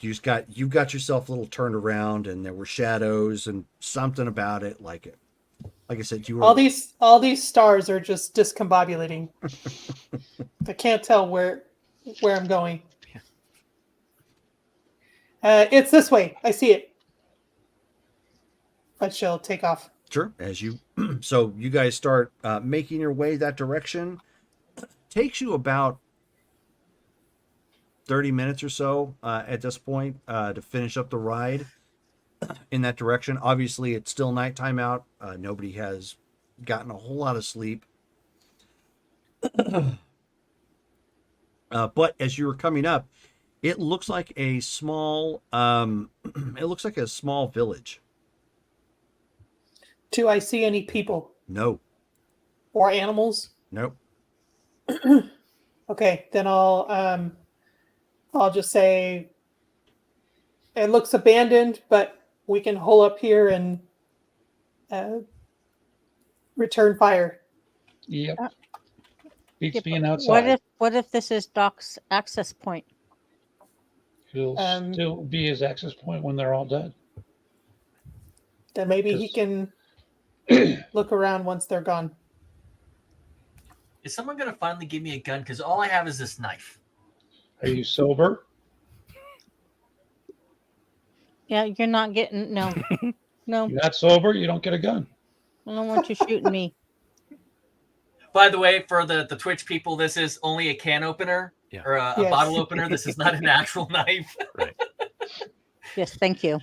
You've got yourself a little turned around, and there were shadows and something about it. Like I said, you were All these stars are just discombobulating. I can't tell where I'm going. It's this way. I see it. But she'll take off. Sure. As you, so you guys start making your way that direction. Takes you about 30 minutes or so at this point to finish up the ride in that direction. Obviously, it's still nighttime out. Nobody has gotten a whole lot of sleep. But as you were coming up, it looks like a small village. Do I see any people No. or animals? Nope. Okay, then I'll just say it looks abandoned, but we can hole up here and return fire. Yep. Beats being outside. What if this is Doc's access point? It'll still be his access point when they're all dead. Then maybe he can look around once they're gone. Is someone going to finally give me a gun? Because all I have is this knife. Are you sober? Yeah, you're not getting no. You're not sober, you don't get a gun. I don't want you shooting me. By the way, for the Twitch people, this is only a can opener or a Yes. bottle opener. This is not an actual knife. Right. Yes, thank you.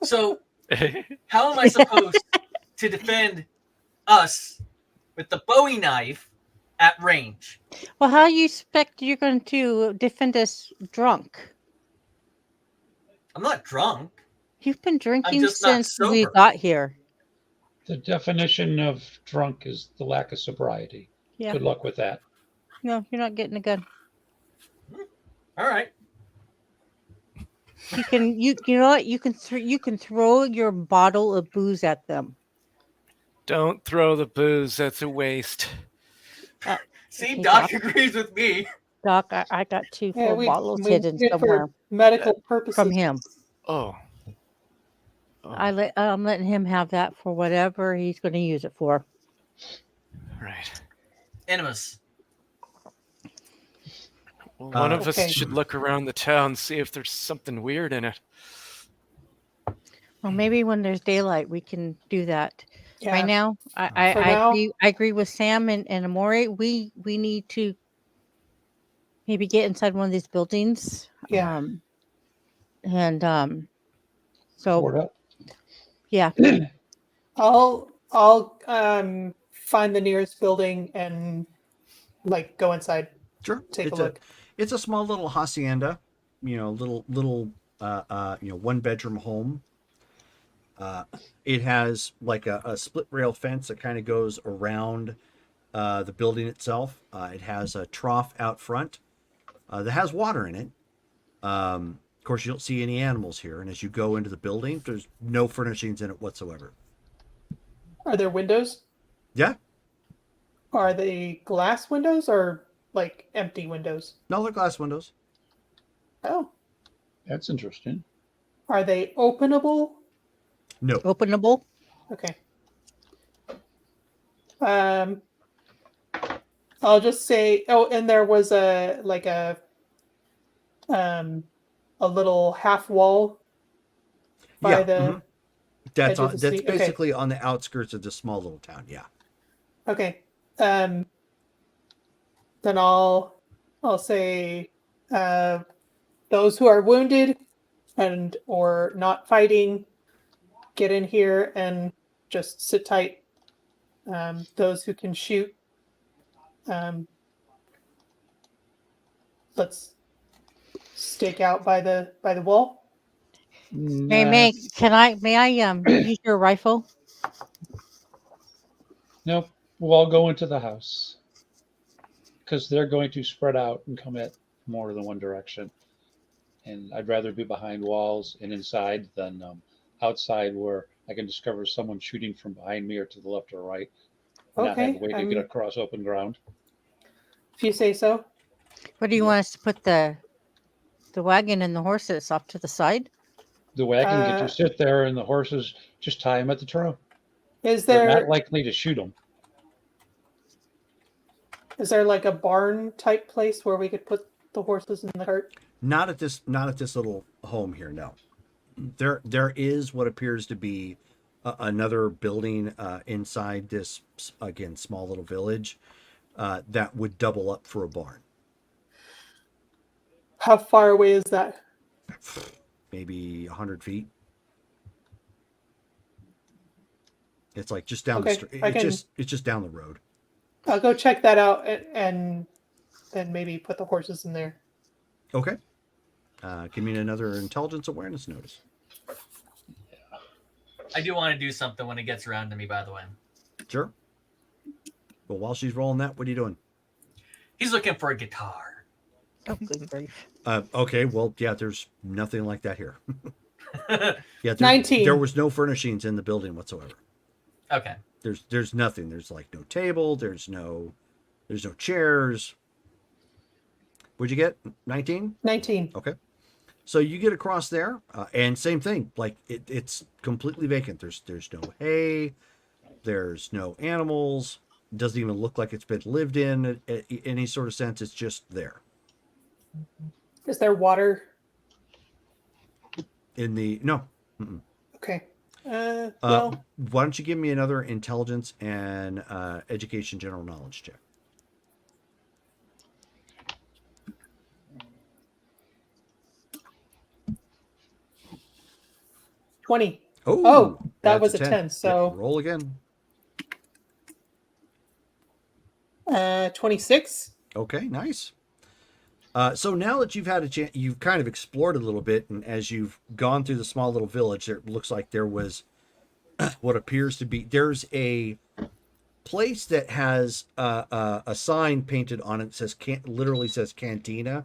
So, how am I supposed to defend us with the Bowie knife at range? Well, how do you expect you're going to defend us drunk? I'm not drunk. You've been drinking just not since we sober. got here. The definition of drunk is the lack of sobriety. Yeah. Good luck with that. No, you're not getting a gun. All right. You know what, you can throw your bottle of booze at them. Don't throw the booze. That's a waste. See, Okay, Doc Doc. agrees with me. Doc, I got two Yeah, full we bottles we hidden need it somewhere for medical purposes. from him. Oh. I'm letting him have that for whatever he's going to use it for. Right. Animus. Well, one of us Okay. should look around the town, see if there's something weird in it. Well, maybe when there's daylight, we can do that. Yeah. Right now, For I now- agree with Sam and Amore. We need to maybe get inside one of these buildings. Yeah. So Board up. yeah, I'll find the nearest building and like go inside. Sure. Take it's a look. It's a small little hacienda, little one bedroom home. It has like a split rail fence that kind of goes around the building itself. It has a trough out front that has water in it. Of course, you don't see any animals here, and as you go into the building, there's no furnishings in it whatsoever. Are there windows? Yeah, Are they glass windows or like empty windows? no, they're glass windows. Oh. That's interesting. Are they openable? No. openable. Okay. I'll just say, oh, and there was a little half wall by Yeah, the mhm. That's edge of on. the That's street. Okay. basically on the outskirts of this small little town. Yeah. Okay. Then I'll say those who are wounded and or not fighting, get in here and just sit tight. Those who can shoot, let's stake out by the wall. May I use your rifle? Nope. We'll all go into the house because they're going to spread out and come at more than one direction. And I'd rather be behind walls and inside than outside where I can discover someone shooting from behind me or to the left or right. And not have Okay, a way to get across open ground. If you say so. Where do you want us to put the wagon and the horses off to the side? The wagon can just sit there and the horses just tie them at the trail. Is They're there not likely to shoot them. is there like a barn type place where we could put the horses in the cart? Not at this little home here. No. There is what appears to be another building inside this, again, small little village that would double up for a barn. How far away is that? Maybe 100 feet. It's like just down the Okay, street. I It's can- just down the road. I'll go check that out and then maybe put the horses in there. Okay. Give me another intelligence awareness notice. I do want to do something when it gets around to me, by the way. Sure. But while she's rolling that, what are you doing? He's looking for a guitar. Oh, good grief. Okay, well, yeah, there's nothing like that here. Yeah, 19. There was no furnishings in the building whatsoever. Okay. There's nothing. There's like no table. There's no chairs. What'd you get? 19? 19. Okay. So you get across there, and same thing. Like it's completely vacant. There's no hay. There's no animals. It doesn't even look like it's been lived in any sort of sense. It's just there. Is there water? In the no. Mm-mm. Okay. Well, Why don't you give me another intelligence and education general knowledge check? $20. Oh, Oh, that that's was a 10. So Yeah, roll again. 26. Okay, nice. So now that you've had a chance, you've kind of explored a little bit, and as you've gone through the small little village, it looks like there was what appears to be there's place that has a sign painted on it that says literally says cantina.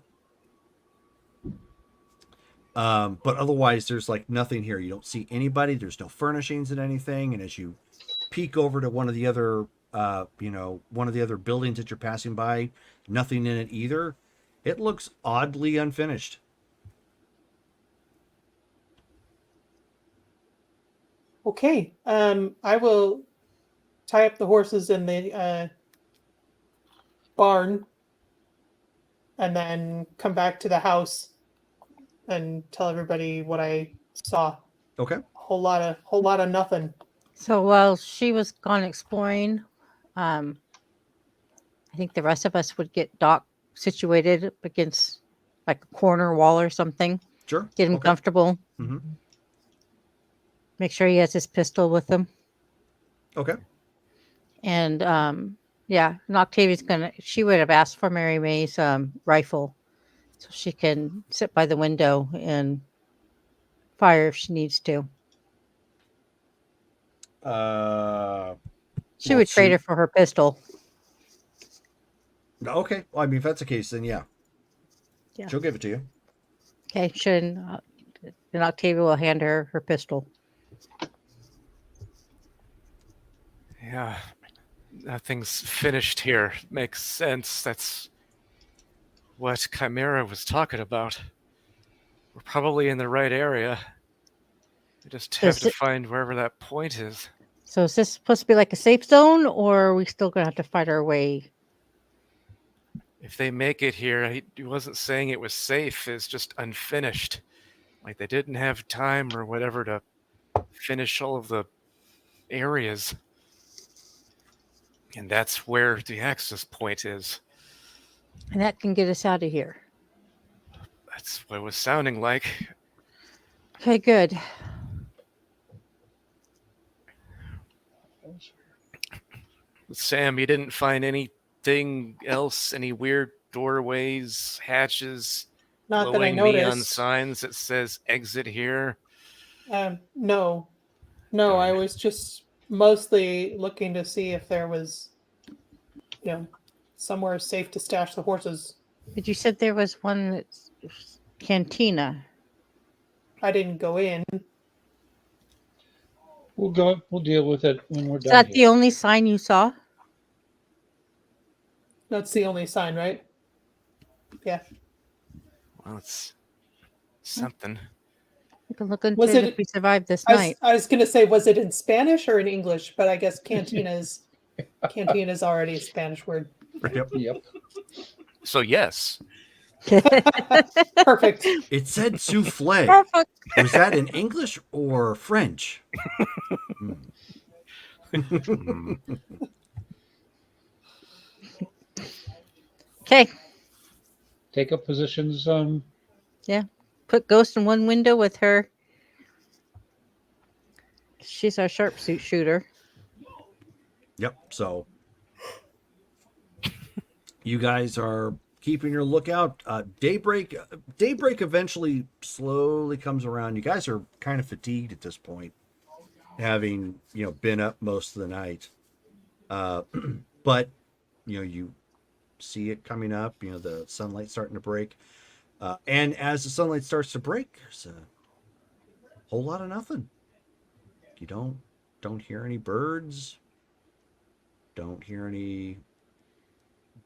But otherwise, there's like nothing here. You don't see anybody. There's no furnishings and anything. And as you peek over to one of the other, one of the other buildings that you're passing by, nothing in it either. It looks oddly unfinished. Okay. I will tie up the horses in the barn and then come back to the house and tell everybody what I saw. Okay. Whole lot of nothing. So while she was gone exploring, I think the rest of us would get Doc situated up against like a corner wall or something. Sure. Get him Okay. comfortable. Mm-hmm. Make sure he has his pistol with him. Okay. And yeah, and Octavia's she would have asked for Mary May's rifle so she can sit by the window and fire if she needs to. She would trade her for her pistol. Okay. Well, I mean, if that's the case, then yeah. Yeah. She'll give it to you. Okay, and Octavia will hand her her pistol. Yeah, nothing's finished here. Makes sense. That's what Chimera was talking about. We're probably in the right area. We just have to find wherever that point is. So is this supposed to be like a safe zone, or are we still going to have to fight our way? If they make it here, he wasn't saying it was safe. It's just unfinished. Like they didn't have time or whatever to finish all of the areas. And that's where the access point is. And that can get us out of here. That's what it was sounding like. Okay, good. Sam, you didn't find anything else? Any weird doorways, hatches, Not that I glowing noticed. neon signs that says exit here? No. I was just mostly looking to see if there was, somewhere safe to stash the horses. But you said there was one that's cantina. I didn't go in. We'll deal with it when we're Is done. that the only sign you saw? That's the only sign, right? Yeah. Well, it's something. We can look into it if we survive this night. I was going to say, was it in Spanish or in English? But I guess cantina is already a Spanish word. Yep. So yes. Perfect. It said souffle. Perfect. Was that in English or French? Okay. Take up positions. Yeah. Put Ghost in one window with her. She's our sharpsuit shooter. Yep. So you guys are keeping your lookout. Daybreak eventually slowly comes around. You guys are kind of fatigued at this point, having been up most of the night. But you see it coming up. The sunlight starting to break, and as the sunlight starts to break, there's a whole lot of nothing. You don't hear any birds. Don't hear any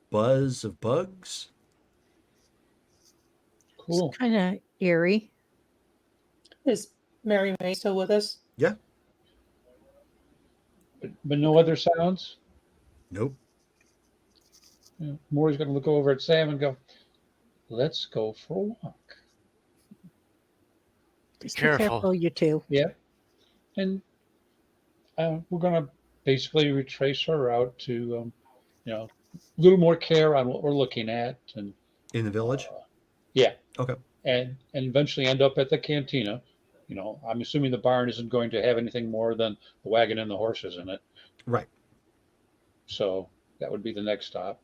buzz of bugs. Cool. It's kind of eerie. Is Mary May still with us? Yeah. But no other sounds? Nope. Yeah. Maury's going to look over at Sam and go, let's go for a walk. Just Careful. Be careful, you two. Yeah. And we're going to basically retrace her route to, a little more care on what we're looking at. And In the village? yeah. Okay. And eventually end up at the cantina. I'm assuming the barn isn't going to have anything more than the wagon and the horses in it. Right. So that would be the next stop.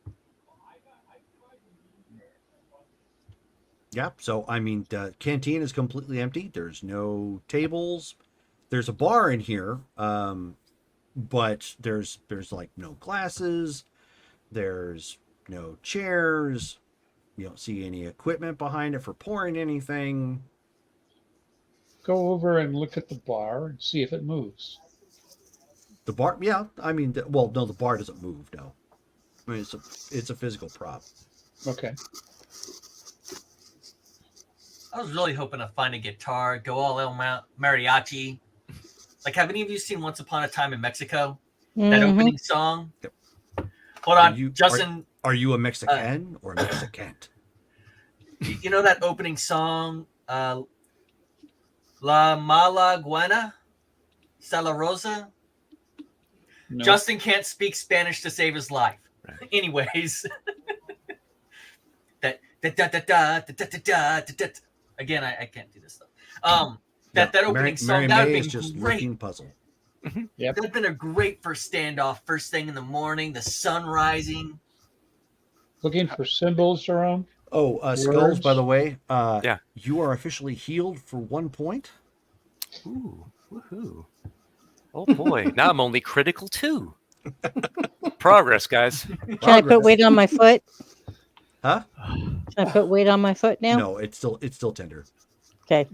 Yeah. So, I mean, the canteen is completely empty. There's no tables. There's a bar in here, but there's like no glasses. There's no chairs. You don't see any equipment behind it for pouring anything. go over and look at the bar and see if it moves. The bar, yeah. I mean, well, no, the bar doesn't move. No, I mean it's a physical prop. Okay. I was really hoping to find a guitar, go all El Mariachi. Like, have any of you seen Once Upon a Time in Mexico? That Mhm. opening song? Yep. Hold on, Justin. Are you a Mexican or a Mexicant? You know that opening song, La Malaguena? Salarosa? No. Justin can't speak Spanish to save his life. Right. Anyways. That again, I can't do this stuff. That opening song, that would have been great. Puzzle. Yep. That'd been a great first standoff, first thing in the morning, the sun rising. Looking for symbols, Jerome? Oh, Skulls, by the way. Yeah. You are officially healed for 1 point. Ooh, woohoo. Oh boy, now I'm only critical 2. Progress, guys. Can I put weight on my foot? Huh? Can I put weight on my foot now? No, it's still tender. Okay.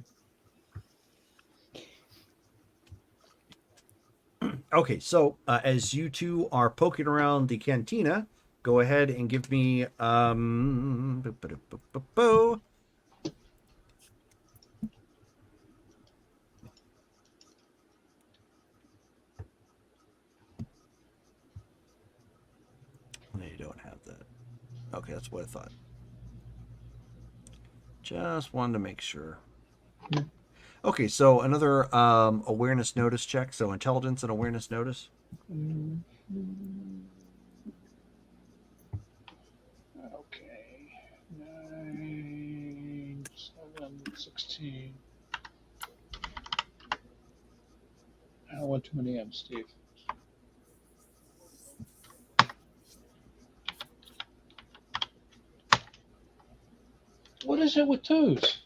Okay, so as you two are poking around the cantina, go ahead and give me No, you don't have that. Okay, that's what I thought. Just wanted to make sure. Okay, so another awareness notice check. So intelligence and awareness notice. Okay. 9, 7, 16. I don't want too many M's, Steve. What is it with twos?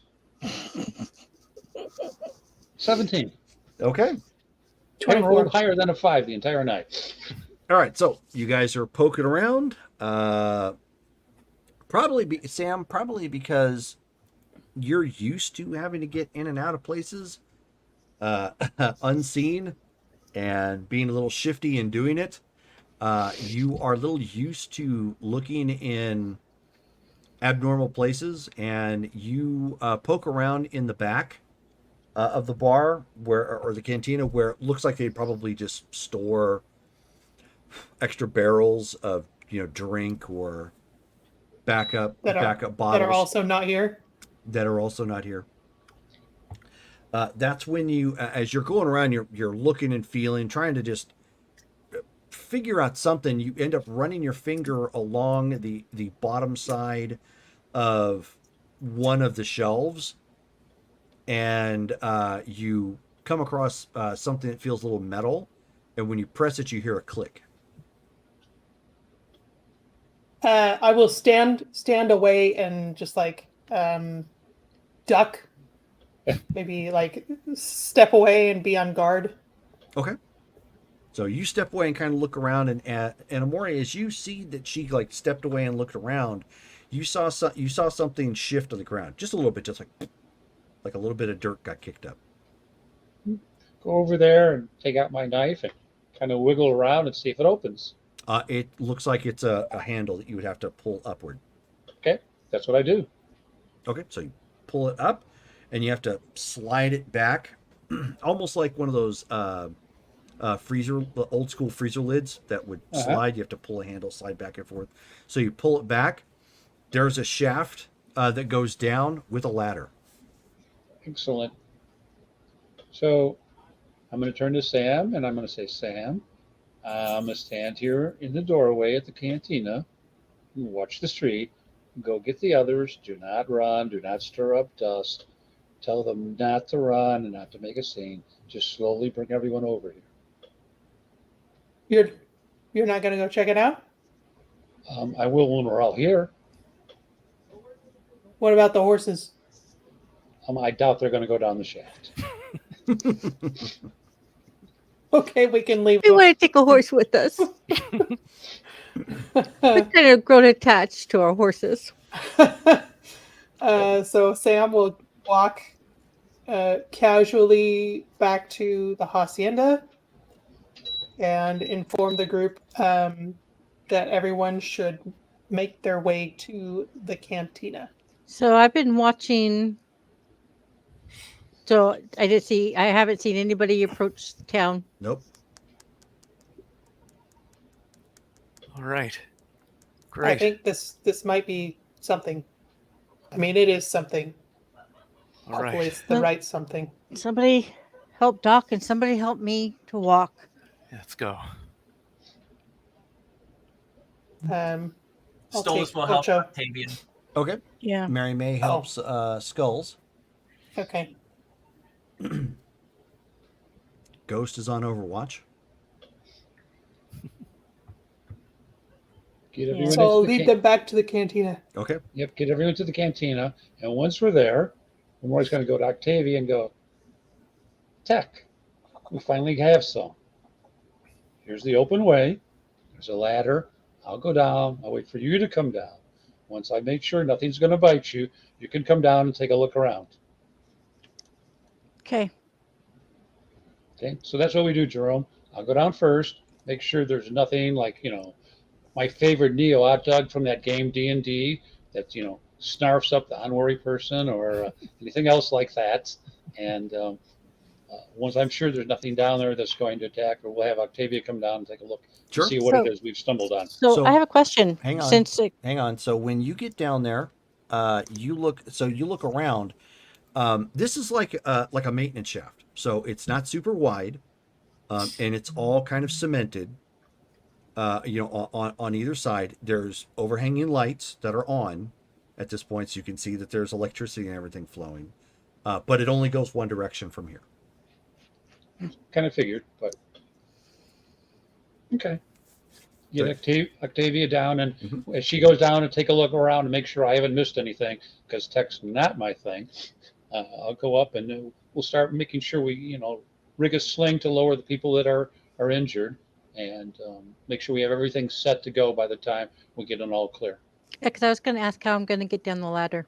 17. Okay. I haven't rolled higher than a 5 the entire night. All right, so you guys are poking around. Sam, probably because you're used to having to get in and out of places unseen and being a little shifty in doing it. You are a little used to looking in abnormal places, and you poke around in the back of the bar or the cantina, where it looks like they probably just store extra barrels of drink or backup bottles that are also not here. That's when you, as you're going around, you're looking and feeling, trying to just figure out something. You end up running your finger along the bottom side of one of the shelves, and you come across something that feels a little metal, and when you press it, you hear a click. I will stand away and just duck, maybe step away and be on guard. Okay. So you step away and kind of look around, and Amori, as you see that she stepped away and looked around, you saw something shift on the ground, just a little bit, just like a little bit of dirt got kicked up. Go over there and take out my knife and kind of wiggle around and see if it opens. It looks like it's a handle that you would have to pull upward. Okay, that's what I do. Okay, so you pull it up, and you have to slide it back, almost like one of those old school freezer lids that would slide. You have to pull a handle, slide back and forth. So you pull it back. There's a shaft that goes down with a ladder. Excellent. So I'm going to turn to Sam, and I'm going to say, Sam, I'm going to stand here in the doorway at the cantina and watch the street. Go get the others. Do not run. Do not stir up dust. Tell them not to run and not to make a scene. Just slowly bring everyone over here. You're not going to go check it out? I will when we're all here. What about the horses? I doubt they're going to go down the shaft. Okay, we can leave. We want to take a horse with us. We're kind of grown attached to our horses. So Sam will walk casually back to the hacienda and inform the group that everyone should make their way to the cantina. So I've been watching. So I haven't seen anybody approach the town. Nope. All right. I Great. think this might be something. I mean, it is something. All Hopefully, right. it's the Well- right something. Somebody help Doc and somebody help me to walk. Let's go. I'll Stolas take will help Ocho. Octavian. Okay. Yeah. Mary May helps Skulls. Okay. Ghost is on Overwatch. Get everyone So I'll into the lead them back to the cantina. Okay. Yep, get everyone to the cantina. And once we're there, we're always going to go to Octavia and go, Tech, we finally have some. Here's the open way. There's a ladder. I'll go down. I'll wait for you to come down. Once I make sure nothing's going to bite you, you can come down and take a look around. Okay. Okay, so that's what we do, Jerome. I'll go down first, make sure there's nothing like, my favorite Neo hot dog from that game D&D that, snarfs up the unwary person or anything else like that. And once I'm sure there's nothing down there that's going to attack, or we'll have Octavia come down and take a look, Sure. see what it is we've stumbled on. So I have a question. Hang on. Since Hang on. So when you get down there, you look around. This is like a maintenance shaft. So it's not super wide, and it's all kind of cemented. On either side, there's overhanging lights that are on at this point, so you can see that there's electricity and everything flowing. But it only goes one direction from here. Kind of figured, but okay. Get Octavia down, and as she goes down and take a look around and make sure I haven't missed anything, because tech's not my thing. I'll go up and we'll start making sure we, rig a sling to lower the people that are injured, and make sure we have everything set to go by the time we get an all clear. Yeah, because I was going to ask how I'm going to get down the ladder.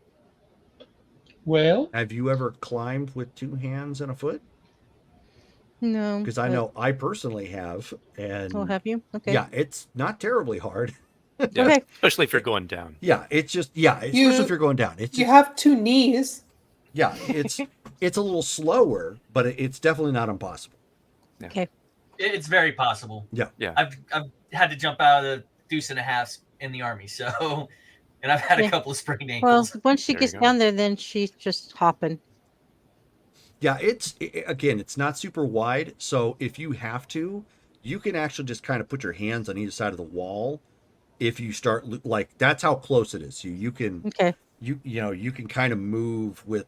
Well, Have you ever climbed with two hands and a foot? No. Because I know I personally have, and Oh, have you? Okay. yeah, it's not terribly hard. Yeah, Okay. especially if you're going down. Yeah, it's just especially if you're going down. It's You just, have two knees. yeah, it's a little slower, but it's definitely not impossible. Okay. It's very possible. Yeah. Yeah. I've had to jump out of the deuce and a half in the army, so and I've had a Yeah. couple of sprained Well, ankles. once she There you gets go. down there, then she's just hopping. Yeah, again, it's not super wide, so if you have to, you can actually just kind of put your hands on either side of the wall. If you start like that's how close it is. You can Okay. you can kind of move with.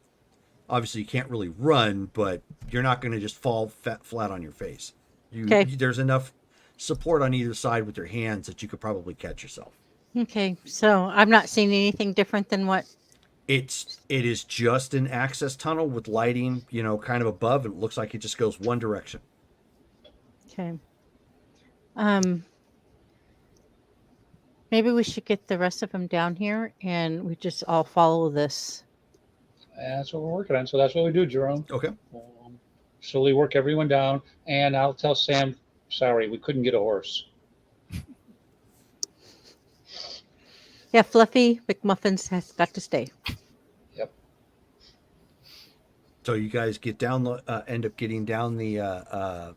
Obviously, you can't really run, but you're not going to just fall flat on your face. Okay. There's enough support on either side with your hands that you could probably catch yourself. Okay. So I'm not seeing anything different than what. It is just an access tunnel with lighting, kind of above. And it looks like it just goes one direction. Okay. Maybe we should get the rest of them down here, and we just all follow this. that's what we're working on. So that's what we do, Jerome. Okay. Slowly work everyone down, and I'll tell Sam, sorry, we couldn't get a horse. Yeah, Fluffy McMuffins has got to stay. So you guys get down end up getting down the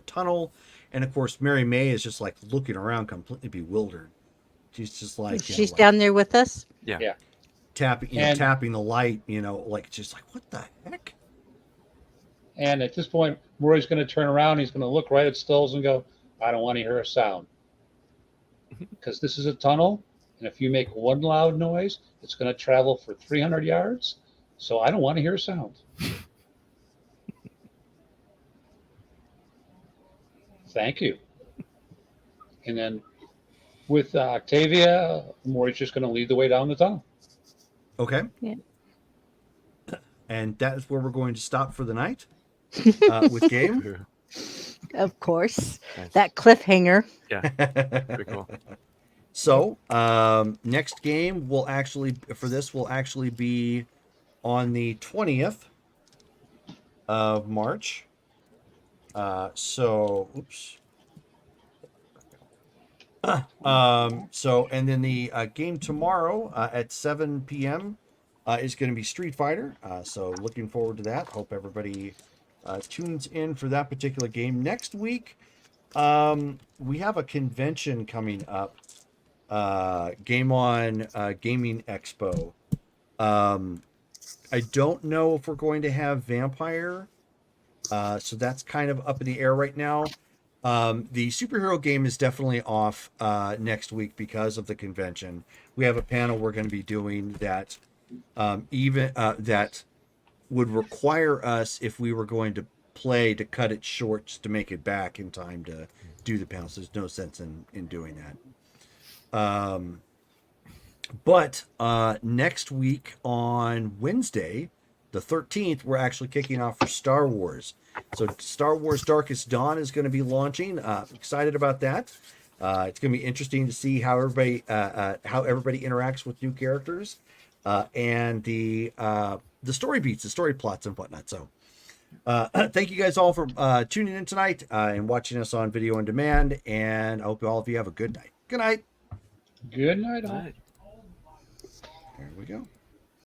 tunnel, and of course Mary May is just like looking around, completely bewildered. She's just like She's like down there with us. Yeah. tapping, tapping the light, like just like what the heck? And at this point, Roy's going to turn around. He's going to look right at Stills and go, I don't want to hear a sound. Because this is a tunnel, and if you make one loud noise, it's going to travel for 300 yards. So I don't want to hear a sound. Thank you. And then with Octavia, Maury's just going to lead the way down the tunnel. Okay. Yeah. And that is where we're going to stop for the night with game. Of course. Nice. That cliffhanger. Yeah. Pretty cool. So next game will actually be on the 20th, of March. Oops. So, and then the game tomorrow at 7 p.m. Is going to be Street Fighter. So, looking forward to that. Hope everybody tunes in for that particular game. Next week, we have a convention coming up. Game On Gaming Expo. I don't know if we're going to have Vampire. So that's kind of up in the air right now. The superhero game is definitely off next week because of the convention. We have a panel we're going to be doing that that would require us, if we were going to play, to cut it short just to make it back in time to do the panel. So there's no sense in doing that. But next week on Wednesday, the 13th, we're actually kicking off for Star Wars. So Star Wars Darkest Dawn is going to be launching. Excited about that. It's going to be interesting to see how everybody interacts with new characters and the story beats, the story plots and whatnot. So thank you guys all for tuning in tonight and watching us on video on demand. And I hope all of you have a good night. Good night. Good night, all. Bye. There we go.